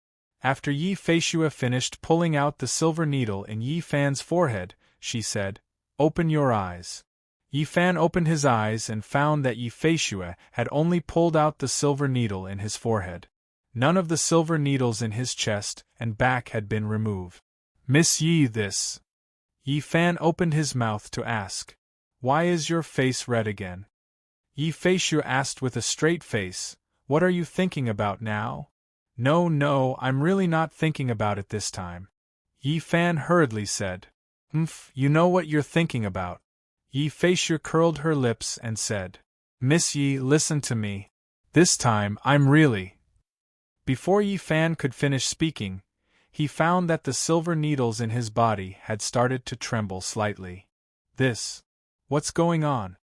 After Yi Feishue finished pulling out the silver needle in Yi Fan's forehead, she said, Open your eyes. Yi Fan opened his eyes and found that Yi Feishue had only pulled out the silver needle in his forehead. None of the silver needles in his chest and back had been removed. Miss Yi, this. Yi Fan opened his mouth to ask. Why is your face red again? Yi Feishue asked with a straight face, What are you thinking about now? No, I'm really not thinking about it this time. Yi Fan hurriedly said. You know what you're thinking about. Yi Feishue curled her lips and said. Miss Yi, listen to me. This time, I'm really. Before Yi Fan could finish speaking, he found that the silver needles in his body had started to tremble slightly. What's going on?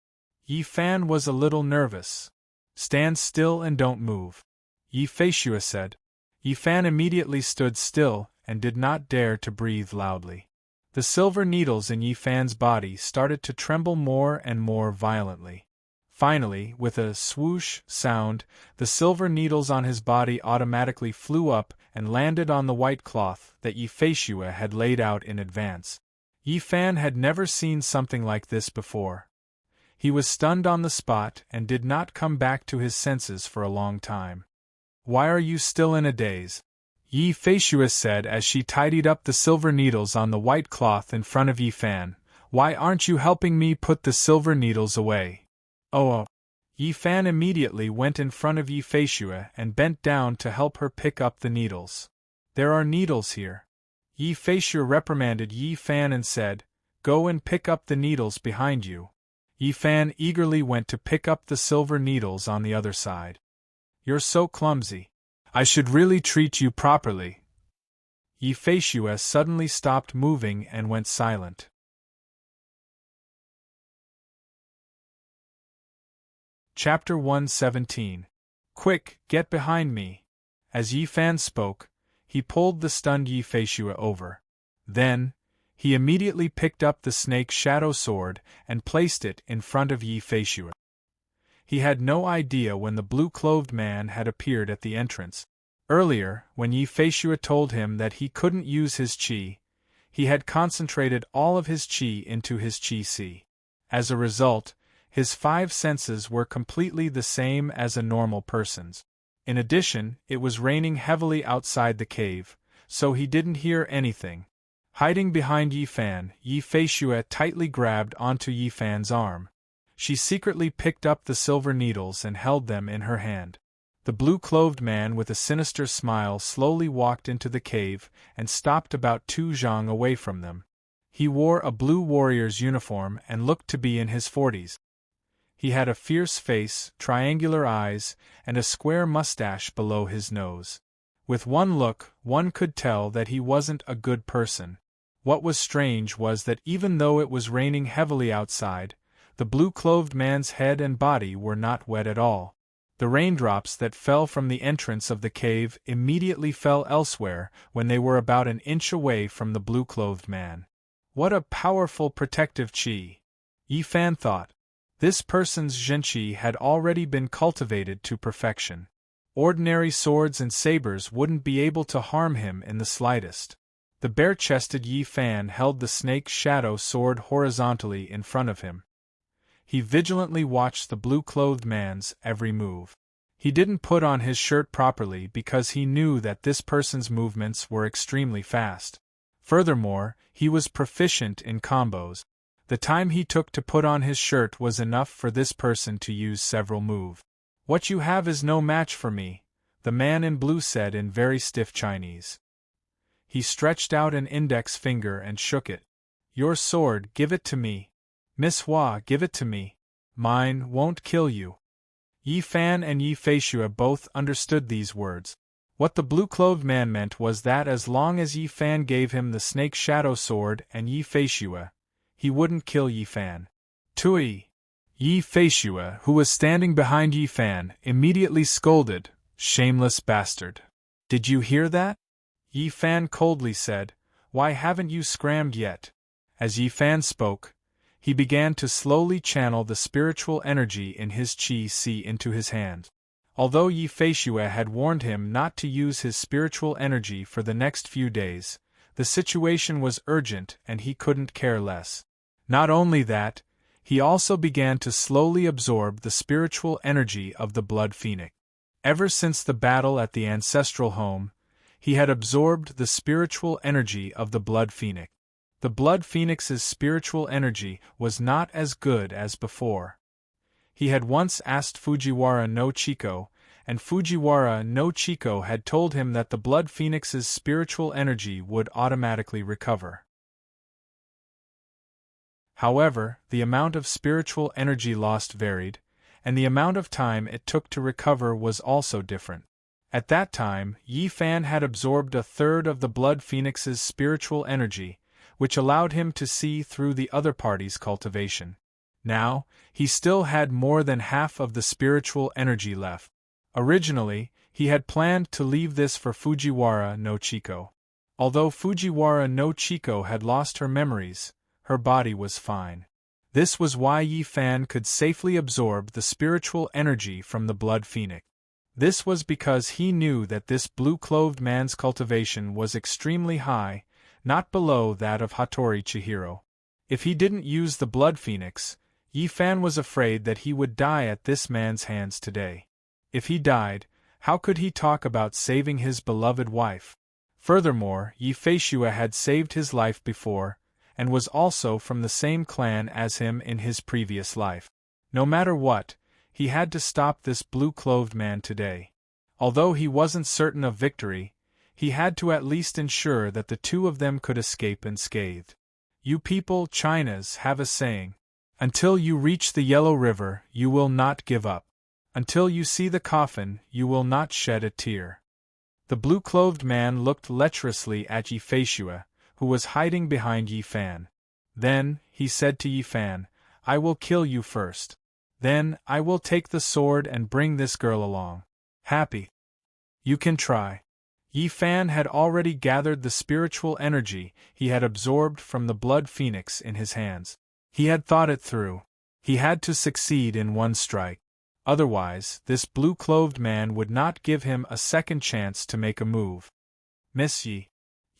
Yi Fan was a little nervous. Stand still and don't move. Yi Feishue said. Yi Fan immediately stood still and did not dare to breathe loudly. The silver needles in Yi Fan's body started to tremble more and more violently. Finally, with a swoosh sound, the silver needles on his body automatically flew up and landed on the white cloth that Yi Feishue had laid out in advance. Yi Fan had never seen something like this before. He was stunned on the spot and did not come back to his senses for a long time. "Why are you still in a daze?" Yi Feishue said as she tidied up the silver needles on the white cloth in front of Yi Fan. "Why aren't you helping me put the silver needles away?" "Oh." Yi Fan immediately went in front of Yi Feishue and bent down to help her pick up the needles. "There are needles here." Yi Feishue reprimanded Yi Fan and said, "Go and pick up the needles behind you." Yi Fan eagerly went to pick up the silver needles on the other side. "You're so clumsy. I should really treat you properly." Yi Feishue suddenly stopped moving and went silent. Chapter 117. "Quick, get behind me." As Yi Fan spoke, he pulled the stunned Yi Feishue over. Then, he immediately picked up the snake shadow sword and placed it in front of Yi Feishue. He had no idea when the blue-clothed man had appeared at the entrance. Earlier, when Yi Feishue told him that he couldn't use his qi, he had concentrated all of his qi into his qi. As a result, his 5 senses were completely the same as a normal person's. In addition, it was raining heavily outside the cave, so he didn't hear anything. Hiding behind Yi Fan, Yi Feishue tightly grabbed onto Yi Fan's arm. She secretly picked up the silver needles and held them in her hand. The blue-clothed man with a sinister smile slowly walked into the cave and stopped about 2 zhang away from them. He wore a blue warrior's uniform and looked to be in his 40s. He had a fierce face, triangular eyes, and a square mustache below his nose. With one look, one could tell that he wasn't a good person. What was strange was that even though it was raining heavily outside, the blue-clothed man's head and body were not wet at all. The raindrops that fell from the entrance of the cave immediately fell elsewhere when they were about an inch away from the blue-clothed man. What a powerful protective qi! Yi Fan thought. This person's zhenqi had already been cultivated to perfection. Ordinary swords and sabers wouldn't be able to harm him in the slightest. The bare-chested Yi Fan held the snake's shadow sword horizontally in front of him. He vigilantly watched the blue-clothed man's every move. He didn't put on his shirt properly because he knew that this person's movements were extremely fast. Furthermore, he was proficient in combos. The time he took to put on his shirt was enough for this person to use several moves. "What you have is no match for me," the man in blue said in very stiff Chinese. He stretched out an index finger and shook it. "Your sword, give it to me. Miss Hua, give it to me. Mine won't kill you." Yi Fan and Yi Feishue both understood these words. What the blue-clothed man meant was that as long as Yi Fan gave him the snake shadow sword and Yi Feishue, he wouldn't kill Yi Fan. "Tui!" Yi Feishue, who was standing behind Yi Fan, immediately scolded, "Shameless bastard! Did you hear that?" Yi Fan coldly said, "Why haven't you scrammed yet?" As Yi Fan spoke, he began to slowly channel the spiritual energy in his qi into his hand. Although Yi Feishue had warned him not to use his spiritual energy for the next few days, the situation was urgent and he couldn't care less. Not only that, he also began to slowly absorb the spiritual energy of the Blood Phoenix. Ever since the battle at the ancestral home, he had absorbed the spiritual energy of the Blood Phoenix. The Blood Phoenix's spiritual energy was not as good as before. He had once asked Fujiwara no Chiko, and Fujiwara no Chiko had told him that the Blood Phoenix's spiritual energy would automatically recover. However, the amount of spiritual energy lost varied, and the amount of time it took to recover was also different. At that time, Yi Fan had absorbed a third of the Blood Phoenix's spiritual energy, which allowed him to see through the other party's cultivation. Now, he still had more than half of the spiritual energy left. Originally, he had planned to leave this for Fujiwara no Chiko. Although Fujiwara no Chiko had lost her memories, her body was fine. This was why Yi Fan could safely absorb the spiritual energy from the blood phoenix. This was because he knew that this blue-clothed man's cultivation was extremely high, not below that of Hattori Chihiro. If he didn't use the blood phoenix, Yi Fan was afraid that he would die at this man's hands today. If he died, how could he talk about saving his beloved wife? Furthermore, Yi Feishua had saved his life before, and was also from the same clan as him in his previous life. No matter what, he had to stop this blue-clothed man today. Although he wasn't certain of victory, he had to at least ensure that the two of them could escape unscathed. You people, Chinas, have a saying. Until you reach the Yellow River, you will not give up. Until you see the coffin, you will not shed a tear. The blue-clothed man looked lecherously at Yi Feishua, who was hiding behind Yi Fan. Then, he said to Yi Fan, I will kill you first. Then, I will take the sword and bring this girl along. Happy? You can try. Yi Fan had already gathered the spiritual energy he had absorbed from the blood phoenix in his hands. He had thought it through. He had to succeed in one strike. Otherwise, this blue-clothed man would not give him a second chance to make a move. Miss Yi.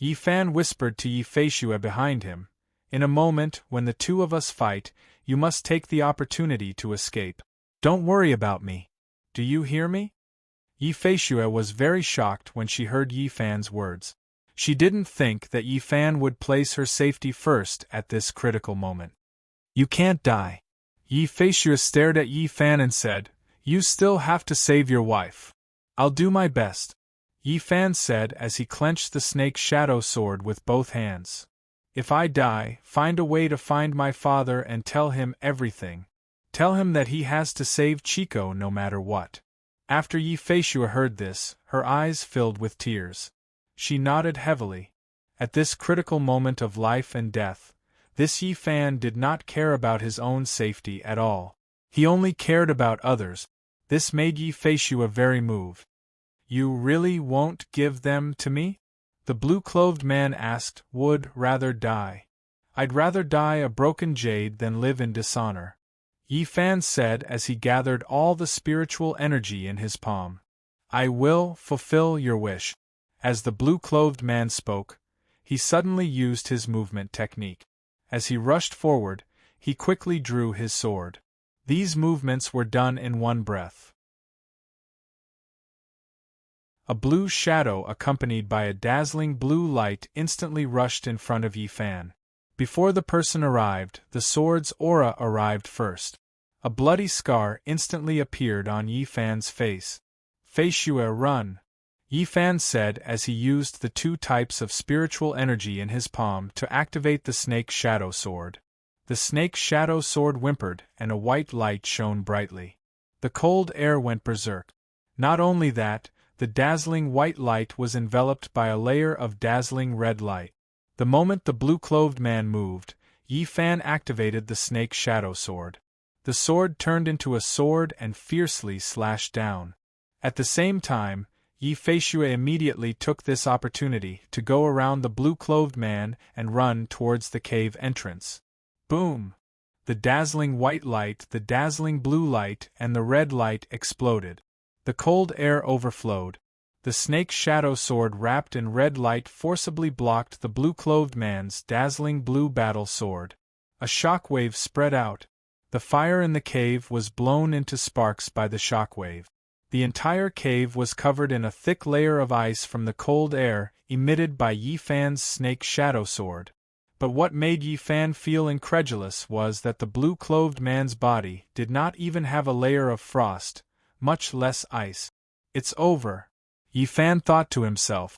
Yi Fan whispered to Yi Feishua behind him, in a moment when the two of us fight, you must take the opportunity to escape. Don't worry about me. Do you hear me? Yi Feishua was very shocked when she heard Yi Fan's words. She didn't think that Yi Fan would place her safety first at this critical moment. You can't die. Yi Feishua stared at Yi Fan and said, You still have to save your wife. I'll do my best. Yi Fan said as he clenched the snake shadow sword with both hands. If I die, find a way to find my father and tell him everything. Tell him that he has to save Chico no matter what. After Yi Feishua heard this, her eyes filled with tears. She nodded heavily. At this critical moment of life and death, this Yi Fan did not care about his own safety at all. He only cared about others. This made Yi Feishua very moved. You really won't give them to me? The blue-clothed man asked, Would rather die. I'd rather die a broken jade than live in dishonor. Yi Fan said as he gathered all the spiritual energy in his palm. I will fulfill your wish. As the blue-clothed man spoke, he suddenly used his movement technique. As he rushed forward, he quickly drew his sword. These movements were done in one breath. A blue shadow accompanied by a dazzling blue light instantly rushed in front of Yi Fan. Before the person arrived, the sword's aura arrived first. A bloody scar instantly appeared on Yi Fan's face. Feishua, run! Yi Fan said as he used the two types of spiritual energy in his palm to activate the snake shadow sword. The snake shadow sword whimpered and a white light shone brightly. The cold air went berserk. Not only that, the dazzling white light was enveloped by a layer of dazzling red light. The moment the blue-clothed man moved, Yi Fan activated the snake shadow sword. The sword turned into a sword and fiercely slashed down. At the same time, Yi Feishua immediately took this opportunity to go around the blue-clothed man and run towards the cave entrance. Boom! The dazzling white light, the dazzling blue light, and the red light exploded. The cold air overflowed. The snake shadow sword wrapped in red light forcibly blocked the blue-clothed man's dazzling blue battle sword. A shockwave spread out. The fire in the cave was blown into sparks by the shockwave. The entire cave was covered in a thick layer of ice from the cold air emitted by Yi Fan's snake shadow sword. But what made Yi Fan feel incredulous was that the blue-clothed man's body did not even have a layer of frost, much less ice. It's over, Yi Fan thought to himself.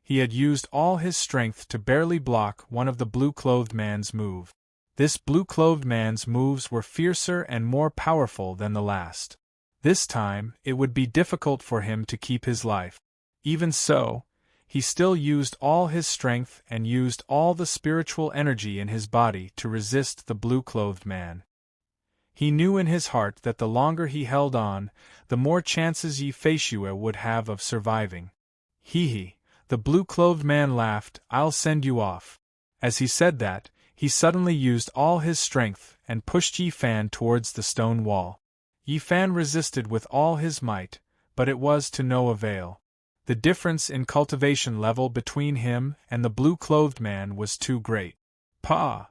He had used all his strength to barely block one of the blue-clothed man's moves. This blue-clothed man's moves were fiercer and more powerful than the last. This time, it would be difficult for him to keep his life. Even so, he still used all his strength and used all the spiritual energy in his body to resist the blue-clothed man. He knew in his heart that the longer he held on, the more chances Yi Feishua would have of surviving. Hee hee, the blue-clothed man laughed, I'll send you off. As he said that, He suddenly used all his strength and pushed Yi Fan towards the stone wall. Yi Fan resisted with all his might, but it was to no avail. The difference in cultivation level between him and the blue-clothed man was too great. Pah!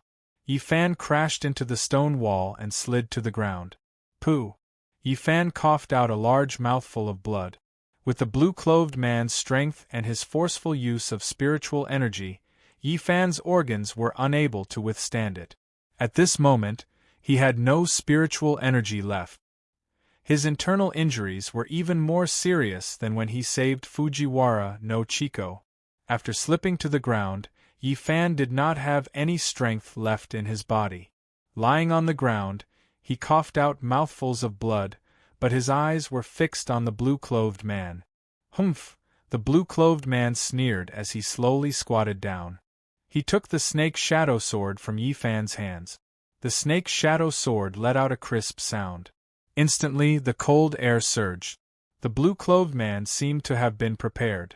Yi Fan crashed into the stone wall and slid to the ground. Pooh! Yi Fan coughed out a large mouthful of blood. With the blue-clothed man's strength and his forceful use of spiritual energy, Yi Fan's organs were unable to withstand it. At this moment, he had no spiritual energy left. His internal injuries were even more serious than when he saved Fujiwara no Chiko. After slipping to the ground, Yi Fan did not have any strength left in his body. Lying on the ground, he coughed out mouthfuls of blood, but his eyes were fixed on the blue-clothed man. Humph! The blue-clothed man sneered as he slowly squatted down. He took the snake shadow sword from Yi Fan's hands. The snake shadow sword let out a crisp sound. Instantly the cold air surged. The blue-clothed man seemed to have been prepared.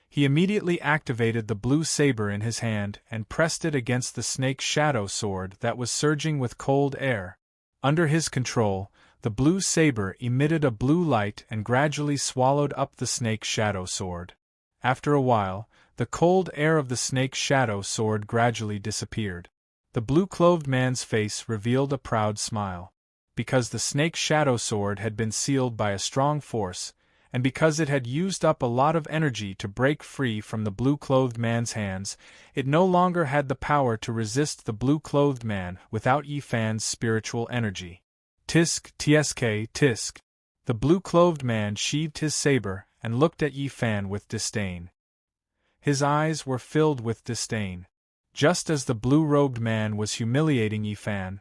He immediately activated the blue saber in his hand and pressed it against the snake shadow sword that was surging with cold air. Under his control, the blue saber emitted a blue light and gradually swallowed up the snake shadow sword. After a while, the cold air of the snake shadow sword gradually disappeared. The blue-clothed man's face revealed a proud smile. Because the snake shadow sword had been sealed by a strong force, and because it had used up a lot of energy to break free from the blue-clothed man's hands, it no longer had the power to resist the blue-clothed man without Yi Fan's spiritual energy. Tisk, tsk, tisk. The blue-clothed man sheathed his saber and looked at Yi Fan with disdain. His eyes were filled with disdain. Just as the blue-robed man was humiliating Yi Fan,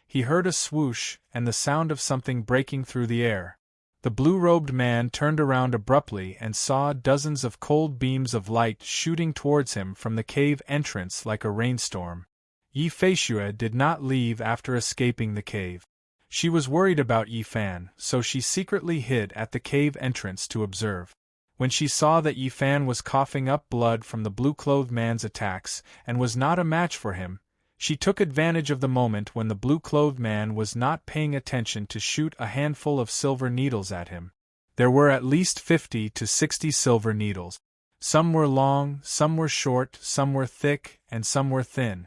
he heard a swoosh and the sound of something breaking through the air. The blue-robed man turned around abruptly and saw dozens of cold beams of light shooting towards him from the cave entrance like a rainstorm. Yi Feishue did not leave after escaping the cave. She was worried about Yi Fan, so she secretly hid at the cave entrance to observe. When she saw that Yi Fan was coughing up blood from the blue-clothed man's attacks and was not a match for him, she took advantage of the moment when the blue-clothed man was not paying attention to shoot a handful of silver needles at him. There were at least 50 to 60 silver needles. Some were long, some were short, some were thick, and some were thin.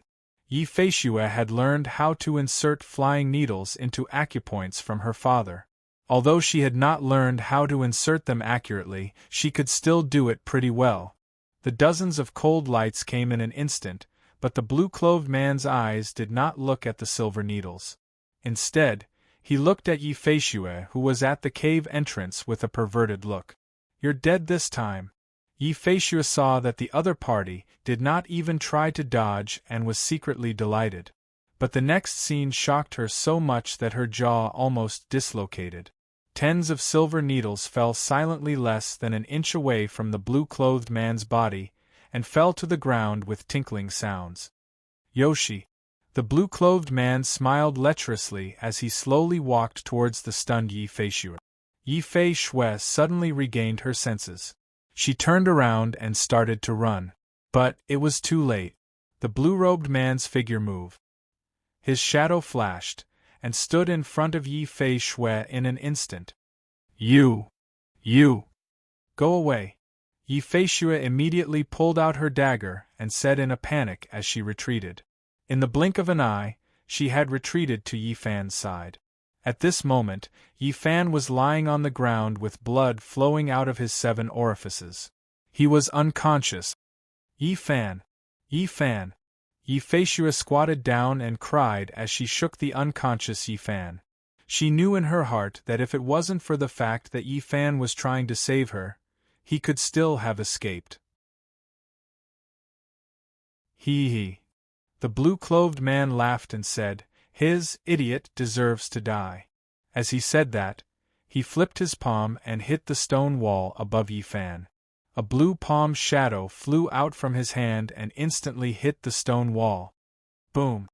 Yi Feishue had learned how to insert flying needles into acupoints from her father. Although she had not learned how to insert them accurately, she could still do it pretty well. The dozens of cold lights came in an instant, but the blue-clothed man's eyes did not look at the silver needles. Instead, he looked at Yi Feishue, who was at the cave entrance with a perverted look. "You're dead this time." Yi Feishue saw that the other party did not even try to dodge and was secretly delighted. But the next scene shocked her so much that her jaw almost dislocated. Tens of silver needles fell silently less than an inch away from the blue-clothed man's body, and fell to the ground with tinkling sounds. Yoshi. The blue-clothed man smiled lecherously as he slowly walked towards the stunned Yi Feishue. Yi Feishue suddenly regained her senses. She turned around and started to run. But it was too late. The blue-robed man's figure moved. His shadow flashed, and stood in front of Yi Feishue in an instant. You! Go away! Yi Feishue immediately pulled out her dagger and said in a panic as she retreated. In the blink of an eye, she had retreated to Yi Fan's side. At this moment, Yi Fan was lying on the ground with blood flowing out of his 7 orifices. He was unconscious. Yi Fan! Yi Fan! Yi Feishue squatted down and cried as she shook the unconscious Yi Fan. She knew in her heart that if it wasn't for the fact that Yi Fan was trying to save her, he could still have escaped. He. The blue-clothed man laughed and said, "His idiot deserves to die." As he said that, he flipped his palm and hit the stone wall above Yi Fan. A blue palm shadow flew out from his hand and instantly hit the stone wall. Boom!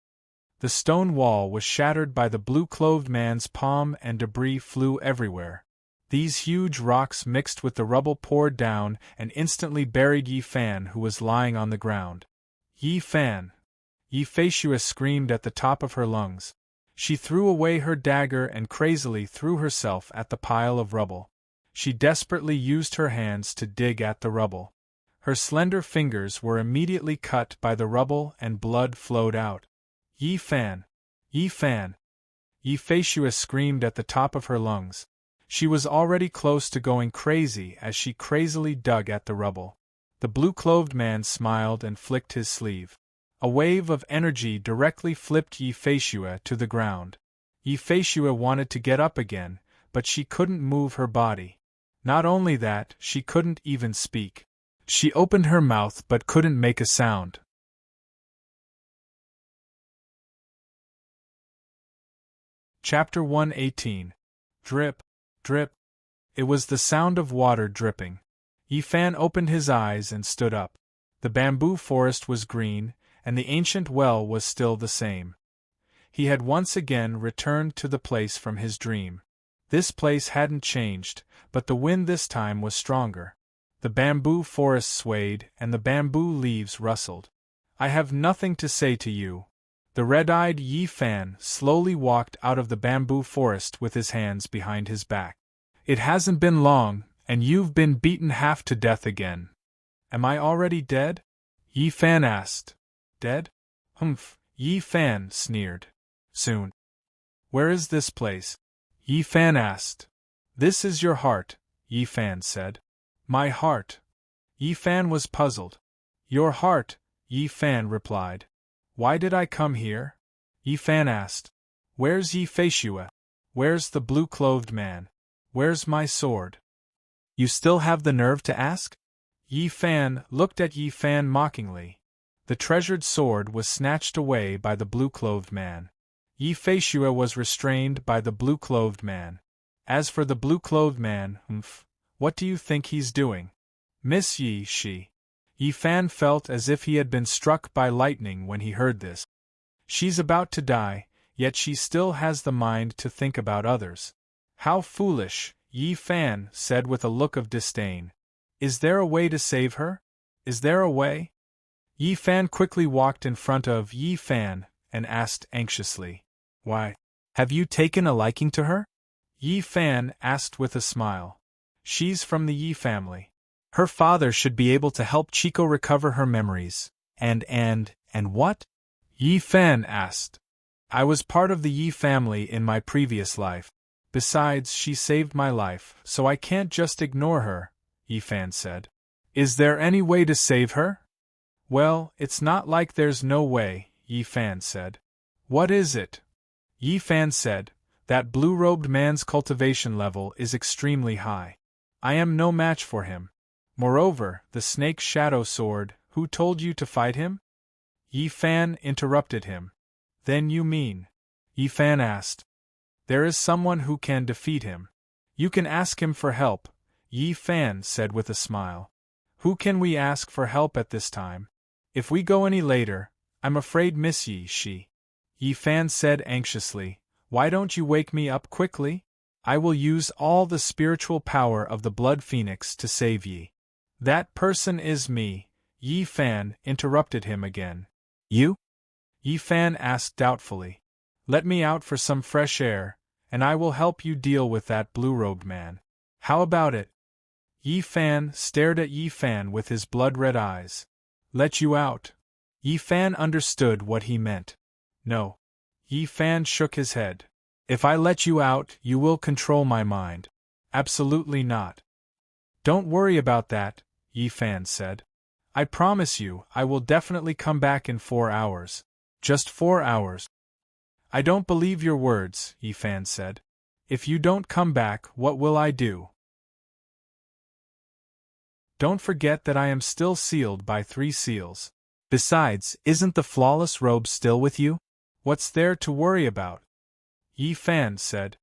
The stone wall was shattered by the blue-clothed man's palm and debris flew everywhere. These huge rocks mixed with the rubble poured down and instantly buried Yi Fan, who was lying on the ground. Yi Fan! Yi Feishua screamed at the top of her lungs. She threw away her dagger and crazily threw herself at the pile of rubble. She desperately used her hands to dig at the rubble. Her slender fingers were immediately cut by the rubble and blood flowed out. Yi Fan! Yi Fan! Yi Feishua screamed at the top of her lungs. She was already close to going crazy as she crazily dug at the rubble. The blue-clothed man smiled and flicked his sleeve. A wave of energy directly flipped Yi Feishua to the ground. Yi Feishua wanted to get up again, but she couldn't move her body. Not only that, she couldn't even speak. She opened her mouth but couldn't make a sound. Chapter 118. Drip, drip. It was the sound of water dripping. Yi Fan opened his eyes and stood up. The bamboo forest was green, and the ancient well was still the same. He had once again returned to the place from his dream. This place hadn't changed, but the wind this time was stronger. The bamboo forest swayed, and the bamboo leaves rustled. "I have nothing to say to you." The red-eyed Yi Fan slowly walked out of the bamboo forest with his hands behind his back. "It hasn't been long, and you've been beaten half to death again." "Am I already dead?" Yi Fan asked. "Dead? Humph," Yi Fan sneered. "Soon." "Where is this place?" Yi Fan asked. "This is your heart," Yi Fan said. "My heart?" Yi Fan was puzzled. "Your heart," Yi Fan replied. "Why did I come here?" Yi Fan asked. "Where's Yi Feishua? Where's the blue-clothed man? Where's my sword?" "You still have the nerve to ask?" Yi Fan looked at Yi Fan mockingly. The treasured sword was snatched away by the blue-clothed man. Yi Feishua was restrained by the blue-clothed man. As for the blue-clothed man, what do you think he's doing? "Miss Yi she." Yi Fan felt as if he had been struck by lightning when he heard this. She's about to die, yet she still has the mind to think about others. "How foolish," Yi Fan said with a look of disdain. "Is there a way to save her? Is there a way?" Yi Fan quickly walked in front of Yi Fan and asked anxiously, "Why? Have you taken a liking to her?" Yi Fan asked with a smile. "She's from the Yi family. Her father should be able to help Chico recover her memories. And what?" Yi Fan asked. "I was part of the Yi family in my previous life. Besides, she saved my life, so I can't just ignore her," Yi Fan said. "Is there any way to save her?" "Well, it's not like there's no way," Yi Fan said. "What is it?" Yi Fan said, "That blue-robed man's cultivation level is extremely high. I am no match for him. Moreover, the snake's shadow sword, who told you to fight him?" Yi Fan interrupted him. "Then you mean?" Yi Fan asked. "There is someone who can defeat him. You can ask him for help," Yi Fan said with a smile. "Who can we ask for help at this time? If we go any later, I'm afraid Miss Yi she." Yi Fan said anxiously, "Why don't you wake me up quickly? I will use all the spiritual power of the Blood Phoenix to save Yi." "That person is me," Yi Fan interrupted him again. "You?" Yi Fan asked doubtfully. "Let me out for some fresh air, and I will help you deal with that blue-robed man. How about it?" Yi Fan stared at Yi Fan with his blood-red eyes. "Let you out?" Yi Fan understood what he meant. "No." Yi Fan shook his head. "If I let you out, you will control my mind." "Absolutely not." "Don't worry about that," Yi Fan said. "I promise you I will definitely come back in 4 hours. Just 4 hours." "I don't believe your words," Yi Fan said. "If you don't come back, what will I do?" "Don't forget that I am still sealed by 3 seals. Besides, isn't the flawless robe still with you? What's there to worry about?" Yi Fan said.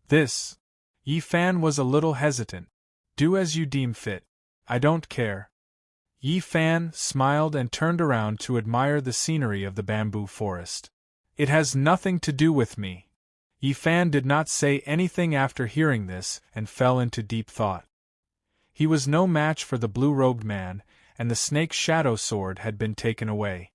"This." Yi Fan was a little hesitant. "Do as you deem fit. I don't care." Yi Fan smiled and turned around to admire the scenery of the bamboo forest. "It has nothing to do with me." Yi Fan did not say anything after hearing this and fell into deep thought. He was no match for the blue-robed man, and the snake's shadow sword had been taken away.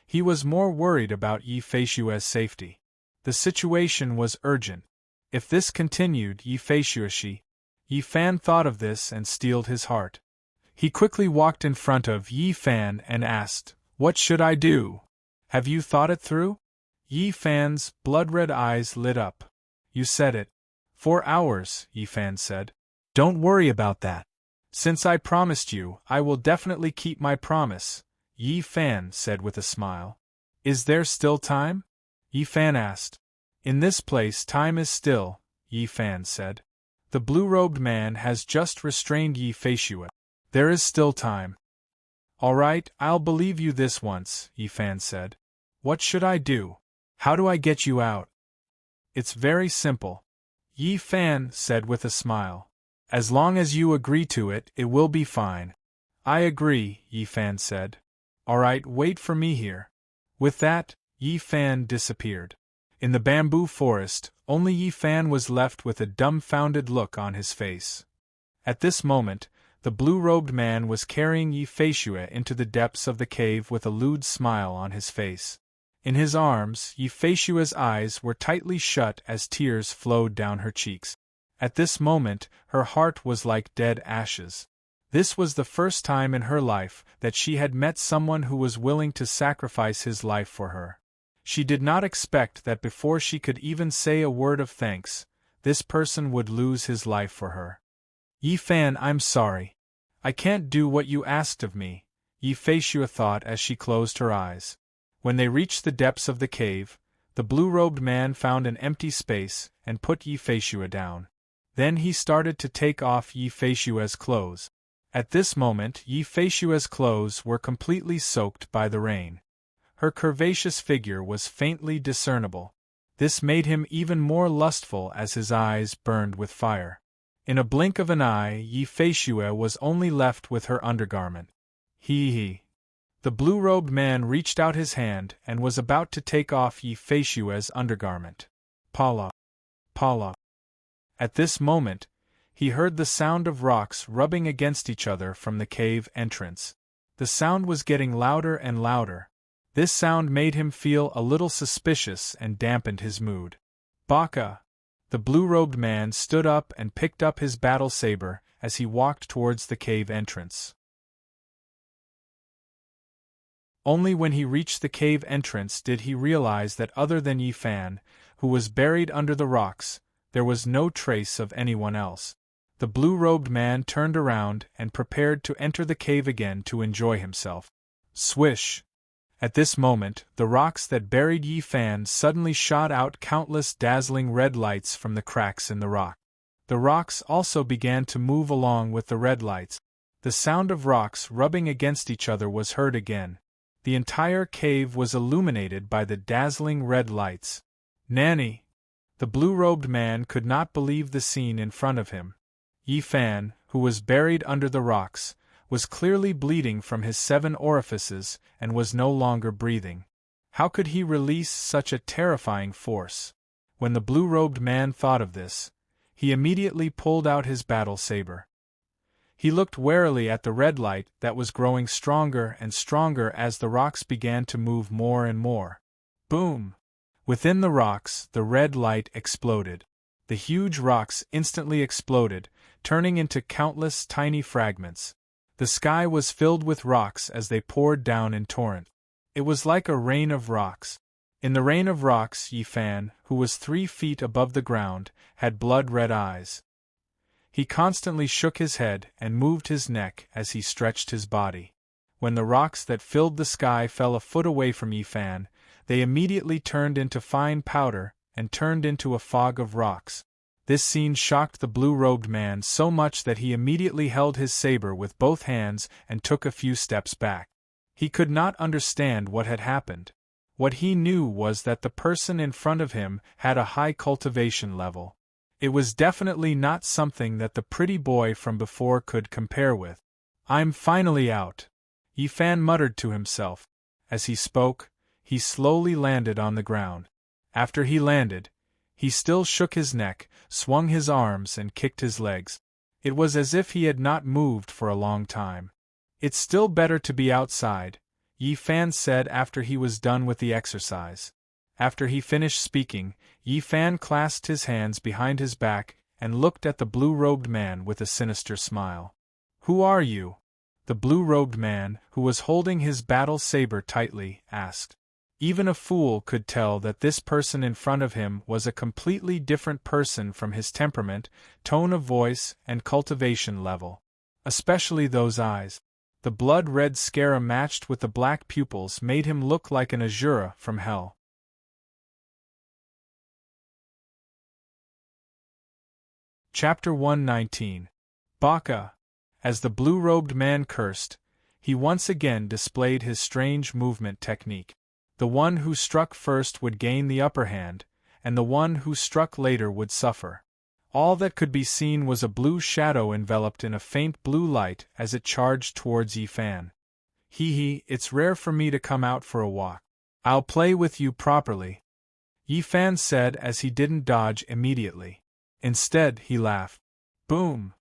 He was more worried about Yi Feishue's safety. The situation was urgent. If this continued, Yi Fan thought of this and steeled his heart. He quickly walked in front of Yi Fan and asked, "What should I do? Have you thought it through?" Yi Fan's blood-red eyes lit up. "You said it. 4 hours," Yi Fan said. "Don't worry about that. Since I promised you, I will definitely keep my promise," Yi Fan said with a smile. "Is there still time?" Yi Fan asked. "In this place time is still," Yi Fan said. "The blue-robed man has just restrained Yi Feishue. There is still time." "All right, I'll believe you this once," Yi Fan said. "What should I do? How do I get you out?" "It's very simple," Yi Fan said with a smile. "As long as you agree to it, it will be fine." "I agree," Yi Fan said. "All right, wait for me here." With that, Yi Fan disappeared. In the bamboo forest, only Yi Fan was left with a dumbfounded look on his face. At this moment, the blue-robed man was carrying Yi Feishue into the depths of the cave with a lewd smile on his face. In his arms, Yi Feishue's eyes were tightly shut as tears flowed down her cheeks. At this moment, her heart was like dead ashes. This was the first time in her life that she had met someone who was willing to sacrifice his life for her. She did not expect that before she could even say a word of thanks, this person would lose his life for her. "Yi Fan, I'm sorry. I can't do what you asked of me," Yi Feishue thought as she closed her eyes. When they reached the depths of the cave, the blue-robed man found an empty space and put Yi Feishue down. Then he started to take off Yi Feishue's clothes. At this moment, Yi Feishue's clothes were completely soaked by the rain. Her curvaceous figure was faintly discernible. This made him even more lustful as his eyes burned with fire. In a blink of an eye, Yi Feishue was only left with her undergarment. He. The blue-robed man reached out his hand and was about to take off Yi Feishue's undergarment. Pala. At this moment, he heard the sound of rocks rubbing against each other from the cave entrance. The sound was getting louder and louder. This sound made him feel a little suspicious and dampened his mood. "Baka!" The blue-robed man stood up and picked up his battle saber as he walked towards the cave entrance. Only when he reached the cave entrance did he realize that other than Yi Fan, who was buried under the rocks, there was no trace of anyone else. The blue-robed man turned around and prepared to enter the cave again to enjoy himself. Swish! At this moment, the rocks that buried Yi Fan suddenly shot out countless dazzling red lights from the cracks in the rock. The rocks also began to move along with the red lights. The sound of rocks rubbing against each other was heard again. The entire cave was illuminated by the dazzling red lights. "Nanny!" The blue-robed man could not believe the scene in front of him. Yi Fan, who was buried under the rocks, was clearly bleeding from his 7 orifices and was no longer breathing. How could he release such a terrifying force? When the blue-robed man thought of this, he immediately pulled out his battle saber. He looked warily at the red light that was growing stronger and stronger as the rocks began to move more and more. Boom! Within the rocks, the red light exploded. The huge rocks instantly exploded, turning into countless tiny fragments. The sky was filled with rocks as they poured down in torrent. It was like a rain of rocks. In the rain of rocks, Yi Fan, who was 3 feet above the ground, had blood-red eyes. He constantly shook his head and moved his neck as he stretched his body. When the rocks that filled the sky fell a foot away from Yi Fan, they immediately turned into fine powder and turned into a fog of rocks. This scene shocked the blue-robed man so much that he immediately held his saber with both hands and took a few steps back. He could not understand what had happened. What he knew was that the person in front of him had a high cultivation level. It was definitely not something that the pretty boy from before could compare with. "I'm finally out," Yi Fan muttered to himself. As he spoke, he slowly landed on the ground. After he landed, he still shook his neck, swung his arms and kicked his legs. It was as if he had not moved for a long time. It's still better to be outside, Yi Fan said after he was done with the exercise. After he finished speaking, Yi Fan clasped his hands behind his back and looked at the blue-robed man with a sinister smile. Who are you? The blue-robed man, who was holding his battle saber tightly, asked. Even a fool could tell that this person in front of him was a completely different person from his temperament, tone of voice, and cultivation level. Especially those eyes. The blood-red scara matched with the black pupils made him look like an Azura from hell. Chapter 119. Baka. As the blue-robed man cursed, he once again displayed his strange movement technique. The one who struck first would gain the upper hand, and the one who struck later would suffer. All that could be seen was a blue shadow enveloped in a faint blue light as it charged towards Yi Fan. Hee, it's rare for me to come out for a walk. I'll play with you properly, Yi Fan said as he didn't dodge immediately. Instead, he laughed. Boom!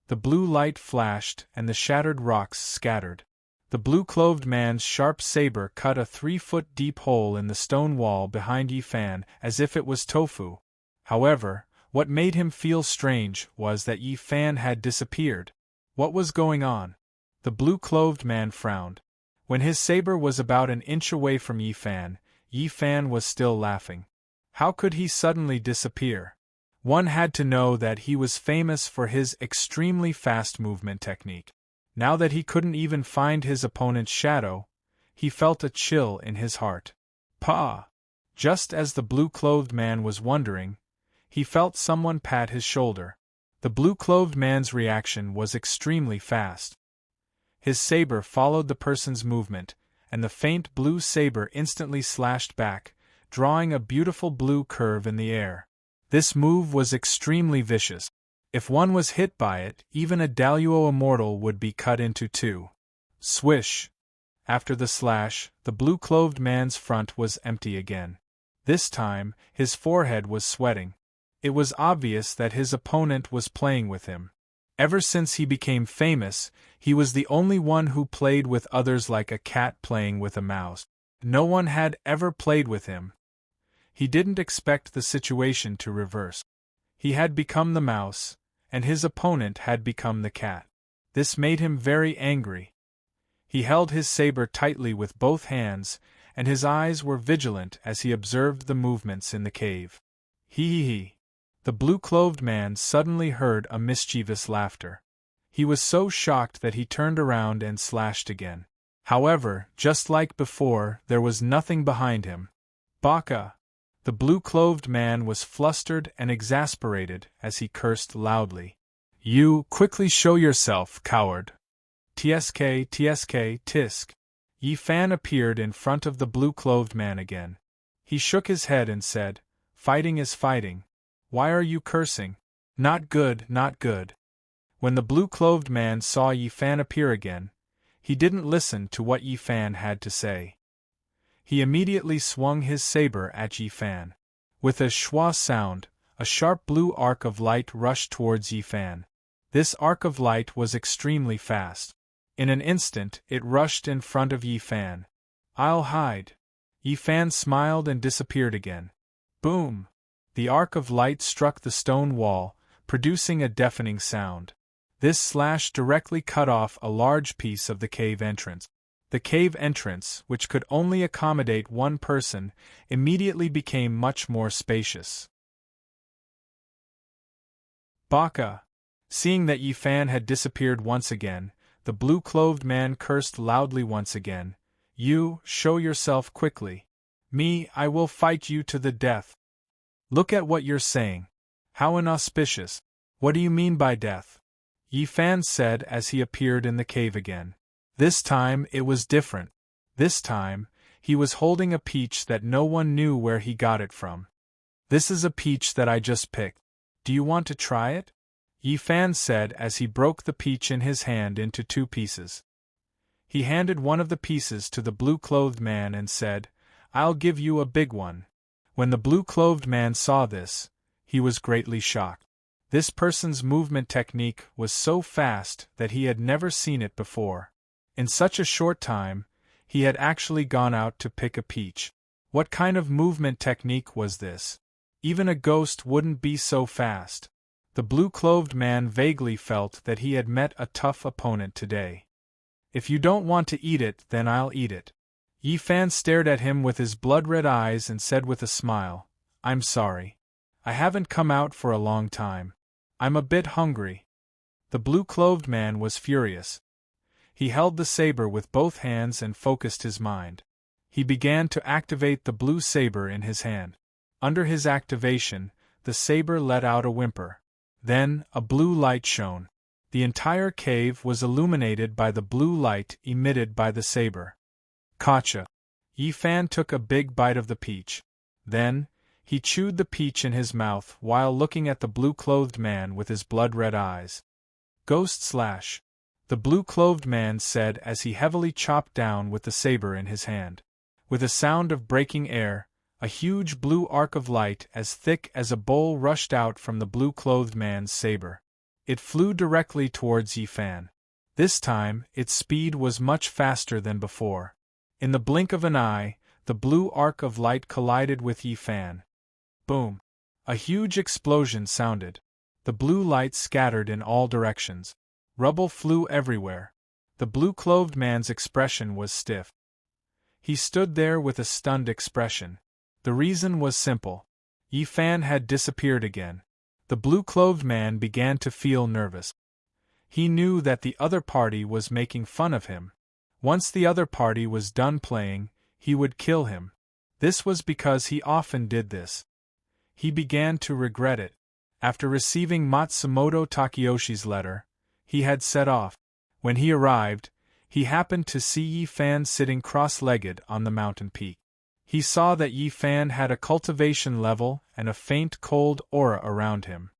The blue light flashed and the shattered rocks scattered. The blue-clothed man's sharp saber cut a 3-foot-deep hole in the stone wall behind Yi Fan as if it was tofu. However, what made him feel strange was that Yi Fan had disappeared. What was going on? The blue-clothed man frowned. When his saber was about an inch away from Yi Fan was still laughing. How could he suddenly disappear? One had to know that he was famous for his extremely fast movement technique. Now that he couldn't even find his opponent's shadow, he felt a chill in his heart. Pah! Just as the blue-clothed man was wondering, he felt someone pat his shoulder. The blue-clothed man's reaction was extremely fast. His saber followed the person's movement, and the faint blue saber instantly slashed back, drawing a beautiful blue curve in the air. This move was extremely vicious. If one was hit by it, even a Daluo immortal would be cut into two. Swish! After the slash, the blue-clothed man's front was empty again. This time, his forehead was sweating. It was obvious that his opponent was playing with him. Ever since he became famous, he was the only one who played with others like a cat playing with a mouse. No one had ever played with him. He didn't expect the situation to reverse. He had become the mouse, and his opponent had become the cat. This made him very angry. He held his saber tightly with both hands, and his eyes were vigilant as he observed the movements in the cave. Hee. The blue-clothed man suddenly heard a mischievous laughter. He was so shocked that he turned around and slashed again. However, just like before, there was nothing behind him. Baka! The blue-clothed man was flustered and exasperated as he cursed loudly. You, quickly show yourself, coward! Tsk, tisk. Yi Fan appeared in front of the blue-clothed man again. He shook his head and said, Fighting is fighting. Why are you cursing? Not good, not good. When the blue-clothed man saw Yi Fan appear again, he didn't listen to what Yi Fan had to say. He immediately swung his saber at Yi Fan. With a schwa sound, a sharp blue arc of light rushed towards Yi Fan. This arc of light was extremely fast. In an instant, it rushed in front of Yi Fan. I'll hide. Yi Fan smiled and disappeared again. Boom! The arc of light struck the stone wall, producing a deafening sound. This slash directly cut off a large piece of the cave entrance. The cave entrance, which could only accommodate one person, immediately became much more spacious. Baka! Seeing that Yi Fan had disappeared once again, the blue-clothed man cursed loudly once again. You, show yourself quickly. Me, I will fight you to the death. Look at what you're saying. How inauspicious. What do you mean by death? Yi Fan said as he appeared in the cave again. This time it was different. This time, he was holding a peach that no one knew where he got it from. This is a peach that I just picked. Do you want to try it? Yi Fan said as he broke the peach in his hand into two pieces. He handed one of the pieces to the blue-clothed man and said, I'll give you a big one. When the blue-clothed man saw this, he was greatly shocked. This person's movement technique was so fast that he had never seen it before. In such a short time, he had actually gone out to pick a peach. What kind of movement technique was this? Even a ghost wouldn't be so fast. The blue-clothed man vaguely felt that he had met a tough opponent today. If you don't want to eat it, then I'll eat it. Yi Fan stared at him with his blood-red eyes and said with a smile, I'm sorry. I haven't come out for a long time. I'm a bit hungry. The blue-clothed man was furious. He held the saber with both hands and focused his mind. He began to activate the blue saber in his hand. Under his activation, the saber let out a whimper. Then, a blue light shone. The entire cave was illuminated by the blue light emitted by the saber. Gotcha. Yi Fan took a big bite of the peach. Then, he chewed the peach in his mouth while looking at the blue-clothed man with his blood-red eyes. Ghost slash. The blue-clothed man said as he heavily chopped down with the saber in his hand. With a sound of breaking air, a huge blue arc of light as thick as a bowl rushed out from the blue-clothed man's saber. It flew directly towards Yi Fan. This time, its speed was much faster than before. In the blink of an eye, the blue arc of light collided with Yi Fan. Boom! A huge explosion sounded. The blue light scattered in all directions. Rubble flew everywhere. The blue-clothed man's expression was stiff. He stood there with a stunned expression. The reason was simple. Yi Fan had disappeared again. The blue-clothed man began to feel nervous. He knew that the other party was making fun of him. Once the other party was done playing, he would kill him. This was because he often did this. He began to regret it. After receiving Matsumoto Takeyoshi's letter, he had set off. When he arrived, he happened to see Yi Fan sitting cross-legged on the mountain peak. He saw that Yi Fan had a cultivation level and a faint cold aura around him.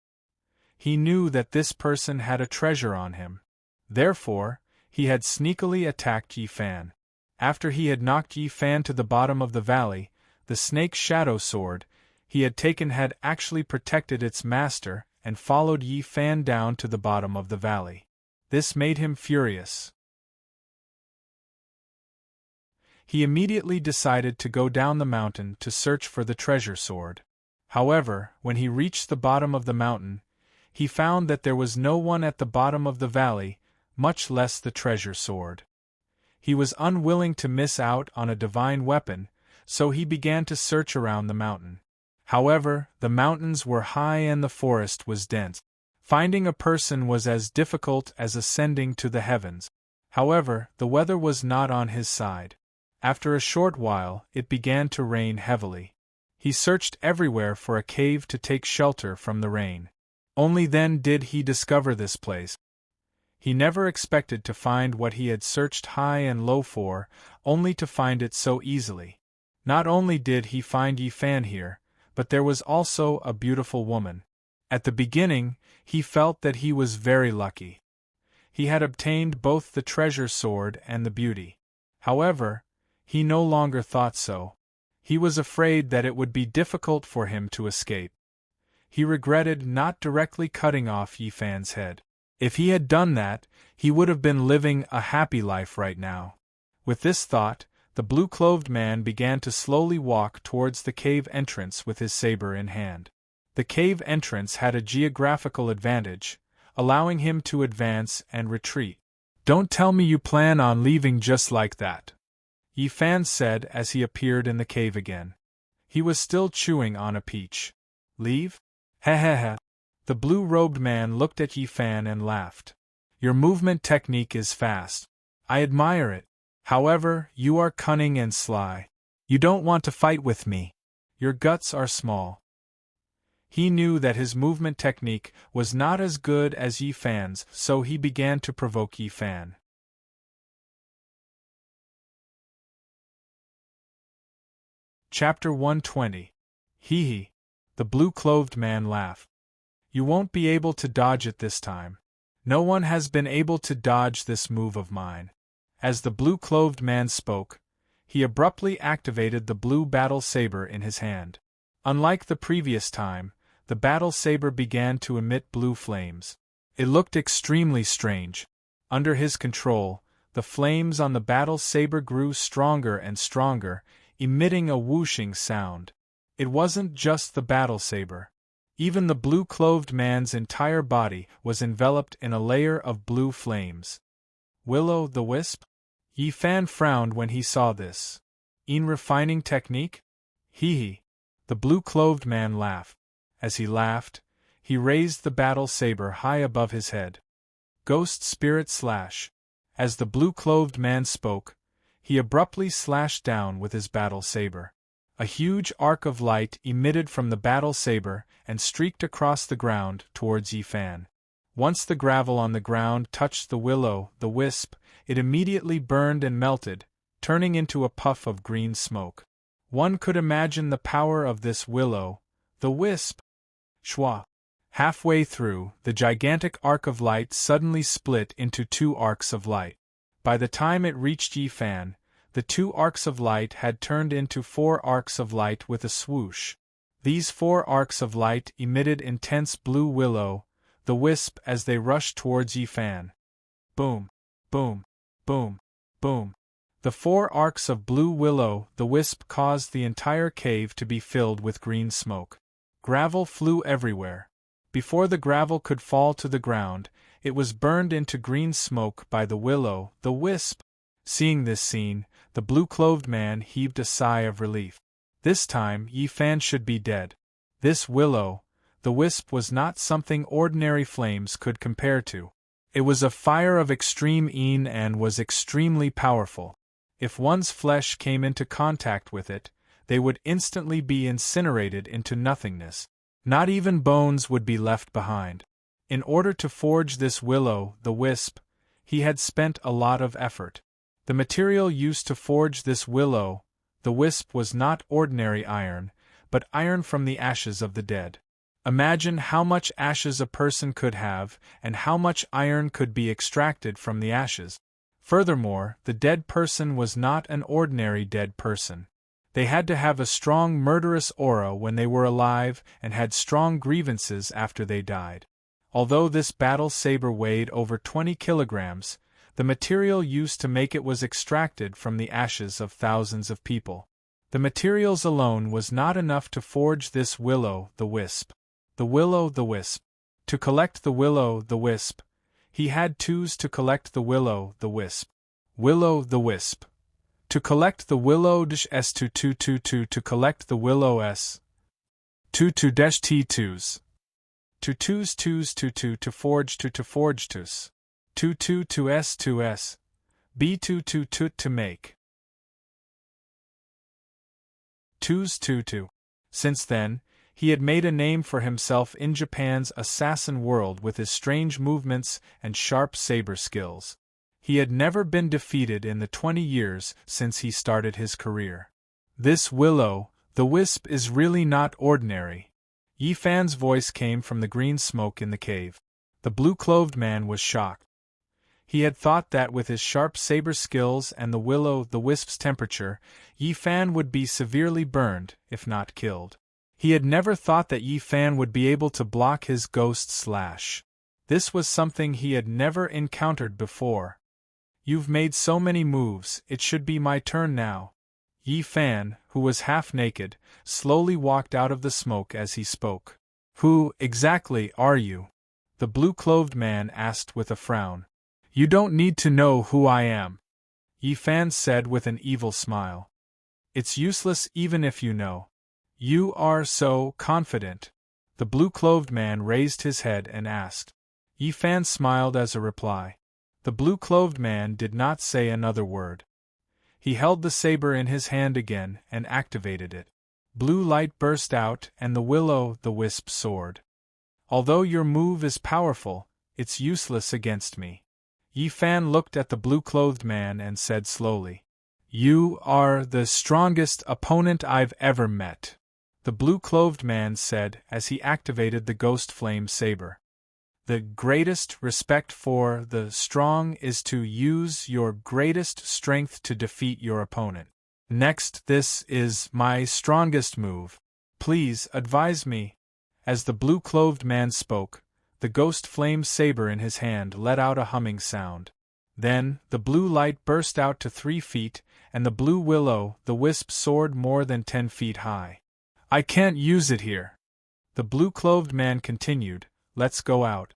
He knew that this person had a treasure on him. Therefore, he had sneakily attacked Yi Fan. After he had knocked Yi Fan to the bottom of the valley, the snake's shadow sword he had taken had actually protected its master and followed Yi Fan down to the bottom of the valley. This made him furious. He immediately decided to go down the mountain to search for the treasure sword. However, when he reached the bottom of the mountain, he found that there was no one at the bottom of the valley, much less the treasure sword. He was unwilling to miss out on a divine weapon, so he began to search around the mountain. However, the mountains were high and the forest was dense. Finding a person was as difficult as ascending to the heavens. However, the weather was not on his side. After a short while, it began to rain heavily. He searched everywhere for a cave to take shelter from the rain. Only then did he discover this place. He never expected to find what he had searched high and low for, only to find it so easily. Not only did he find Yi Fan here, but there was also a beautiful woman. At the beginning, he felt that he was very lucky. He had obtained both the treasure sword and the beauty. However, he no longer thought so. He was afraid that it would be difficult for him to escape. He regretted not directly cutting off Yi Fan's head. If he had done that, he would have been living a happy life right now. With this thought, the blue-clothed man began to slowly walk towards the cave entrance with his saber in hand. The cave entrance had a geographical advantage, allowing him to advance and retreat. "Don't tell me you plan on leaving just like that," Yi Fan said as he appeared in the cave again. He was still chewing on a peach. "Leave? Hehehe." The blue-robed man looked at Yi Fan and laughed. "Your movement technique is fast. I admire it. However, you are cunning and sly. You don't want to fight with me. Your guts are small." He knew that his movement technique was not as good as Yi Fan's, so he began to provoke Yi Fan. Chapter 120. Hee hee. The blue-clothed man laughed. "You won't be able to dodge it this time. No one has been able to dodge this move of mine." As the blue-clothed man spoke, he abruptly activated the blue battle saber in his hand. Unlike the previous time, the battle saber began to emit blue flames. It looked extremely strange. Under his control, the flames on the battle saber grew stronger and stronger, emitting a whooshing sound. It wasn't just the battle saber. Even the blue-clothed man's entire body was enveloped in a layer of blue flames. Will-o'-the-wisp? Yi Fan frowned when he saw this. "In refining technique?" Hee. The blue-clothed man laughed. As he laughed, he raised the battle saber high above his head. Ghost Spirit Slash. As the blue-clothed man spoke, he abruptly slashed down with his battle saber. A huge arc of light emitted from the battle saber and streaked across the ground towards Yi Fan. Once the gravel on the ground touched the will-o'-the-wisp, it immediately burned and melted, turning into a puff of green smoke. One could imagine the power of this will-o'-the-wisp. Shwa. Halfway through, the gigantic arc of light suddenly split into 2 arcs of light. By the time it reached Yi Fan, the 2 arcs of light had turned into 4 arcs of light with a swoosh. These 4 arcs of light emitted intense blue will-o'-the-wisp as they rushed towards Yi Fan. Boom, boom, boom, boom. The 4 arcs of blue will-o'-the-wisp caused the entire cave to be filled with green smoke. Gravel flew everywhere. Before the gravel could fall to the ground, it was burned into green smoke by the will-o'-the-wisp. Seeing this scene, the blue-clothed man heaved a sigh of relief. This time Yi Fan should be dead. This will-o'-the-wisp was not something ordinary flames could compare to. It was a fire of extreme een and was extremely powerful. If one's flesh came into contact with it, they would instantly be incinerated into nothingness. Not even bones would be left behind. In order to forge this will-o'-the-wisp, he had spent a lot of effort. The material used to forge this will-o'-the-wisp was not ordinary iron, but iron from the ashes of the dead. Imagine how much ashes a person could have, and how much iron could be extracted from the ashes. Furthermore, the dead person was not an ordinary dead person. They had to have a strong murderous aura when they were alive and had strong grievances after they died. Although this battle saber weighed over 20 kilograms, the material used to make it was extracted from the ashes of thousands of people. The materials alone was not enough to forge this will-o'-the-wisp. The will-o'-the-wisp. To collect the will-o'-the-wisp, he had to collect the will-o'-the-wisp. Will-o'-the-wisp. To collect the will-o'-s to collect the will-o'-s. T2s. To forge tus. To s. B to make. To. Since then, he had made a name for himself in Japan's assassin world with his strange movements and sharp saber skills. He had never been defeated in the 20 years since he started his career. This will-o'-the-wisp is really not ordinary. Yi Fan's voice came from the green smoke in the cave. The blue-clothed man was shocked. He had thought that with his sharp saber skills and the will-o'-the-wisp's temperature, Yi Fan would be severely burned, if not killed. He had never thought that Yi Fan would be able to block his ghost slash. This was something he had never encountered before. "You've made so many moves, it should be my turn now." Yi Fan, who was half naked, slowly walked out of the smoke as he spoke. "Who, exactly, are you?" the blue-clothed man asked with a frown. "You don't need to know who I am," Yi Fan said with an evil smile. "It's useless even if you know. You are so confident." The blue-clothed man raised his head and asked. Yi Fan smiled as a reply. The blue-clothed man did not say another word. He held the saber in his hand again and activated it. Blue light burst out and the will-o'-the-wisp soared. "Although your move is powerful, it's useless against me." Yi Fan looked at the blue-clothed man and said slowly, "You are the strongest opponent I've ever met," the blue-clothed man said as he activated the ghost flame saber. "The greatest respect for the strong is to use your greatest strength to defeat your opponent. Next, this is my strongest move. Please advise me." As the blue-clothed man spoke, the ghost flame saber in his hand let out a humming sound. Then, the blue light burst out to 3 feet, and the blue will-o'-the-wisp soared more than 10 feet high. I can't use it here. The blue-clothed man continued, let's go out.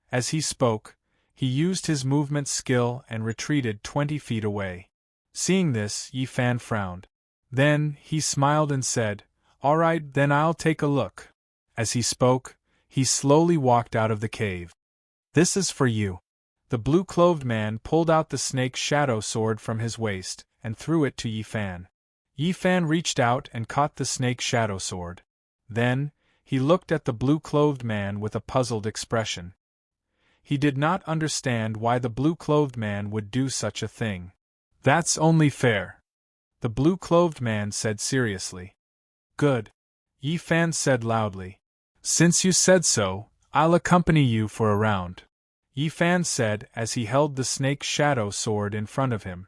As he spoke, he used his movement skill and retreated 20 feet away. Seeing this, Yi Fan frowned. Then, he smiled and said, all right, then I'll take a look. As he spoke, he slowly walked out of the cave. This is for you. The blue-clothed man pulled out the snake's shadow sword from his waist, and threw it to Yi Fan. Yi Fan reached out and caught the snake's shadow sword. Then, he looked at the blue-clothed man with a puzzled expression. He did not understand why the blue-clothed man would do such a thing. That's only fair. The blue-clothed man said seriously. Good. Yi Fan said loudly. Since you said so, I'll accompany you for a round. Yi Fan said as he held the snake's shadow sword in front of him.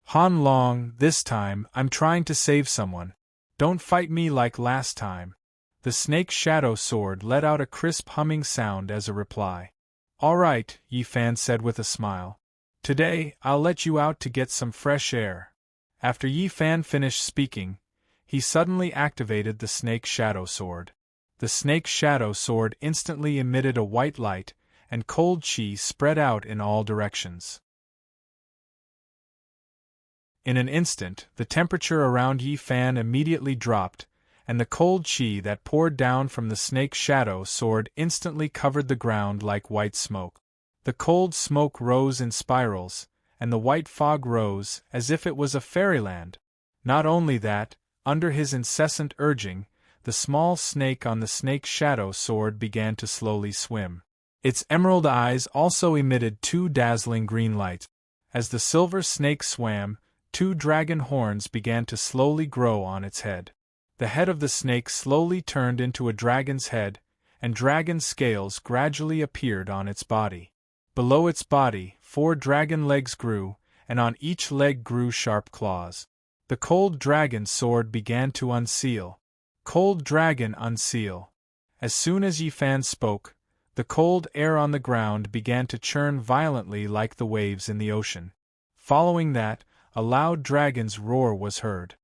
Han Long, this time, I'm trying to save someone. Don't fight me like last time. The snake's shadow sword let out a crisp humming sound as a reply. All right, Yi Fan said with a smile. Today, I'll let you out to get some fresh air. After Yi Fan finished speaking, he suddenly activated the snake's shadow sword. The snake's shadow sword instantly emitted a white light, and cold qi spread out in all directions. In an instant, the temperature around Yi Fan immediately dropped, and the cold qi that poured down from the snake's shadow sword instantly covered the ground like white smoke. The cold smoke rose in spirals, and the white fog rose as if it was a fairyland. Not only that, under his incessant urging, the small snake on the snake's shadow sword began to slowly swim. Its emerald eyes also emitted 2 dazzling green lights. As the silver snake swam, 2 dragon horns began to slowly grow on its head. The head of the snake slowly turned into a dragon's head, and dragon scales gradually appeared on its body. Below its body, 4 dragon legs grew, and on each leg grew sharp claws. The cold dragon sword began to unseal. Cold dragon unseal. As soon as Yi Fan spoke, the cold air on the ground began to churn violently like the waves in the ocean. Following that, a loud dragon's roar was heard.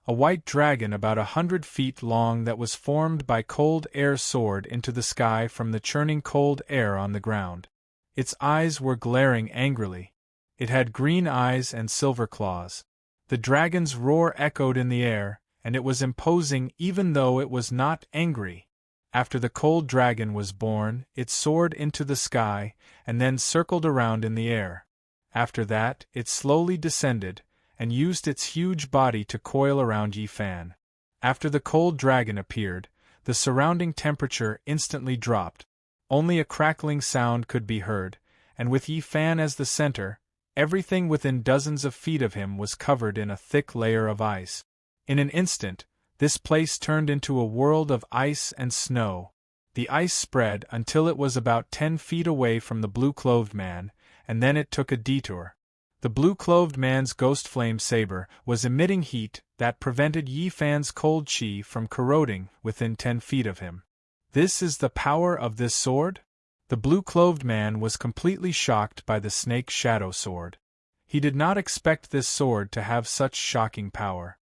A white dragon about 100 feet long that was formed by cold air soared into the sky from the churning cold air on the ground. Its eyes were glaring angrily. It had green eyes and silver claws. The dragon's roar echoed in the air, and it was imposing even though it was not angry. After the cold dragon was born, it soared into the sky, and then circled around in the air. After that, it slowly descended, and used its huge body to coil around Yi Fan. After the cold dragon appeared, the surrounding temperature instantly dropped. Only a crackling sound could be heard, and with Yi Fan as the center, everything within dozens of feet of him was covered in a thick layer of ice. In an instant, this place turned into a world of ice and snow. The ice spread until it was about 10 feet away from the blue-clothed man, and then it took a detour. The blue-clothed man's ghost flame saber was emitting heat that prevented Yi Fan's cold qi from corroding within 10 feet of him. This is the power of this sword? The blue-clothed man was completely shocked by the snake's shadow sword. He did not expect this sword to have such shocking power.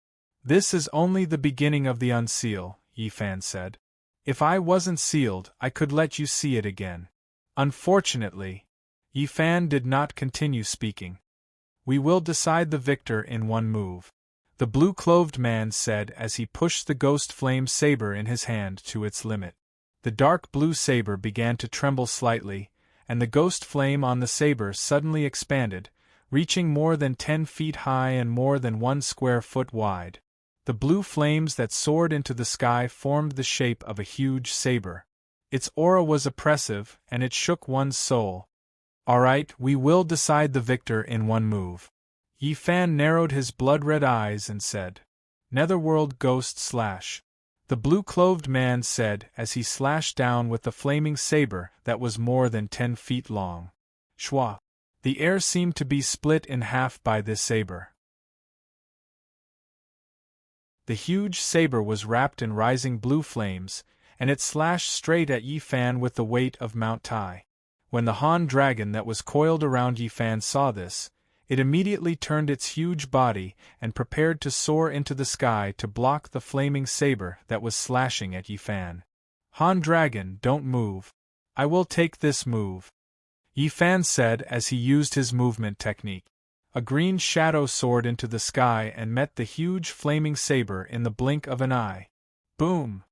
This is only the beginning of the unseal, Yi Fan said. If I wasn't sealed, I could let you see it again. Unfortunately, Yi Fan did not continue speaking. We will decide the victor in one move, the blue-clothed man said as he pushed the ghost flame saber in his hand to its limit. The dark blue saber began to tremble slightly, and the ghost flame on the saber suddenly expanded, reaching more than 10 feet high and more than 1 square foot wide. The blue flames that soared into the sky formed the shape of a huge saber. Its aura was oppressive, and it shook one's soul. All right, we will decide the victor in one move. Yi Fan narrowed his blood-red eyes and said, Netherworld Ghost Slash. The blue-clothed man said as he slashed down with the flaming saber that was more than 10 feet long. Shwa! The air seemed to be split in half by this saber. The huge saber was wrapped in rising blue flames, and it slashed straight at Yi Fan with the weight of Mount Tai. When the Han dragon that was coiled around Yi Fan saw this, it immediately turned its huge body and prepared to soar into the sky to block the flaming saber that was slashing at Yi Fan. Han dragon, don't move. I will take this move, Yi Fan said as he used his movement technique. A green shadow soared into the sky and met the huge flaming saber in the blink of an eye. Boom!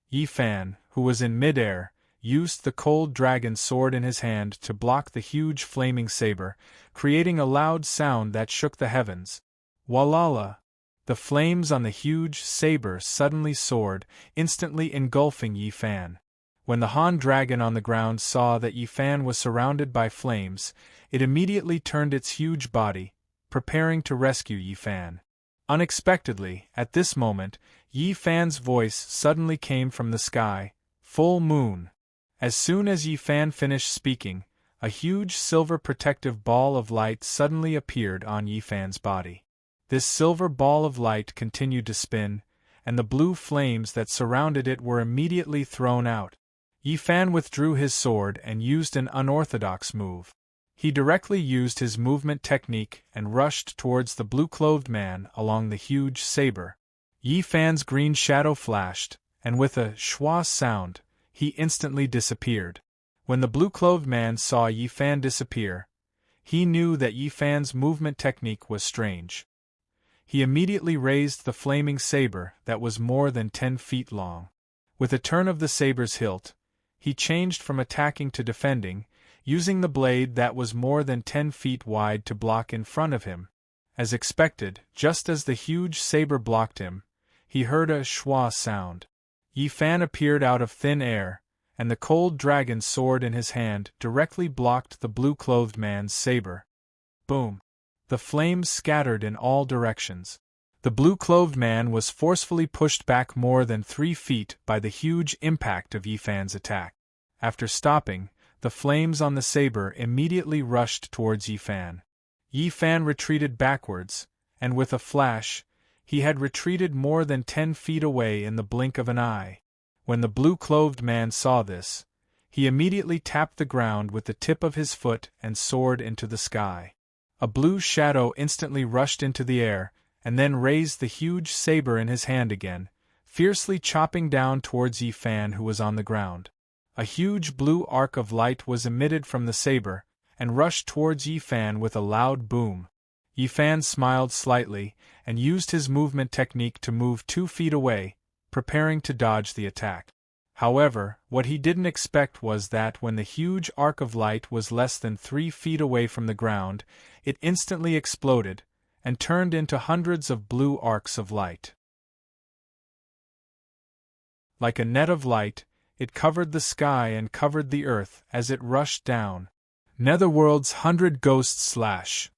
Yi Fan, who was in midair, used the cold dragon sword in his hand to block the huge flaming saber, creating a loud sound that shook the heavens. Walala! The flames on the huge saber suddenly soared, instantly engulfing Yi Fan. When the Han dragon on the ground saw that Yi Fan was surrounded by flames, it immediately turned its huge body, preparing to rescue Yi Fan. Unexpectedly, at this moment, Yi Fan's voice suddenly came from the sky. Full moon. As soon as Yi Fan finished speaking, a huge silver protective ball of light suddenly appeared on Yi Fan's body. This silver ball of light continued to spin, and the blue flames that surrounded it were immediately thrown out. Yi Fan withdrew his sword and used an unorthodox move. He directly used his movement technique and rushed towards the blue-clothed man along the huge saber. Yi Fan's green shadow flashed, and with a schwa sound, he instantly disappeared. When the blue-clothed man saw Yi Fan disappear, he knew that Yi Fan's movement technique was strange. He immediately raised the flaming saber that was more than 10 feet long. With a turn of the saber's hilt, he changed from attacking to defending, using the blade that was more than 10 feet wide to block in front of him. As expected, just as the huge saber blocked him, he heard a schwa sound. Yi Fan appeared out of thin air, and the cold dragon sword in his hand directly blocked the blue-clothed man's saber. Boom! The flames scattered in all directions. The blue-clothed man was forcefully pushed back more than 3 feet by the huge impact of Yi Fan's attack. After stopping, the flames on the saber immediately rushed towards Yi Fan. Yi Fan retreated backwards, and with a flash, he had retreated more than 10 feet away in the blink of an eye. When the blue-clothed man saw this, he immediately tapped the ground with the tip of his foot and soared into the sky. A blue shadow instantly rushed into the air, and then raised the huge saber in his hand again, fiercely chopping down towards Yi Fan who was on the ground. A huge blue arc of light was emitted from the saber, and rushed towards Yi Fan with a loud boom. Yi Fan smiled slightly, and used his movement technique to move 2 feet away, preparing to dodge the attack. However, what he didn't expect was that when the huge arc of light was less than 3 feet away from the ground, it instantly exploded, and turned into hundreds of blue arcs of light. Like a net of light, it covered the sky and covered the earth as it rushed down. Netherworld's 100 ghosts slash.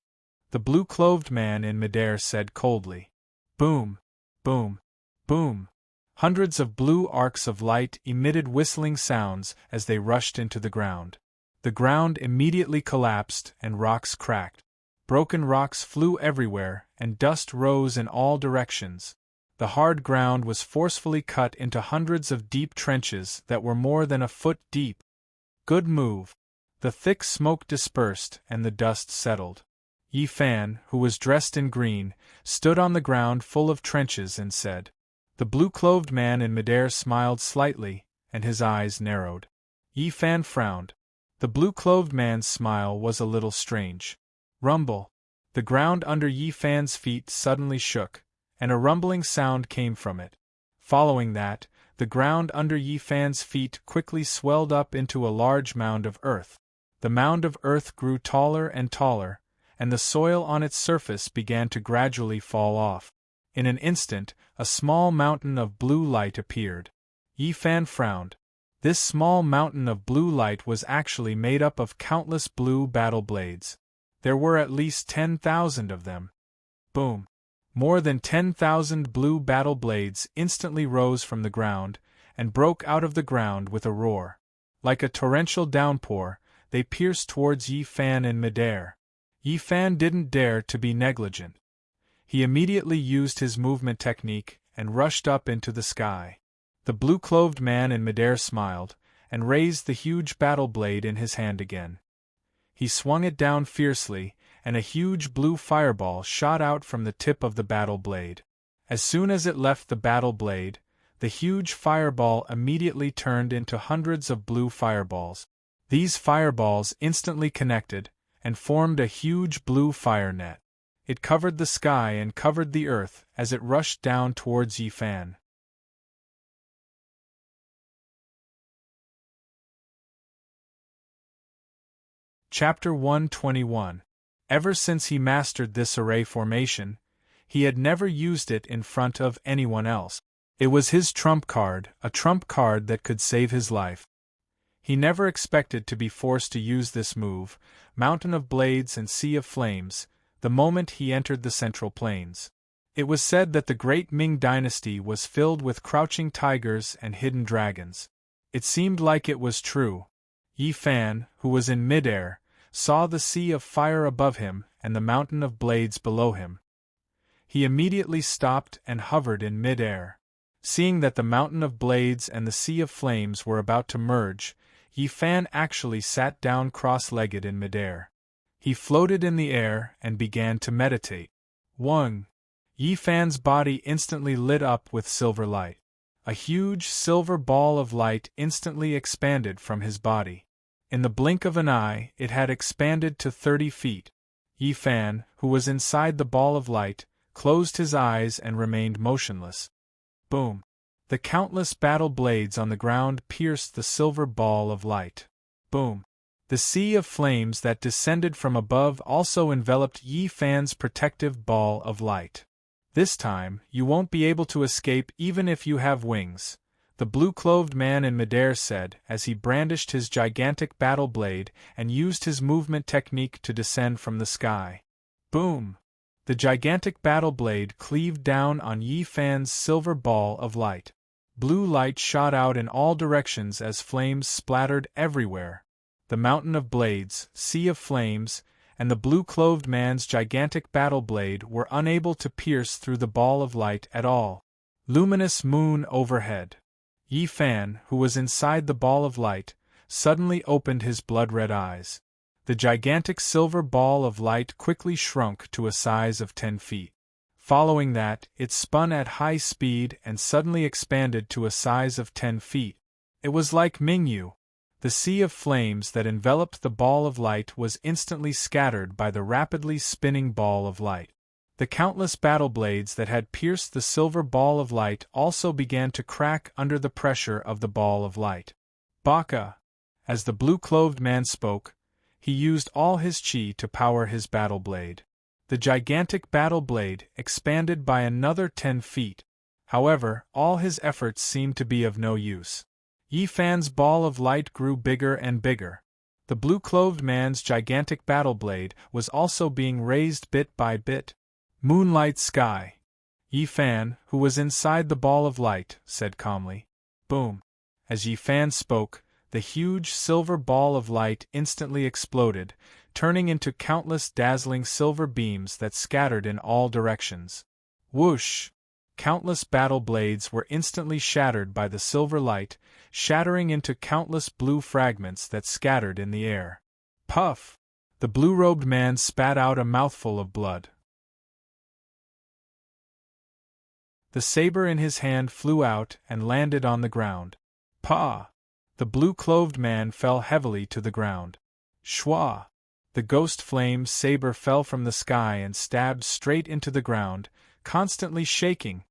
The blue-clothed man in midair said coldly. Boom, boom, boom. Hundreds of blue arcs of light emitted whistling sounds as they rushed into the ground. The ground immediately collapsed and rocks cracked. Broken rocks flew everywhere and dust rose in all directions. The hard ground was forcefully cut into hundreds of deep trenches that were more than a foot deep. Good move. The thick smoke dispersed and the dust settled. Yi Fan, who was dressed in green, stood on the ground full of trenches and said. The blue-clothed man in midair smiled slightly, and his eyes narrowed. Yi Fan frowned. The blue-clothed man's smile was a little strange. Rumble. The ground under Yi Fan's feet suddenly shook, and a rumbling sound came from it. Following that, the ground under Yi Fan's feet quickly swelled up into a large mound of earth. The mound of earth grew taller and taller, and the soil on its surface began to gradually fall off. In an instant, a small mountain of blue light appeared. Yi Fan frowned. This small mountain of blue light was actually made up of countless blue battle blades. There were at least 10,000 of them. Boom! More than 10,000 blue battle blades instantly rose from the ground, and broke out of the ground with a roar. Like a torrential downpour, they pierced towards Yi Fan in midair. Yi Fan didn't dare to be negligent. He immediately used his movement technique and rushed up into the sky. The blue-clothed man in midair smiled, and raised the huge battle blade in his hand again. He swung it down fiercely, and a huge blue fireball shot out from the tip of the battle blade. As soon as it left the battle blade, the huge fireball immediately turned into hundreds of blue fireballs. These fireballs instantly connected, and formed a huge blue fire net. It covered the sky and covered the earth as it rushed down towards Yi Fan. Chapter 121. Ever since he mastered this array formation, he had never used it in front of anyone else. It was his trump card, a trump card that could save his life. He never expected to be forced to use this move, Mountain of Blades and Sea of Flames, the moment he entered the Central Plains. It was said that the great Ming dynasty was filled with crouching tigers and hidden dragons. It seemed like it was true. Yi Fan, who was in midair, saw the sea of fire above him and the mountain of blades below him. He immediately stopped and hovered in midair. Seeing that the mountain of blades and the sea of flames were about to merge, Yi Fan actually sat down cross-legged in midair. He floated in the air and began to meditate. 1. Yi Fan's body instantly lit up with silver light. A huge silver ball of light instantly expanded from his body. In the blink of an eye, it had expanded to 30 feet. Yi Fan, who was inside the ball of light, closed his eyes and remained motionless. Boom! The countless battle blades on the ground pierced the silver ball of light. Boom! The sea of flames that descended from above also enveloped Yi Fan's protective ball of light. This time, you won't be able to escape even if you have wings, the blue-clothed man in midair said as he brandished his gigantic battle blade and used his movement technique to descend from the sky. Boom! The gigantic battle blade cleaved down on Yi Fan's silver ball of light. Blue light shot out in all directions as flames splattered everywhere. The mountain of blades, sea of flames, and the blue-clothed man's gigantic battle blade were unable to pierce through the ball of light at all. Luminous moon overhead. Yi Fan, who was inside the ball of light, suddenly opened his blood-red eyes. The gigantic silver ball of light quickly shrunk to a size of 10 feet. Following that, it spun at high speed and suddenly expanded to a size of 10 feet. It was like Mingyu. The sea of flames that enveloped the ball of light was instantly scattered by the rapidly spinning ball of light. The countless battle blades that had pierced the silver ball of light also began to crack under the pressure of the ball of light. Baka! As the blue-clothed man spoke, he used all his chi to power his battle blade. The gigantic battle blade expanded by another 10 feet. However, all his efforts seemed to be of no use. Yi Fan's ball of light grew bigger and bigger. The blue-clothed man's gigantic battle blade was also being raised bit by bit. Moonlight sky. Yi Fan, who was inside the ball of light, said calmly. Boom! As Yi Fan spoke, the huge silver ball of light instantly exploded, turning into countless dazzling silver beams that scattered in all directions. Whoosh! Countless battle blades were instantly shattered by the silver light, shattering into countless blue fragments that scattered in the air. Puff! The blue-robed man spat out a mouthful of blood. The saber in his hand flew out and landed on the ground. Pah! The blue-clothed man fell heavily to the ground. Shwa! The ghost flame saber fell from the sky and stabbed straight into the ground, constantly shaking.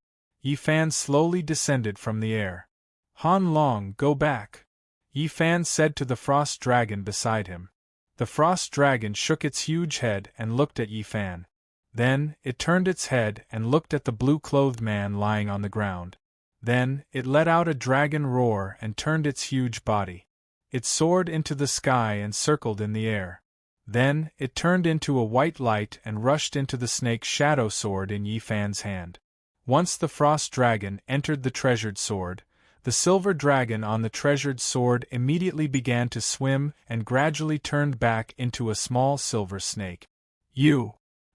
Yi Fan slowly descended from the air. Han Long, go back! Yi Fan said to the frost dragon beside him. The frost dragon shook its huge head and looked at Yi Fan. Then, it turned its head and looked at the blue-clothed man lying on the ground. Then, it let out a dragon roar and turned its huge body. It soared into the sky and circled in the air. Then, it turned into a white light and rushed into the snake's shadow sword in Yi Fan's hand. Once the frost dragon entered the treasured sword, the silver dragon on the treasured sword immediately began to swim and gradually turned back into a small silver snake. You!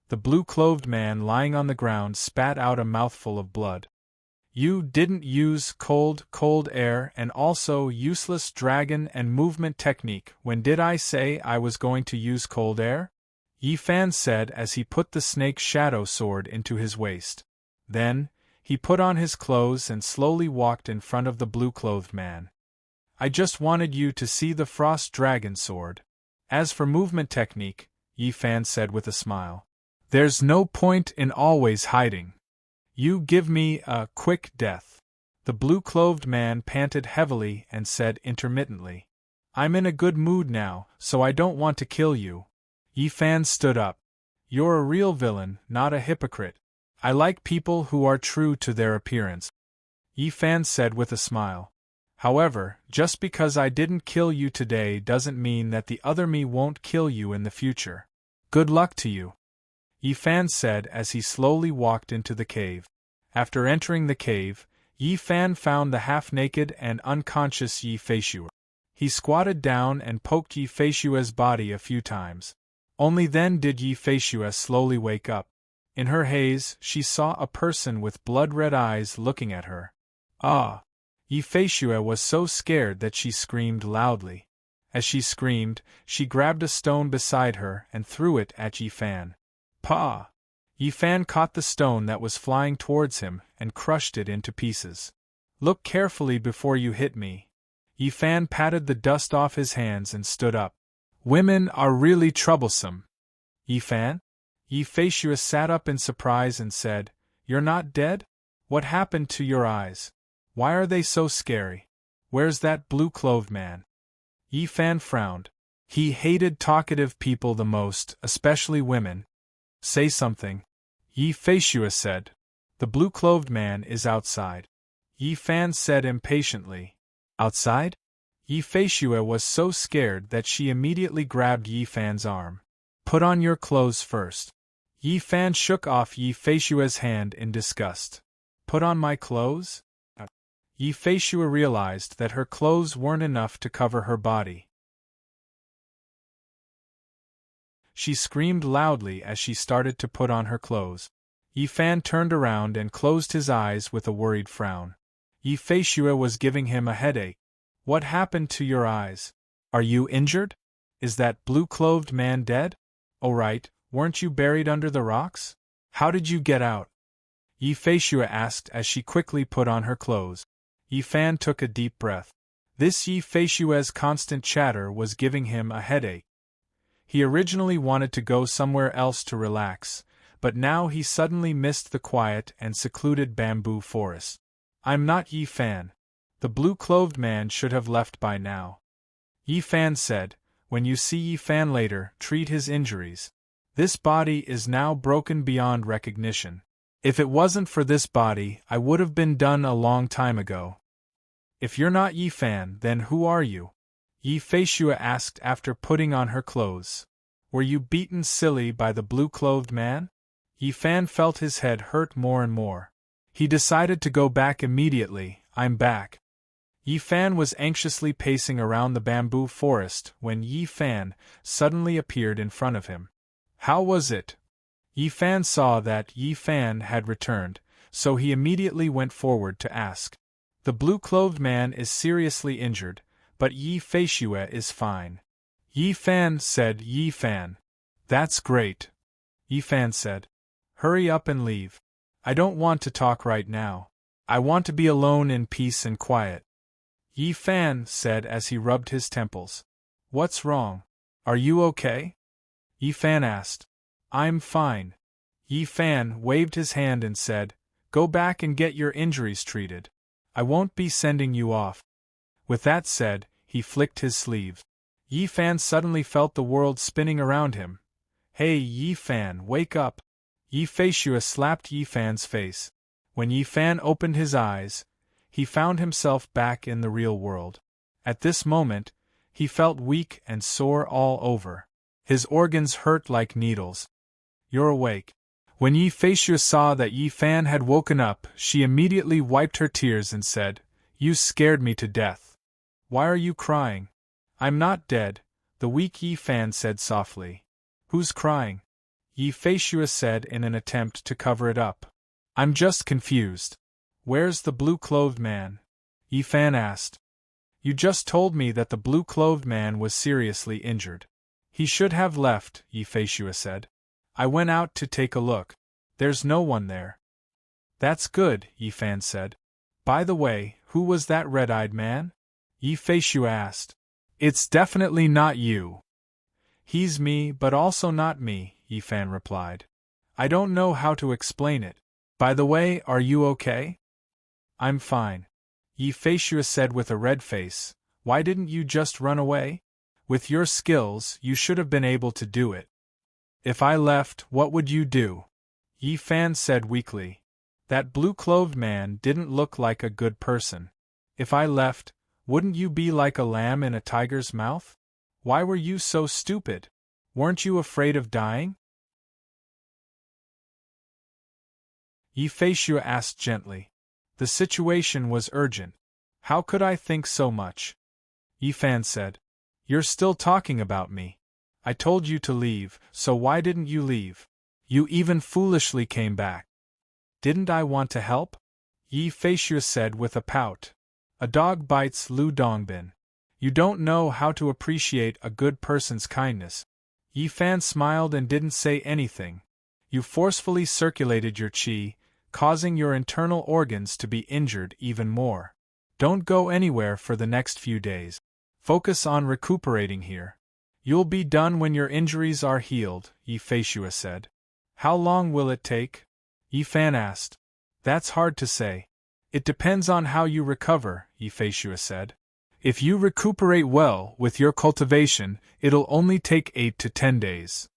The blue-clothed man lying on the ground spat out a mouthful of blood. You didn't use cold air and also useless dragon and movement technique. When did I say I was going to use cold air? Yi Fan said as he put the snake shadow sword into his waist. Then, he put on his clothes and slowly walked in front of the blue-clothed man. I just wanted you to see the frost dragon sword. As for movement technique, Yi Fan said with a smile, there's no point in always hiding. You give me a quick death. The blue-clothed man panted heavily and said intermittently, I'm in a good mood now, so I don't want to kill you. Yi Fan stood up. You're a real villain, not a hypocrite. I like people who are true to their appearance. Yi Fan said with a smile. However, just because I didn't kill you today doesn't mean that the other me won't kill you in the future. Good luck to you. Yi Fan said as he slowly walked into the cave. After entering the cave, Yi Fan found the half-naked and unconscious Yi Feishue. He squatted down and poked Yi Feishue's body a few times. Only then did Yi Feishue slowly wake up. In her haze, she saw a person with blood-red eyes looking at her. Ah! Yi Feishue was so scared that she screamed loudly. As she screamed, she grabbed a stone beside her and threw it at Yi Fan. Pa! Yi Fan caught the stone that was flying towards him and crushed it into pieces. Look carefully before you hit me. Yi Fan patted the dust off his hands and stood up. Women are really troublesome. Yi Fan? Yi Feishue sat up in surprise and said, You're not dead? What happened to your eyes? Why are they so scary? Where's that blue-clothed man? Yi Fan frowned. He hated talkative people the most, especially women. Say something. Yi Feishue said. The blue-clothed man is outside. Yi Fan said impatiently. Outside? Yi Feishue was so scared that she immediately grabbed Yi Fan's arm. Put on your clothes first. Yi Fan shook off Yi Feishue's hand in disgust. Put on my clothes? Yi Feishue realized that her clothes weren't enough to cover her body. She screamed loudly as she started to put on her clothes. Yi Fan turned around and closed his eyes with a worried frown. Yi Feishue was giving him a headache. What happened to your eyes? Are you injured? Is that blue-clothed man dead? Oh right, weren't you buried under the rocks? How did you get out? Yi Feishue asked as she quickly put on her clothes. Yi Fan took a deep breath. This Yi Feishue's constant chatter was giving him a headache. He originally wanted to go somewhere else to relax, but now he suddenly missed the quiet and secluded bamboo forest. I'm not Yi Fan. The blue-clothed man should have left by now. Yi Fan said, when you see Yi Fan later, treat his injuries. This body is now broken beyond recognition. If it wasn't for this body, I would have been done a long time ago. If you're not Yi Fan, then who are you? Yi Feishue asked after putting on her clothes. Were you beaten silly by the blue-clothed man? Yi Fan felt his head hurt more and more. He decided to go back immediately. I'm back. Yi Fan was anxiously pacing around the bamboo forest when Yi Fan suddenly appeared in front of him. How was it? Yi Fan saw that Yi Fan had returned, so he immediately went forward to ask. The blue-clothed man is seriously injured, but Yi Feishue is fine. Yi Fan said. Yi Fan. That's great. Yi Fan said. Hurry up and leave. I don't want to talk right now. I want to be alone in peace and quiet. Yi Fan said as he rubbed his temples. What's wrong? Are you okay? Yi Fan asked. I'm fine. Yi Fan waved his hand and said, Go back and get your injuries treated. I won't be sending you off. With that said, he flicked his sleeve. Yi Fan suddenly felt the world spinning around him. Hey Yi Fan, wake up! Yi Feishue slapped Yi Fan's face. When Yi Fan opened his eyes, he found himself back in the real world. At this moment, he felt weak and sore all over. His organs hurt like needles. You're awake. When Yi Feishue saw that Yi Fan had woken up, she immediately wiped her tears and said, You scared me to death. Why are you crying? I'm not dead, the weak Yi Fan said softly. Who's crying? Yi Feishue said in an attempt to cover it up. I'm just confused. Where's the blue-clothed man? Yi Fan asked. You just told me that the blue-clothed man was seriously injured. He should have left, Yi Feishue said. I went out to take a look. There's no one there. That's good, Yi Fan said. By the way, who was that red-eyed man? Yi Feishue asked. It's definitely not you. He's me, but also not me, Yi Fan replied. I don't know how to explain it. By the way, are you okay? I'm fine. Yi Feishue said with a red face. Why didn't you just run away? With your skills, you should have been able to do it. If I left, what would you do? Yi Fan said weakly. That blue-clothed man didn't look like a good person. If I left, wouldn't you be like a lamb in a tiger's mouth? Why were you so stupid? Weren't you afraid of dying? Yi Feishue asked gently. The situation was urgent. How could I think so much? Yi Fan said. You're still talking about me. I told you to leave, so why didn't you leave? You even foolishly came back. Didn't I want to help? Yi Feishue said with a pout. A dog bites Lu Dongbin. You don't know how to appreciate a good person's kindness. Yi Fan smiled and didn't say anything. You forcefully circulated your qi, causing your internal organs to be injured even more. Don't go anywhere for the next few days. Focus on recuperating here. You'll be done when your injuries are healed, Yi Feishue said. How long will it take? Yi Fan asked. That's hard to say. It depends on how you recover, Yi Feishue said. If you recuperate well with your cultivation, it'll only take 8 to 10 days.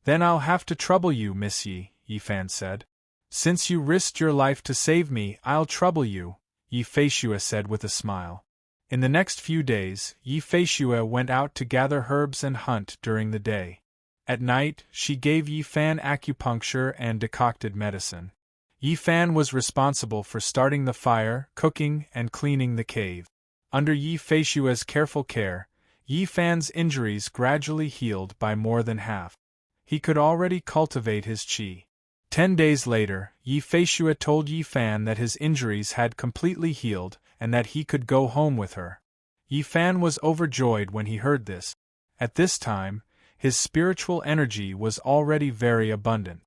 Then I'll have to trouble you, Miss Yi, Yi Fan said. Since you risked your life to save me, I'll trouble you, Yi Feishue said with a smile. In the next few days, Yi Feishue went out to gather herbs and hunt during the day. At night, she gave Yi Fan acupuncture and decocted medicine. Yi Fan was responsible for starting the fire, cooking, and cleaning the cave. Under Yi Feishue's careful care, Yi Fan's injuries gradually healed by more than half. He could already cultivate his qi. 10 days later, Yi Feishue told Yi Fan that his injuries had completely healed and that he could go home with her. Yi Fan was overjoyed when he heard this. At this time, his spiritual energy was already very abundant.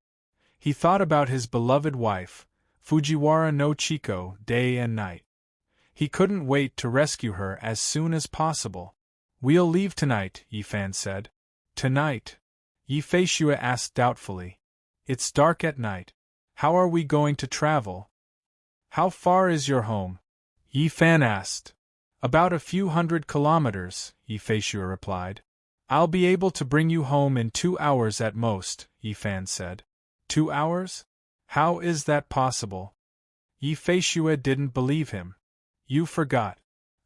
He thought about his beloved wife, Fujiwara no Chiko, day and night. He couldn't wait to rescue her as soon as possible. We'll leave tonight, Yi Fan said. Tonight? Yi Feishue asked doubtfully. It's dark at night. How are we going to travel? How far is your home? Yi Fan asked. About a few 100 kilometers, Yi Feishue replied. I'll be able to bring you home in 2 hours at most, Yi Fan said. 2 hours? How is that possible? Yi Feishue didn't believe him. You forgot.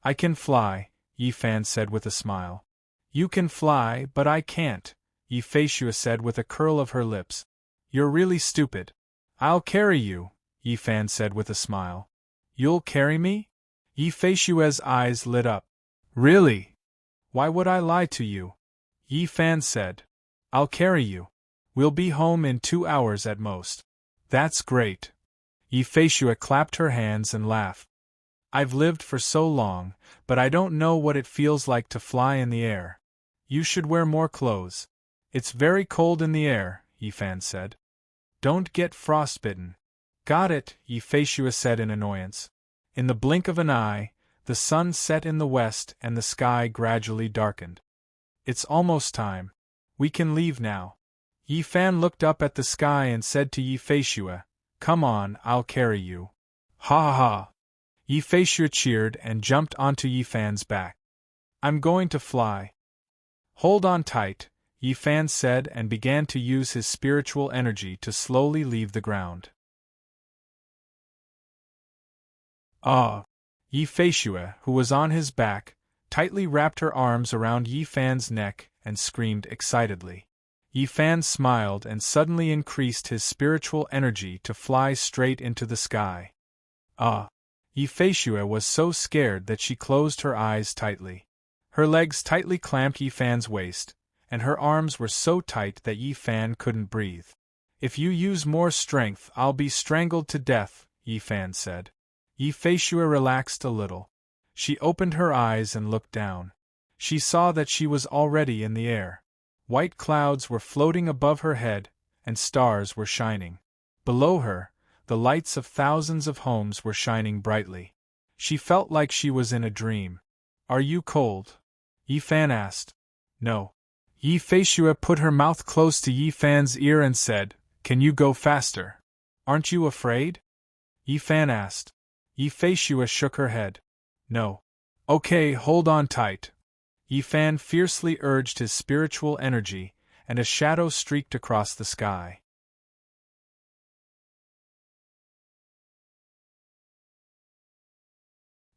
I can fly, Yi Fan said with a smile. You can fly, but I can't, Yi Feishue said with a curl of her lips. You're really stupid. I'll carry you, Yi Fan said with a smile. You'll carry me? Yi Feishue's eyes lit up. Really? Why would I lie to you? Yi Fan said. I'll carry you. We'll be home in 2 hours at most. That's great. Yi Feishue clapped her hands and laughed. I've lived for so long, but I don't know what it feels like to fly in the air. You should wear more clothes. It's very cold in the air, Yi Fan said. Don't get frostbitten. Got it, Yi Feishue said in annoyance. In the blink of an eye, the sun set in the west and the sky gradually darkened. It's almost time. We can leave now. Yi Fan looked up at the sky and said to Yi Feishue, Come on, I'll carry you. Ha ha ha. Yi Feishue cheered and jumped onto Yi Fan's back. I'm going to fly. Hold on tight, Yi Fan said and began to use his spiritual energy to slowly leave the ground. Ah! Yi Feishue, who was on his back, tightly wrapped her arms around Yi Fan's neck and screamed excitedly. Yi Fan smiled and suddenly increased his spiritual energy to fly straight into the sky. Ah! Yi Feishue was so scared that she closed her eyes tightly. Her legs tightly clamped Yi Fan's waist, and her arms were so tight that Yi Fan couldn't breathe. If you use more strength, I'll be strangled to death, Yi Fan said. Yifei relaxed a little. She opened her eyes and looked down. She saw that she was already in the air. White clouds were floating above her head, and stars were shining. Below her, the lights of thousands of homes were shining brightly. She felt like she was in a dream. Are you cold? Yifan asked. No. Yifei put her mouth close to Yifan's ear and said, Can you go faster? Aren't you afraid? Yifan asked. Yifei shook her head. No. Okay, hold on tight. Yifan fiercely urged his spiritual energy, and a shadow streaked across the sky.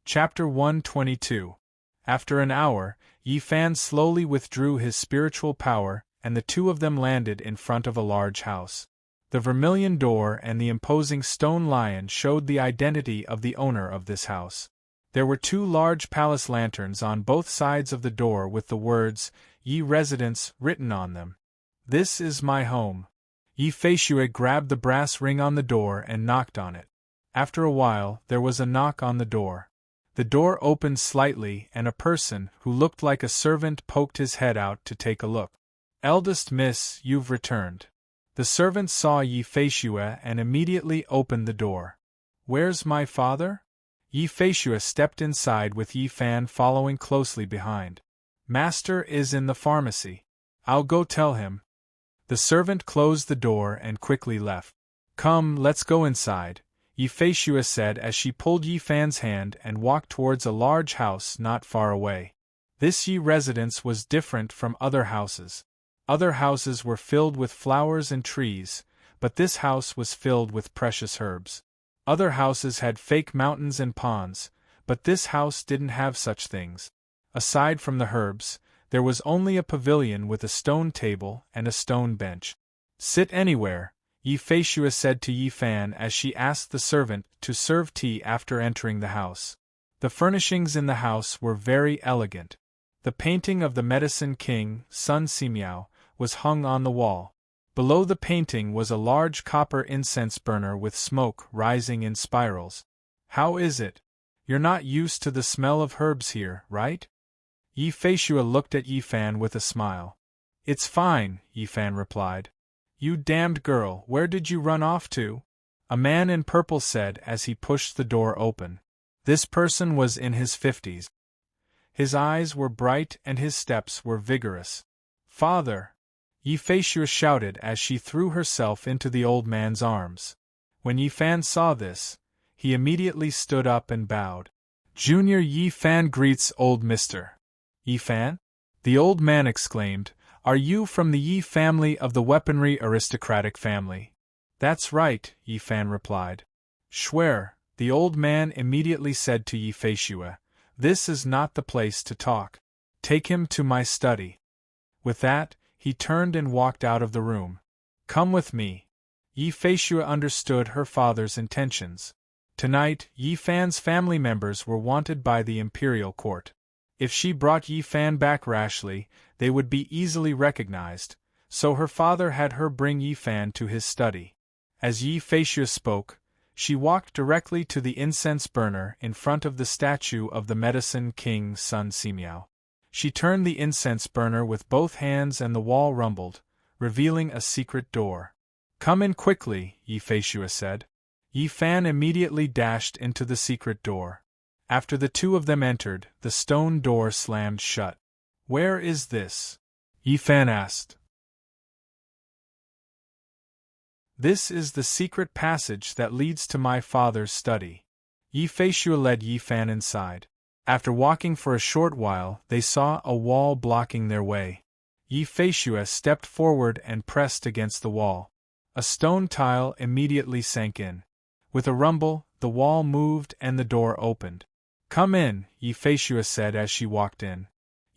Chapter 122. After an hour, Yifan slowly withdrew his spiritual power, and the two of them landed in front of a large house. The vermilion door and the imposing stone lion showed the identity of the owner of this house. There were two large palace lanterns on both sides of the door with the words, Yi Residence, written on them. This is my home. Yifei grabbed the brass ring on the door and knocked on it. After a while, there was a knock on the door. The door opened slightly and a person who looked like a servant poked his head out to take a look. Eldest miss, you've returned. The servant saw Yifei and immediately opened the door. Where's my father? Yifei stepped inside with Yifan following closely behind. Master is in the pharmacy. I'll go tell him. The servant closed the door and quickly left. Come, let's go inside, Yifei said as she pulled Yifan's hand and walked towards a large house not far away. This Yi residence was different from other houses. Other houses were filled with flowers and trees, but this house was filled with precious herbs. Other houses had fake mountains and ponds, but this house didn't have such things. Aside from the herbs, there was only a pavilion with a stone table and a stone bench. Sit anywhere, Yifei said to Yifan as she asked the servant to serve tea after entering the house. The furnishings in the house were very elegant. The painting of the Medicine King, Sun Simiao, was hung on the wall. Below the painting was a large copper incense burner with smoke rising in spirals. How is it? You're not used to the smell of herbs here, right? Yifei looked at Yifan with a smile. It's fine, Yifan replied. You damned girl, where did you run off to? A man in purple said as he pushed the door open. This person was in his 50s. His eyes were bright and his steps were vigorous. Father! Yifei shouted as she threw herself into the old man's arms. When Yifan saw this, he immediately stood up and bowed. Junior Yifan greets old Mr. Yifan? The old man exclaimed, Are you from the Yi family of the weaponry aristocratic family? That's right, Yifan replied. Swear, the old man immediately said to Yifei, This is not the place to talk. Take him to my study. With that, he turned and walked out of the room. Come with me. Yifei understood her father's intentions. Tonight, Yifan's family members were wanted by the imperial court. If she brought Yifan back rashly, they would be easily recognized, so her father had her bring Yifan to his study. As Yifei spoke, she walked directly to the incense burner in front of the statue of the Medicine King Sun Simiao. She turned the incense burner with both hands and the wall rumbled, revealing a secret door. Come in quickly, Yifei said. Yifan immediately dashed into the secret door. After the two of them entered, the stone door slammed shut. Where is this? Yifan asked. This is the secret passage that leads to my father's study. Yifei led Yifan inside. After walking for a short while, they saw a wall blocking their way. Yifei stepped forward and pressed against the wall. A stone tile immediately sank in. With a rumble, the wall moved and the door opened. Come in, Yifei said as she walked in.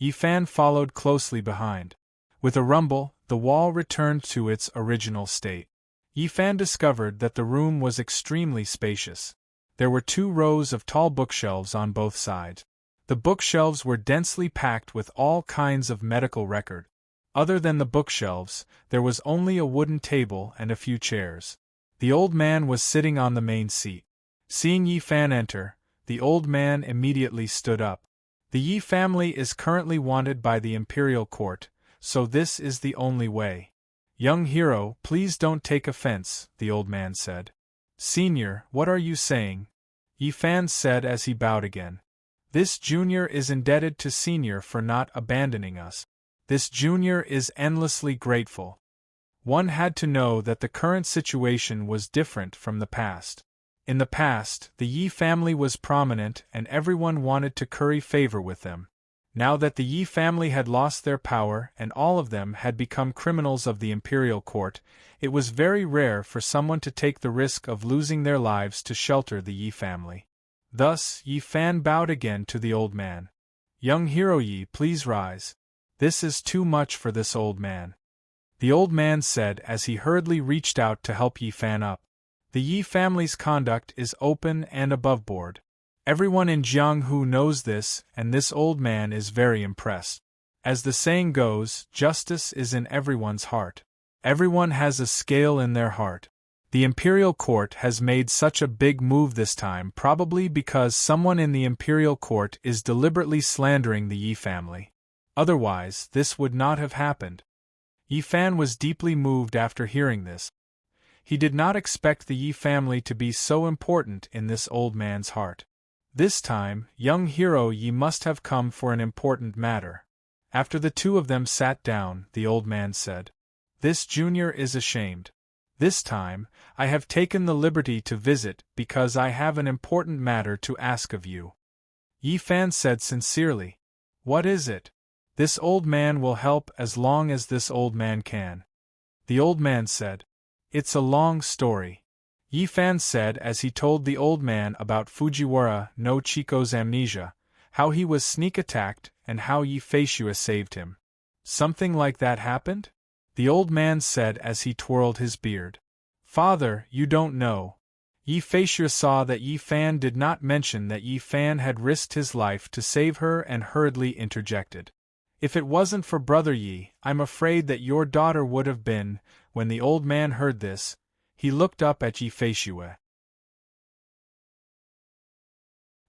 Yifan followed closely behind. With a rumble, the wall returned to its original state. Yifan discovered that the room was extremely spacious. There were 2 rows of tall bookshelves on both sides. The bookshelves were densely packed with all kinds of medical record. Other than the bookshelves, there was only a wooden table and a few chairs. The old man was sitting on the main seat. Seeing Yi Fan enter, the old man immediately stood up. The Yi family is currently wanted by the imperial court, so this is the only way. Young hero, please don't take offense, the old man said. Senior, what are you saying? Yi Fan said as he bowed again. This junior is indebted to senior for not abandoning us. This junior is endlessly grateful. One had to know that the current situation was different from the past. In the past, the Yi family was prominent and everyone wanted to curry favor with them. Now that the Yi family had lost their power and all of them had become criminals of the imperial court, it was very rare for someone to take the risk of losing their lives to shelter the Yi family. Thus, Yi Fan bowed again to the old man. Young hero Yi, please rise. This is too much for this old man. The old man said as he hurriedly reached out to help Yi Fan up. The Yi family's conduct is open and aboveboard. Everyone in Jianghu knows this, and this old man is very impressed. As the saying goes, justice is in everyone's heart. Everyone has a scale in their heart. The imperial court has made such a big move this time probably because someone in the imperial court is deliberately slandering the Yi family. Otherwise, this would not have happened. Yi Fan was deeply moved after hearing this. He did not expect the Yi family to be so important in this old man's heart. This time, young hero Yi must have come for an important matter. After the two of them sat down, the old man said, This junior is ashamed. This time, I have taken the liberty to visit because I have an important matter to ask of you. Yi Fan said sincerely, What is it? This old man will help as long as this old man can. The old man said, It's a long story. Yi Fan said as he told the old man about Fujiwara no Chico's amnesia, how he was sneak attacked and how Yi Feishua saved him. Something like that happened? The old man said as he twirled his beard. Father, you don't know. Yi Feishua saw that Yi Fan did not mention that Yi Fan had risked his life to save her and hurriedly interjected. If it wasn't for Brother Yi, I'm afraid that your daughter would have been. When the old man heard this, he looked up at Yi Feishua.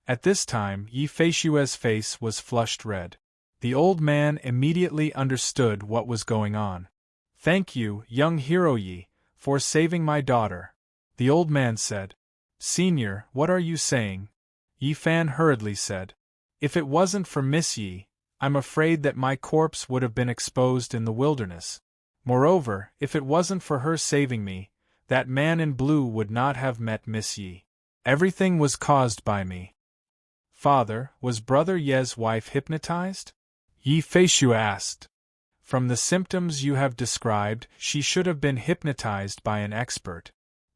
At this time, Yi Feishua's face was flushed red. The old man immediately understood what was going on. Thank you, young hero Yi, for saving my daughter. The old man said. Senior, what are you saying? Yi Fan hurriedly said. If it wasn't for Miss Yi, I'm afraid that my corpse would have been exposed in the wilderness. Moreover, if it wasn't for her saving me, that man in blue would not have met Miss Yi. Everything was caused by me. Father, was Brother Ye's wife hypnotized? Yi Feishua asked. From the symptoms you have described, she should have been hypnotized by an expert.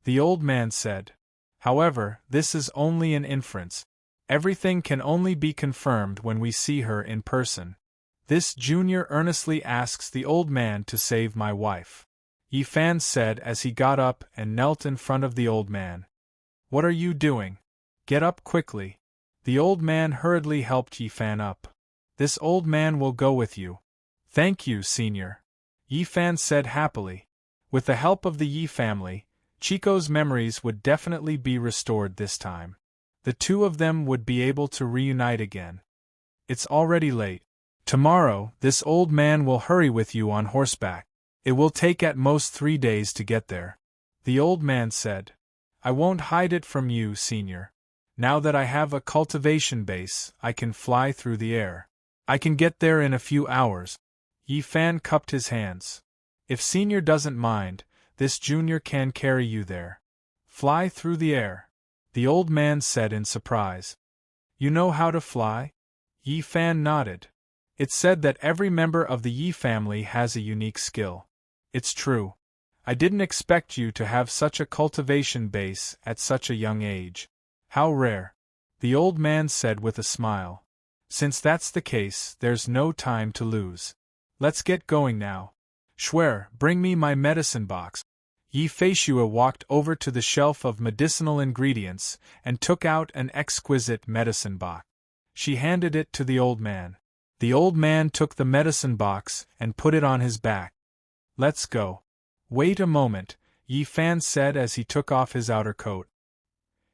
The old man said. However, this is only an inference. Everything can only be confirmed when we see her in person. This junior earnestly asks the old man to save my wife. Yi Fan said as he got up and knelt in front of the old man. What are you doing? Get up quickly. The old man hurriedly helped Yi Fan up. This old man will go with you. Thank you, senior. Yi Fan said happily. With the help of the Yi family, Chico's memories would definitely be restored this time. The two of them would be able to reunite again. It's already late. Tomorrow, this old man will hurry with you on horseback. It will take at most 3 days to get there. The old man said. I won't hide it from you, senior. Now that I have a cultivation base, I can fly through the air. I can get there in a few hours. Yi Fan cupped his hands. If senior doesn't mind, this junior can carry you there. Fly through the air. The old man said in surprise. You know how to fly? Yi Fan nodded. It's said that every member of the Yi family has a unique skill. It's true. I didn't expect you to have such a cultivation base at such a young age. How rare. The old man said with a smile. Since that's the case, there's no time to lose. Let's get going now. Schwer, bring me my medicine box. Yi Feishua walked over to the shelf of medicinal ingredients and took out an exquisite medicine box. She handed it to the old man. The old man took the medicine box and put it on his back. Let's go. Wait a moment, Yi Fan said as he took off his outer coat.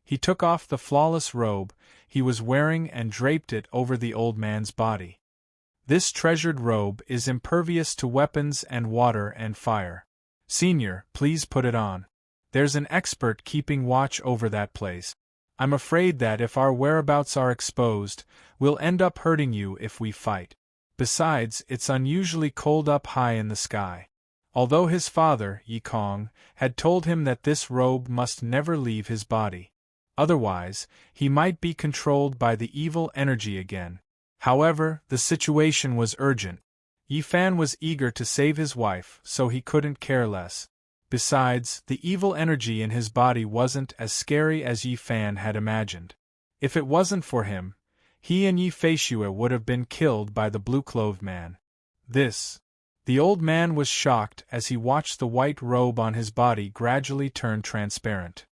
He took off the flawless robe he was wearing and draped it over the old man's body. This treasured robe is impervious to weapons and water and fire. Senior, please put it on. There's an expert keeping watch over that place. I'm afraid that if our whereabouts are exposed, we'll end up hurting you if we fight. Besides, it's unusually cold up high in the sky. Although his father, Yi Kong, had told him that this robe must never leave his body. Otherwise, he might be controlled by the evil energy again. However, the situation was urgent. Yi Fan was eager to save his wife, so he couldn't care less. Besides, the evil energy in his body wasn't as scary as Yi Fan had imagined. If it wasn't for him, he and Yi Feishue would have been killed by the blue-clothed man. The old man was shocked as he watched the white robe on his body gradually turn transparent.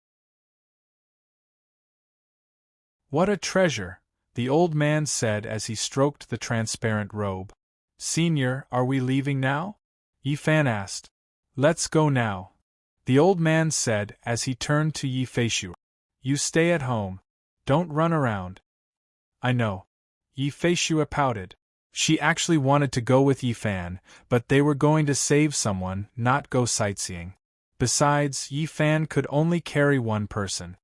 What a treasure, the old man said as he stroked the transparent robe. Senior, are we leaving now? Yi Fan asked. Let's go now, the old man said as he turned to Yi Feishue. You stay at home. Don't run around. I know. Yi Feishue pouted. She actually wanted to go with Yi Fan, but they were going to save someone, not go sightseeing. Besides, Yi Fan could only carry one person.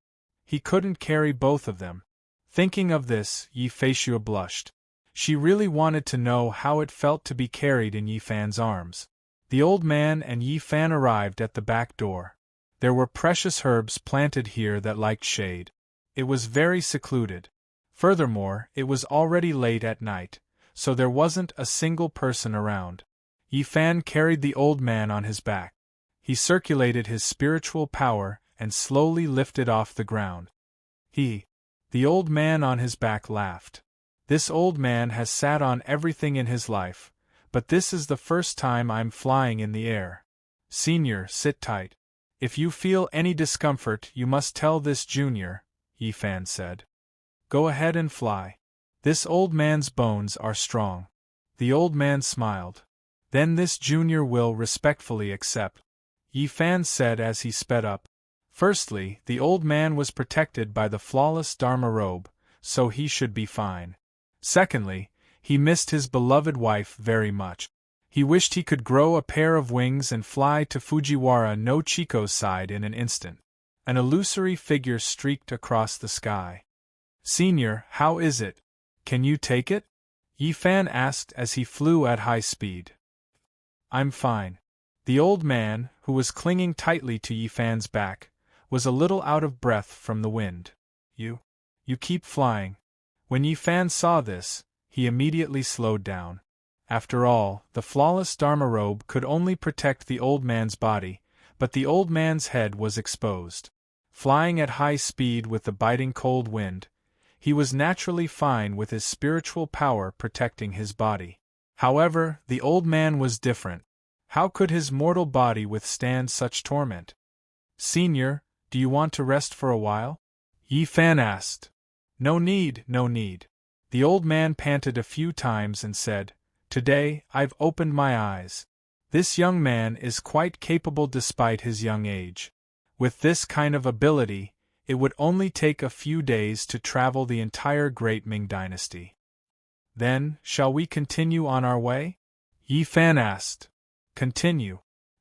He couldn't carry both of them. Thinking of this, Yi Feishue blushed. She really wanted to know how it felt to be carried in Yi Fan's arms. The old man and Yi Fan arrived at the back door. There were precious herbs planted here that liked shade. It was very secluded. Furthermore, it was already late at night, so there wasn't a single person around. Yi Fan carried the old man on his back. He circulated his spiritual power and slowly lifted off the ground. The old man on his back laughed. This old man has sat on everything in his life, but this is the first time I'm flying in the air. Senior, sit tight. If you feel any discomfort, you must tell this junior, Yi Fan said. Go ahead and fly. This old man's bones are strong. The old man smiled. Then this junior will respectfully accept, Yi Fan said as he sped up. Firstly, the old man was protected by the flawless Dharma robe, so he should be fine. Secondly, he missed his beloved wife very much. He wished he could grow a pair of wings and fly to Fujiwara no Chico's side in an instant. An illusory figure streaked across the sky. Senior, how is it? Can you take it? Yi Fan asked as he flew at high speed. I'm fine. The old man, who was clinging tightly to Yi Fan's back, was a little out of breath from the wind. You keep flying. When Yi Fan saw this, he immediately slowed down. After all, the flawless Dharma robe could only protect the old man's body, but the old man's head was exposed. Flying at high speed with the biting cold wind, he was naturally fine with his spiritual power protecting his body. However, the old man was different. How could his mortal body withstand such torment? Senior, do you want to rest for a while? Yi Fan asked. No need, no need. The old man panted a few times and said, Today, I've opened my eyes. This young man is quite capable despite his young age. With this kind of ability, it would only take a few days to travel the entire Great Ming Dynasty. Then, shall we continue on our way? Yi Fan asked. Continue.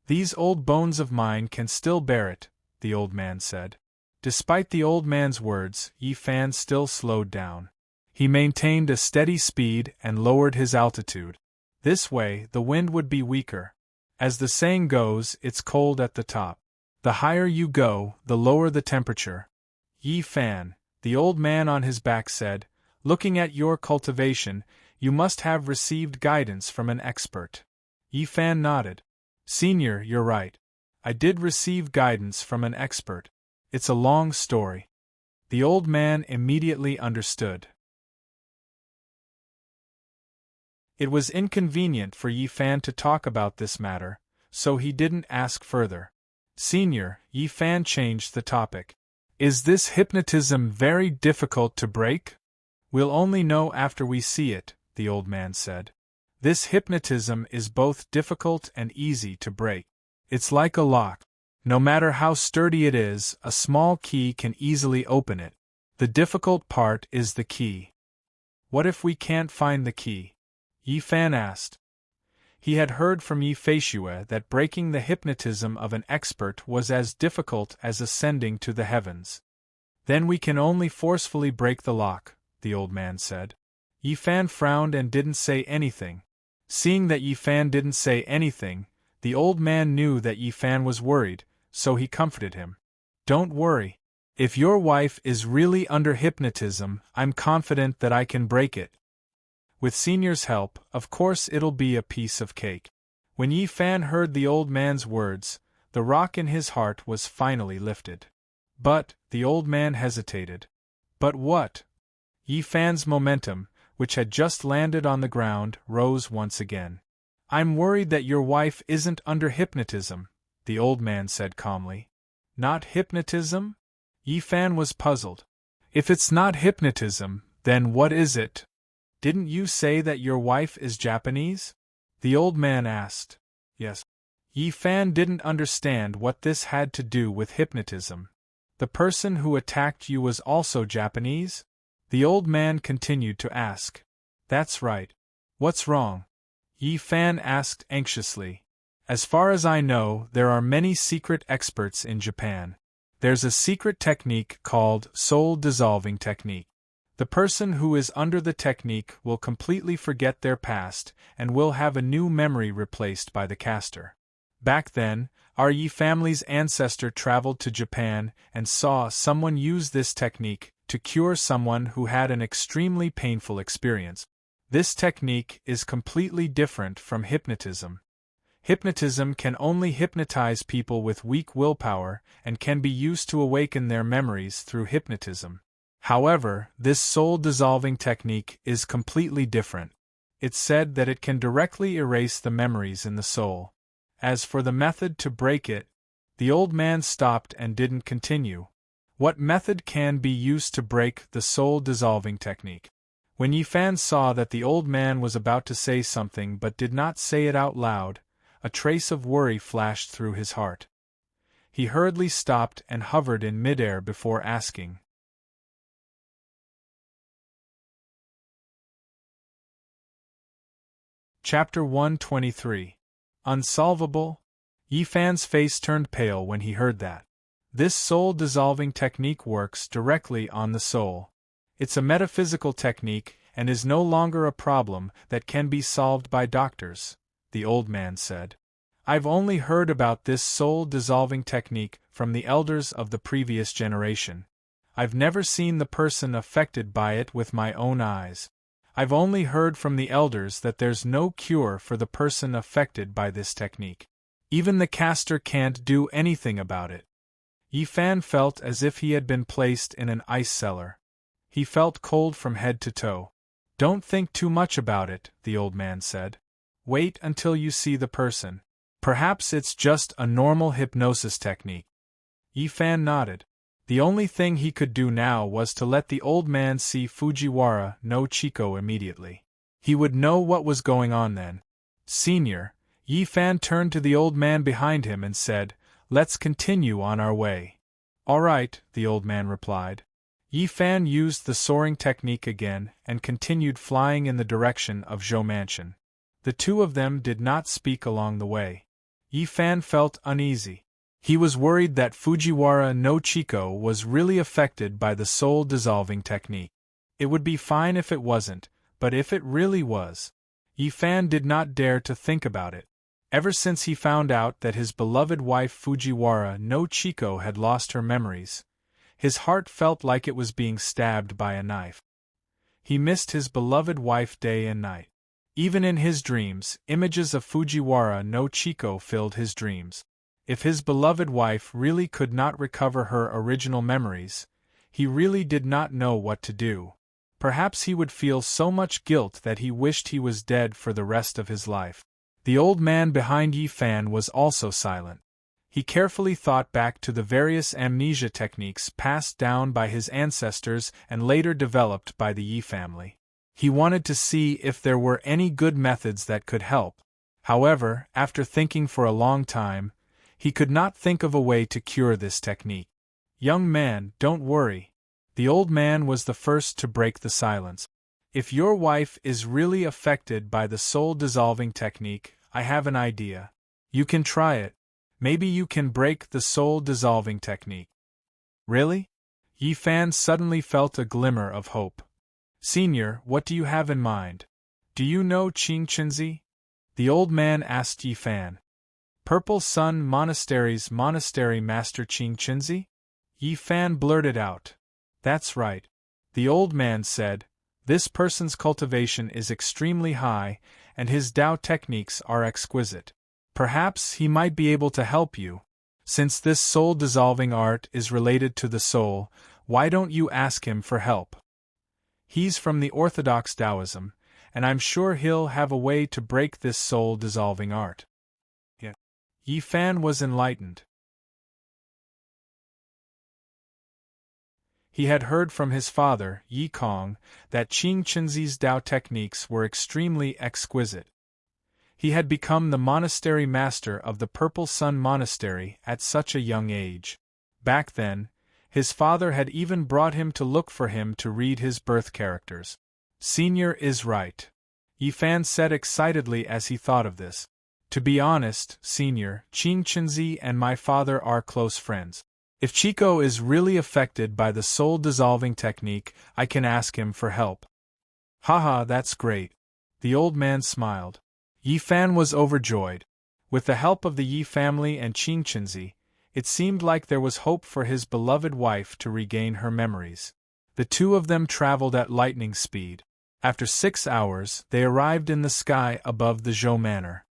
These old bones of mine can still bear it, the old man said. Despite the old man's words, Yi Fan still slowed down. He maintained a steady speed and lowered his altitude. This way, the wind would be weaker. As the saying goes, it's cold at the top. The higher you go, the lower the temperature. Yi Fan, the old man on his back said, looking at your cultivation, you must have received guidance from an expert. Yi Fan nodded. Senior, you're right. I did receive guidance from an expert. It's a long story. The old man immediately understood. It was inconvenient for Yi Fan to talk about this matter, so he didn't ask further. Senior, Yi Fan changed the topic. Is this hypnotism very difficult to break? We'll only know after we see it, the old man said. This hypnotism is both difficult and easy to break. It's like a lock. No matter how sturdy it is, a small key can easily open it. The difficult part is the key. What if we can't find the key? Yi Fan asked. He had heard from Yi Feishue that breaking the hypnotism of an expert was as difficult as ascending to the heavens. Then we can only forcefully break the lock, the old man said. Yi Fan frowned and didn't say anything. Seeing that Yi Fan didn't say anything, the old man knew that Yi Fan was worried, so he comforted him. Don't worry. If your wife is really under hypnotism, I'm confident that I can break it. With Senior's help, of course it'll be a piece of cake. When Yi Fan heard the old man's words, the rock in his heart was finally lifted. But, the old man hesitated. But what? Yi Fan's momentum, which had just landed on the ground, rose once again. I'm worried that your wife isn't under hypnotism, the old man said calmly. Not hypnotism? Yi Fan was puzzled. If it's not hypnotism, then what is it? Didn't you say that your wife is Japanese? The old man asked. Yes. Yi Fan didn't understand what this had to do with hypnotism. The person who attacked you was also Japanese? The old man continued to ask. That's right. What's wrong? Yi Fan asked anxiously. As far as I know, there are many secret experts in Japan. There's a secret technique called soul-dissolving technique. The person who is under the technique will completely forget their past and will have a new memory replaced by the caster. Back then, our Yi family's ancestor traveled to Japan and saw someone use this technique to cure someone who had an extremely painful experience. This technique is completely different from hypnotism. Hypnotism can only hypnotize people with weak willpower and can be used to awaken their memories through hypnotism. However, this soul-dissolving technique is completely different. It's said that it can directly erase the memories in the soul. As for the method to break it, the old man stopped and didn't continue. What method can be used to break the soul-dissolving technique? When Yi Fan saw that the old man was about to say something but did not say it out loud, a trace of worry flashed through his heart. He hurriedly stopped and hovered in midair before asking. Chapter 123. Unsolvable? Yi Fan's face turned pale when he heard that. This soul-dissolving technique works directly on the soul. It's a metaphysical technique and is no longer a problem that can be solved by doctors, the old man said. I've only heard about this soul-dissolving technique from the elders of the previous generation. I've never seen the person affected by it with my own eyes. I've only heard from the elders that there's no cure for the person affected by this technique. Even the caster can't do anything about it. Yi Fan felt as if he had been placed in an ice cellar. He felt cold from head to toe. Don't think too much about it, the old man said. Wait until you see the person. Perhaps it's just a normal hypnosis technique. Yi Fan nodded. The only thing he could do now was to let the old man see Fujiwara no Chiko immediately. He would know what was going on then. Senior, Yi Fan turned to the old man behind him and said, Let's continue on our way. All right, the old man replied. Yi Fan used the soaring technique again and continued flying in the direction of Zhou Mansion. The two of them did not speak along the way. Yi Fan felt uneasy. He was worried that Fujiwara no Chiko was really affected by the soul-dissolving technique. It would be fine if it wasn't, but if it really was, Yi Fan did not dare to think about it. Ever since he found out that his beloved wife Fujiwara no Chiko had lost her memories, his heart felt like it was being stabbed by a knife. He missed his beloved wife day and night. Even in his dreams, images of Fujiwara no Chiko filled his dreams. If his beloved wife really could not recover her original memories, he really did not know what to do. Perhaps he would feel so much guilt that he wished he was dead for the rest of his life. The old man behind Yi Fan was also silent. He carefully thought back to the various amnesia techniques passed down by his ancestors and later developed by the Yi family. He wanted to see if there were any good methods that could help. However, after thinking for a long time, He could not think of a way to cure this technique. Young man, don't worry. The old man was the first to break the silence. If your wife is really affected by the soul-dissolving technique, I have an idea. You can try it. Maybe you can break the soul-dissolving technique. Really? Yi Fan suddenly felt a glimmer of hope. Senior, what do you have in mind? Do you know Qing Chenzi? The old man asked Yi Fan. Purple Sun Monastery's monastery master Qing Chenzi? Yi Fan blurted out. That's right. The old man said, this person's cultivation is extremely high, and his Tao techniques are exquisite. Perhaps he might be able to help you. Since this soul-dissolving art is related to the soul, why don't you ask him for help? He's from the Orthodox Taoism, and I'm sure he'll have a way to break this soul-dissolving art. Yeah. Yi Fan was enlightened. He had heard from his father, Yi Kong, that Qing Chenzi's Tao techniques were extremely exquisite. He had become the monastery master of the Purple Sun Monastery at such a young age. Back then, his father had even brought him to look for him to read his birth characters. Senior is right. Yi Fan said excitedly as he thought of this. To be honest, Senior, Qing Chenzi and my father are close friends. If Chico is really affected by the soul-dissolving technique, I can ask him for help. Haha, that's great. The old man smiled. Yi Fan was overjoyed. With the help of the Yi family and Qing Chenzi, it seemed like there was hope for his beloved wife to regain her memories. The two of them traveled at lightning speed. After 6 hours, they arrived in the sky above the Zhou Manor.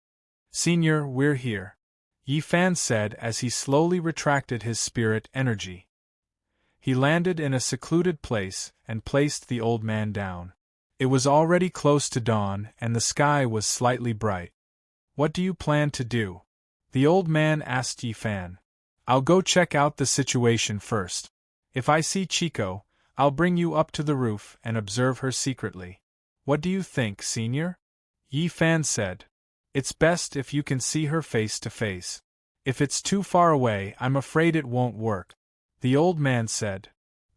Senior, we're here. Yi Fan said as he slowly retracted his spirit energy. He landed in a secluded place and placed the old man down. It was already close to dawn and the sky was slightly bright. What do you plan to do? The old man asked Yi Fan. I'll go check out the situation first. If I see Chico, I'll bring you up to the roof and observe her secretly. What do you think, Senior? Yi Fan said. It's best if you can see her face to face. If it's too far away, I'm afraid it won't work. The old man said.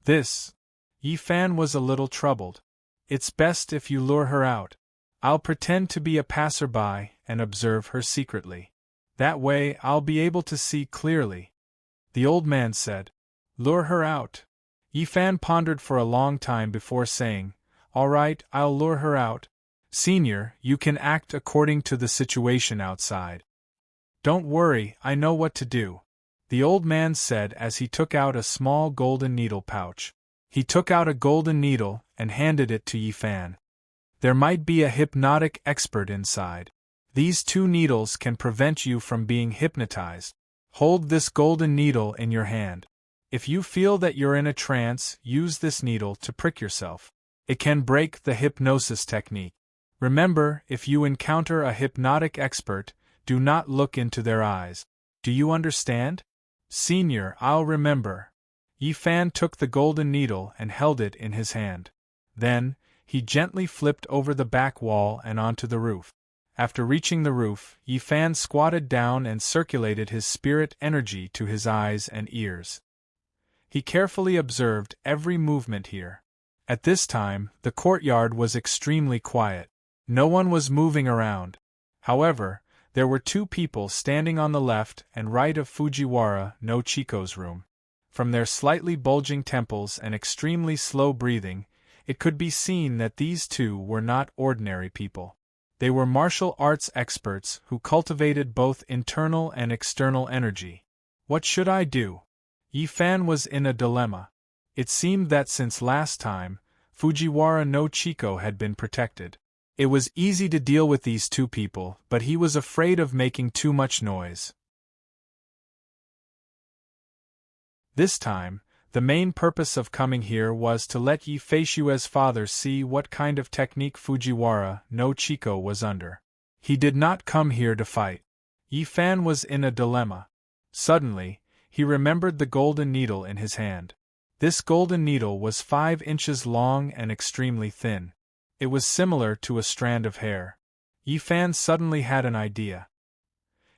This. Yi Fan was a little troubled. It's best if you lure her out. I'll pretend to be a passerby and observe her secretly. That way I'll be able to see clearly. The old man said. Lure her out. Yi Fan pondered for a long time before saying, All right, I'll lure her out. Senior, you can act according to the situation outside. Don't worry, I know what to do. The old man said as he took out a small golden needle pouch. He took out a golden needle and handed it to Yi Fan. There might be a hypnotic expert inside. These 2 needles can prevent you from being hypnotized. Hold this golden needle in your hand. If you feel that you're in a trance, use this needle to prick yourself. It can break the hypnosis technique. Remember, if you encounter a hypnotic expert, do not look into their eyes. Do you understand? Senior, I'll remember. Yi Fan took the golden needle and held it in his hand. Then, he gently flipped over the back wall and onto the roof. After reaching the roof, Yi Fan squatted down and circulated his spirit energy to his eyes and ears. He carefully observed every movement here. At this time, the courtyard was extremely quiet. No one was moving around. However, there were 2 people standing on the left and right of Fujiwara no Chico's room. From their slightly bulging temples and extremely slow breathing, it could be seen that these 2 were not ordinary people. They were martial arts experts who cultivated both internal and external energy. What should I do? Yi Fan was in a dilemma. It seemed that since last time, Fujiwara no Chico had been protected. It was easy to deal with these 2 people, but he was afraid of making too much noise. This time, the main purpose of coming here was to let Yi Feishue's father see what kind of technique Fujiwara no Chico was under. He did not come here to fight. Yi Fan was in a dilemma. Suddenly, he remembered the golden needle in his hand. This golden needle was 5 inches long and extremely thin. It was similar to a strand of hair. Yi Fan suddenly had an idea.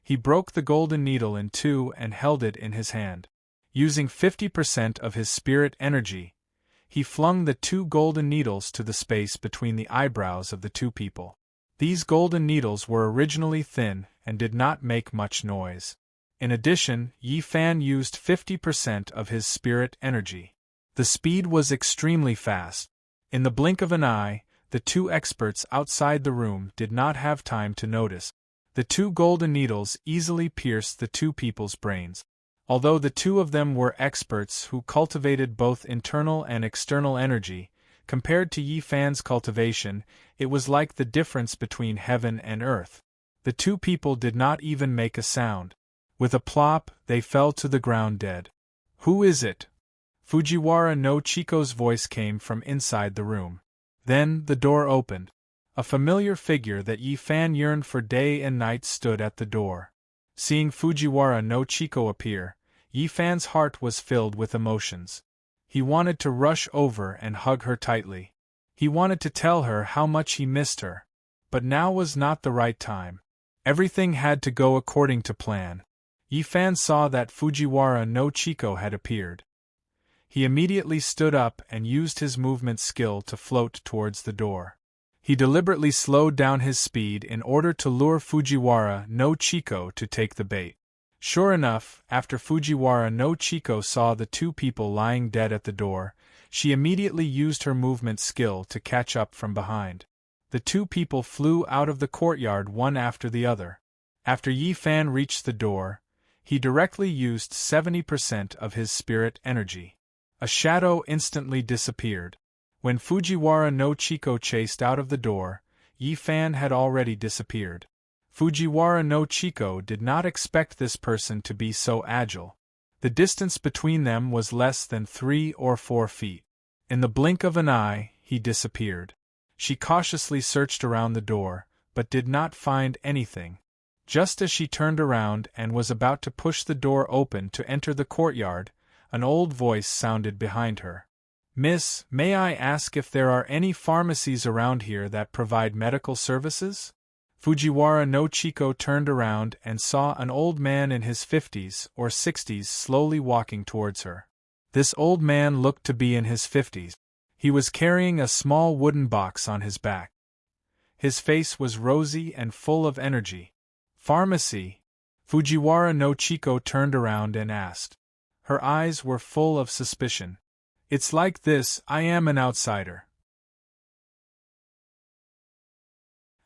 He broke the golden needle in two and held it in his hand. Using 50% of his spirit energy, he flung the two golden needles to the space between the eyebrows of the two people. These golden needles were originally thin and did not make much noise. In addition, Yi Fan used 50% of his spirit energy. The speed was extremely fast. In the blink of an eye, the two experts outside the room did not have time to notice. The two golden needles easily pierced the two people's brains. Although the two of them were experts who cultivated both internal and external energy, compared to Yi Fan's cultivation, it was like the difference between heaven and earth. The two people did not even make a sound. With a plop, they fell to the ground dead. "Who is it?" Fujiwara no Chiko's voice came from inside the room. Then the door opened. A familiar figure that Yi Fan yearned for day and night stood at the door. Seeing Fujiwara no Chiko appear, Yi Fan's heart was filled with emotions. He wanted to rush over and hug her tightly. He wanted to tell her how much he missed her. But now was not the right time. Everything had to go according to plan. Yi Fan saw that Fujiwara no Chiko had appeared. He immediately stood up and used his movement skill to float towards the door. He deliberately slowed down his speed in order to lure Fujiwara no Chiko to take the bait. Sure enough, after Fujiwara no Chiko saw the two people lying dead at the door, she immediately used her movement skill to catch up from behind. The two people flew out of the courtyard one after the other. After Yi Fan reached the door, he directly used 70% of his spirit energy. A shadow instantly disappeared. When Fujiwara no Chiko chased out of the door, Yi Fan had already disappeared. Fujiwara no Chiko did not expect this person to be so agile. The distance between them was less than 3 or 4 feet. In the blink of an eye, he disappeared. She cautiously searched around the door, but did not find anything. Just as she turned around and was about to push the door open to enter the courtyard, an old voice sounded behind her. "Miss, may I ask if there are any pharmacies around here that provide medical services?" Fujiwara no Chiko turned around and saw an old man in his 50s or 60s slowly walking towards her. This old man looked to be in his 50s. He was carrying a small wooden box on his back. His face was rosy and full of energy. "Pharmacy?" Fujiwara no Chiko turned around and asked. Her eyes were full of suspicion. "It's like this, I am an outsider.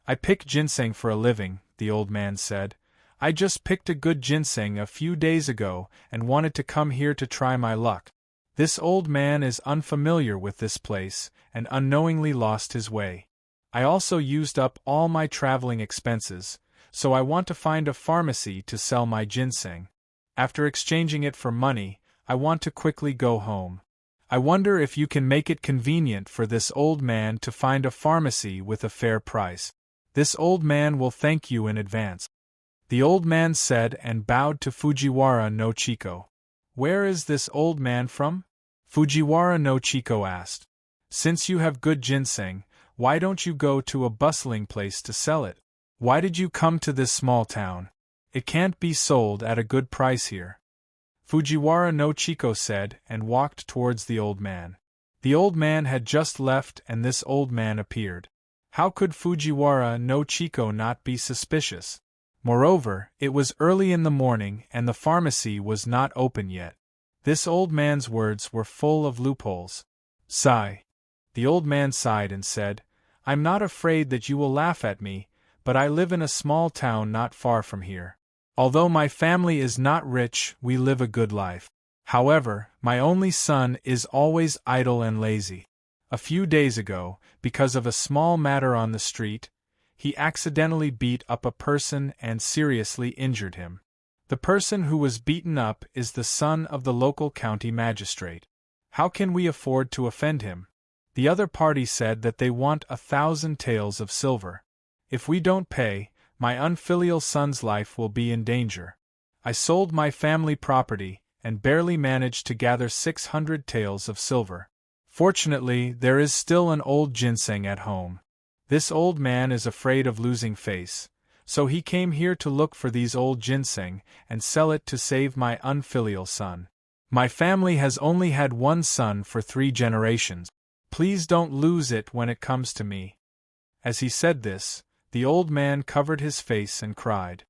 I pick ginseng for a living," the old man said. "I just picked a good ginseng a few days ago and wanted to come here to try my luck." This old man is unfamiliar with this place and unknowingly lost his way. "I also used up all my traveling expenses, so I want to find a pharmacy to sell my ginseng. After exchanging it for money, I want to quickly go home. I wonder if you can make it convenient for this old man to find a pharmacy with a fair price. This old man will thank you in advance." The old man said and bowed to Fujiwara no Chiko. "Where is this old man from?" Fujiwara no Chiko asked. "Since you have good ginseng, why don't you go to a bustling place to sell it? Why did you come to this small town? It can't be sold at a good price here." Fujiwara no Chiko said and walked towards the old man. The old man had just left and this old man appeared. How could Fujiwara no Chiko not be suspicious? Moreover, it was early in the morning and the pharmacy was not open yet. This old man's words were full of loopholes. "Sigh." The old man sighed and said, "I'm not afraid that you will laugh at me, but I live in a small town not far from here. Although my family is not rich, we live a good life. However, my only son is always idle and lazy. A few days ago, because of a small matter on the street, he accidentally beat up a person and seriously injured him. The person who was beaten up is the son of the local county magistrate. How can we afford to offend him? The other party said that they want 1,000 taels of silver. If we don't pay, my unfilial son's life will be in danger. I sold my family property and barely managed to gather 600 taels of silver. Fortunately, there is still an old ginseng at home. This old man is afraid of losing face, So he came here to look for these old ginseng and sell it to save my unfilial son. My family has only had one son for 3 generations. Please don't lose it when it comes to me." As he said this, the old man covered his face and cried.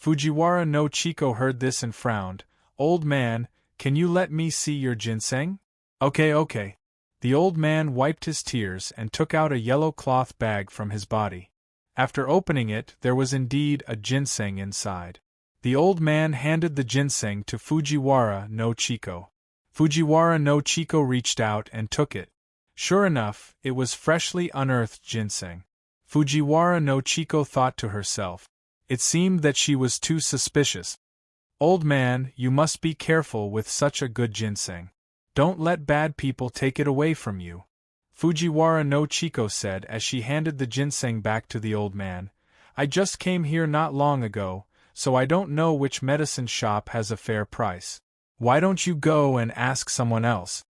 Fujiwara no Chiko heard this and frowned. "Old man, can you let me see your ginseng?" Okay. The old man wiped his tears and took out a yellow cloth bag from his body. After opening it, there was indeed a ginseng inside. The old man handed the ginseng to Fujiwara no Chiko. Fujiwara no Chiko reached out and took it. Sure enough, it was freshly unearthed ginseng. Fujiwara no Chiko thought to herself. It seemed that she was too suspicious. "Old man, you must be careful with such a good ginseng. Don't let bad people take it away from you," Fujiwara no Chiko said as she handed the ginseng back to the old man. "I just came here not long ago, so I don't know which medicine shop has a fair price. Why don't you go and ask someone else?"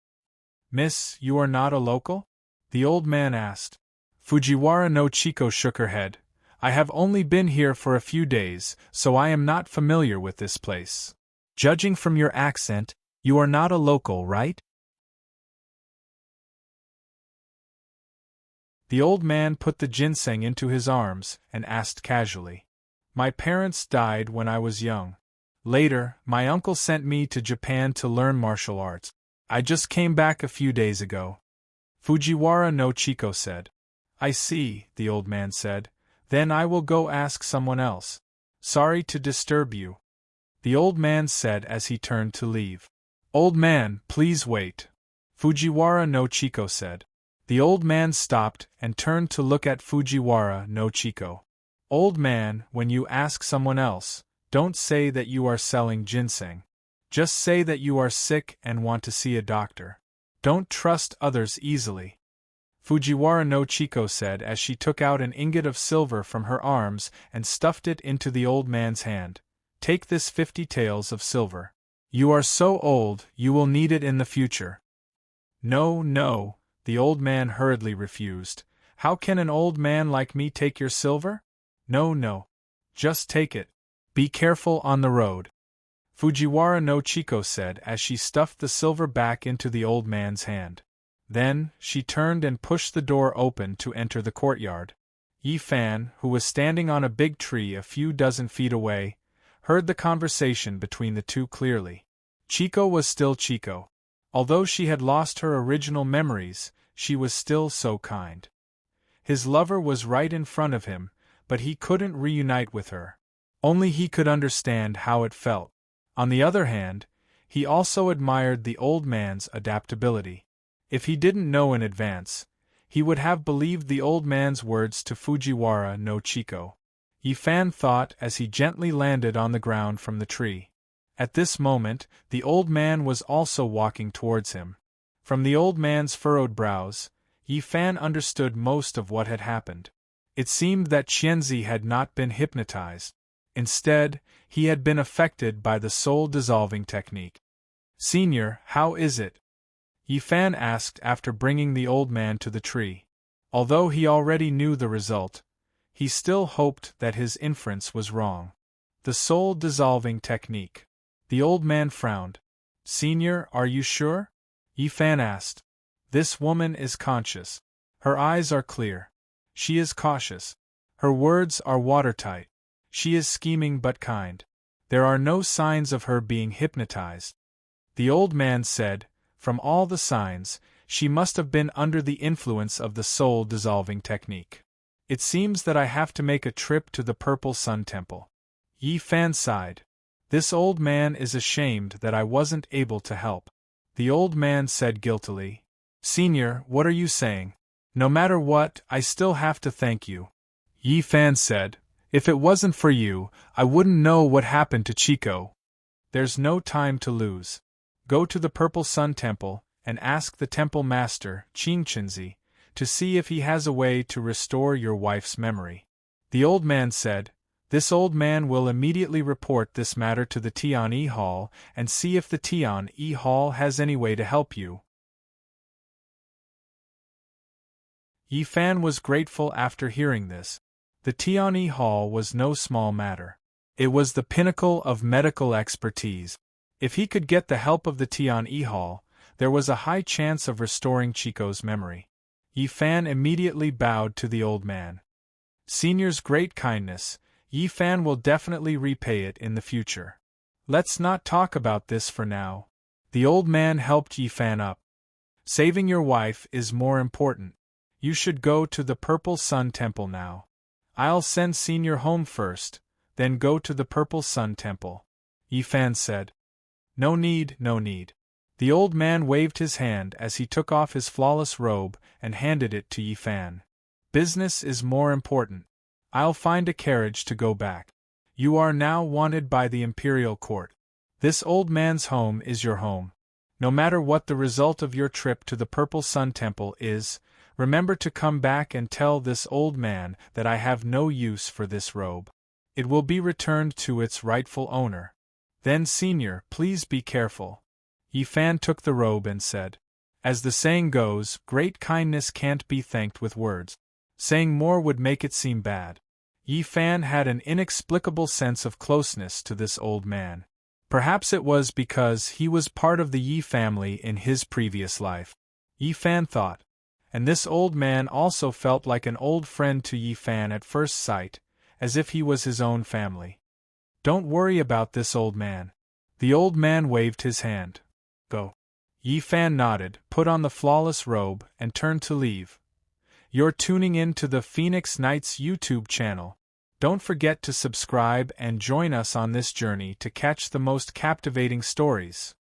"Miss, you are not a local?" the old man asked. Fujiwara no Chiko shook her head. "I have only been here for a few days, so I am not familiar with this place." "Judging from your accent, you are not a local, right?" The old man put the ginseng into his arms and asked casually. "My parents died when I was young. Later, my uncle sent me to Japan to learn martial arts. I just came back a few days ago," Fujiwara no Chiko said. "I see," the old man said. "Then I will go ask someone else. Sorry to disturb you," the old man said as he turned to leave. "Old man, please wait," Fujiwara no Chiko said. The old man stopped and turned to look at Fujiwara no Chiko. "Old man, when you ask someone else, don't say that you are selling ginseng. Just say that you are sick and want to see a doctor. Don't trust others easily," Fujiwara no Chiko said as she took out an ingot of silver from her arms and stuffed it into the old man's hand. "Take this 50 taels of silver. You are so old, you will need it in the future." No, the old man hurriedly refused. "How can an old man like me take your silver? No. Just take it. Be careful on the road," Fujiwara no Chiko said as she stuffed the silver back into the old man's hand. Then, she turned and pushed the door open to enter the courtyard. Yi Fan, who was standing on a big tree a few dozen feet away, heard the conversation between the two clearly. Chiko was still Chiko. Although she had lost her original memories, she was still so kind. His lover was right in front of him, but he couldn't reunite with her. Only he could understand how it felt. On the other hand, he also admired the old man's adaptability. If he didn't know in advance, he would have believed the old man's words to Fujiwara no Chiko. Yi Fan thought as he gently landed on the ground from the tree. At this moment, the old man was also walking towards him. From the old man's furrowed brows, Yi Fan understood most of what had happened. It seemed that Qianzi had not been hypnotized. Instead, he had been affected by the soul-dissolving technique. "Senior, how is it?" Yi Fan asked after bringing the old man to the tree. Although he already knew the result, he still hoped that his inference was wrong. The soul-dissolving technique. The old man frowned. "Senior, are you sure?" Yi Fan asked. "This woman is conscious. Her eyes are clear. She is cautious. Her words are watertight. She is scheming but kind. There are no signs of her being hypnotized." The old man said, "From all the signs, she must have been under the influence of the soul-dissolving technique. It seems that I have to make a trip to the Purple Sun Temple." Yi Fan sighed. "This old man is ashamed that I wasn't able to help." The old man said guiltily, "Senior, what are you saying? No matter what, I still have to thank you." Yi Fan said, "If it wasn't for you, I wouldn't know what happened to Chiko. There's no time to lose. Go to the Purple Sun Temple and ask the temple master, Qingqinzi, to see if he has a way to restore your wife's memory." The old man said, "This old man will immediately report this matter to the Tian-E Hall and see if the Tian-E Hall has any way to help you." Yi Fan was grateful after hearing this. The Tian Hall was no small matter. It was the pinnacle of medical expertise. If he could get the help of the Tian Hall, there was a high chance of restoring Chico's memory. Yi Fan immediately bowed to the old man. Senior's great kindness, Yi Fan will definitely repay it in the future. Let's not talk about this for now. The old man helped Yi Fan up. Saving your wife is more important. You should go to the Purple Sun Temple now. I'll send Senior home first, then go to the Purple Sun Temple, Yi Fan said. No need, no need. The old man waved his hand as he took off his flawless robe and handed it to Yi Fan. Business is more important. I'll find a carriage to go back. You are now wanted by the imperial court. This old man's home is your home. No matter what the result of your trip to the Purple Sun Temple is, remember to come back and tell this old man that I have no use for this robe. It will be returned to its rightful owner. Then, Senior, please be careful. Yi Fan took the robe and said, as the saying goes, great kindness can't be thanked with words. Saying more would make it seem bad. Yi Fan had an inexplicable sense of closeness to this old man. Perhaps it was because he was part of the Yi family in his previous life. Yi Fan thought. And this old man also felt like an old friend to Yi Fan at first sight, as if he was his own family. Don't worry about this old man. The old man waved his hand. Go. Yi Fan nodded, put on the flawless robe, and turned to leave. You're tuning in to the Phoenix Knights YouTube channel. Don't forget to subscribe and join us on this journey to catch the most captivating stories.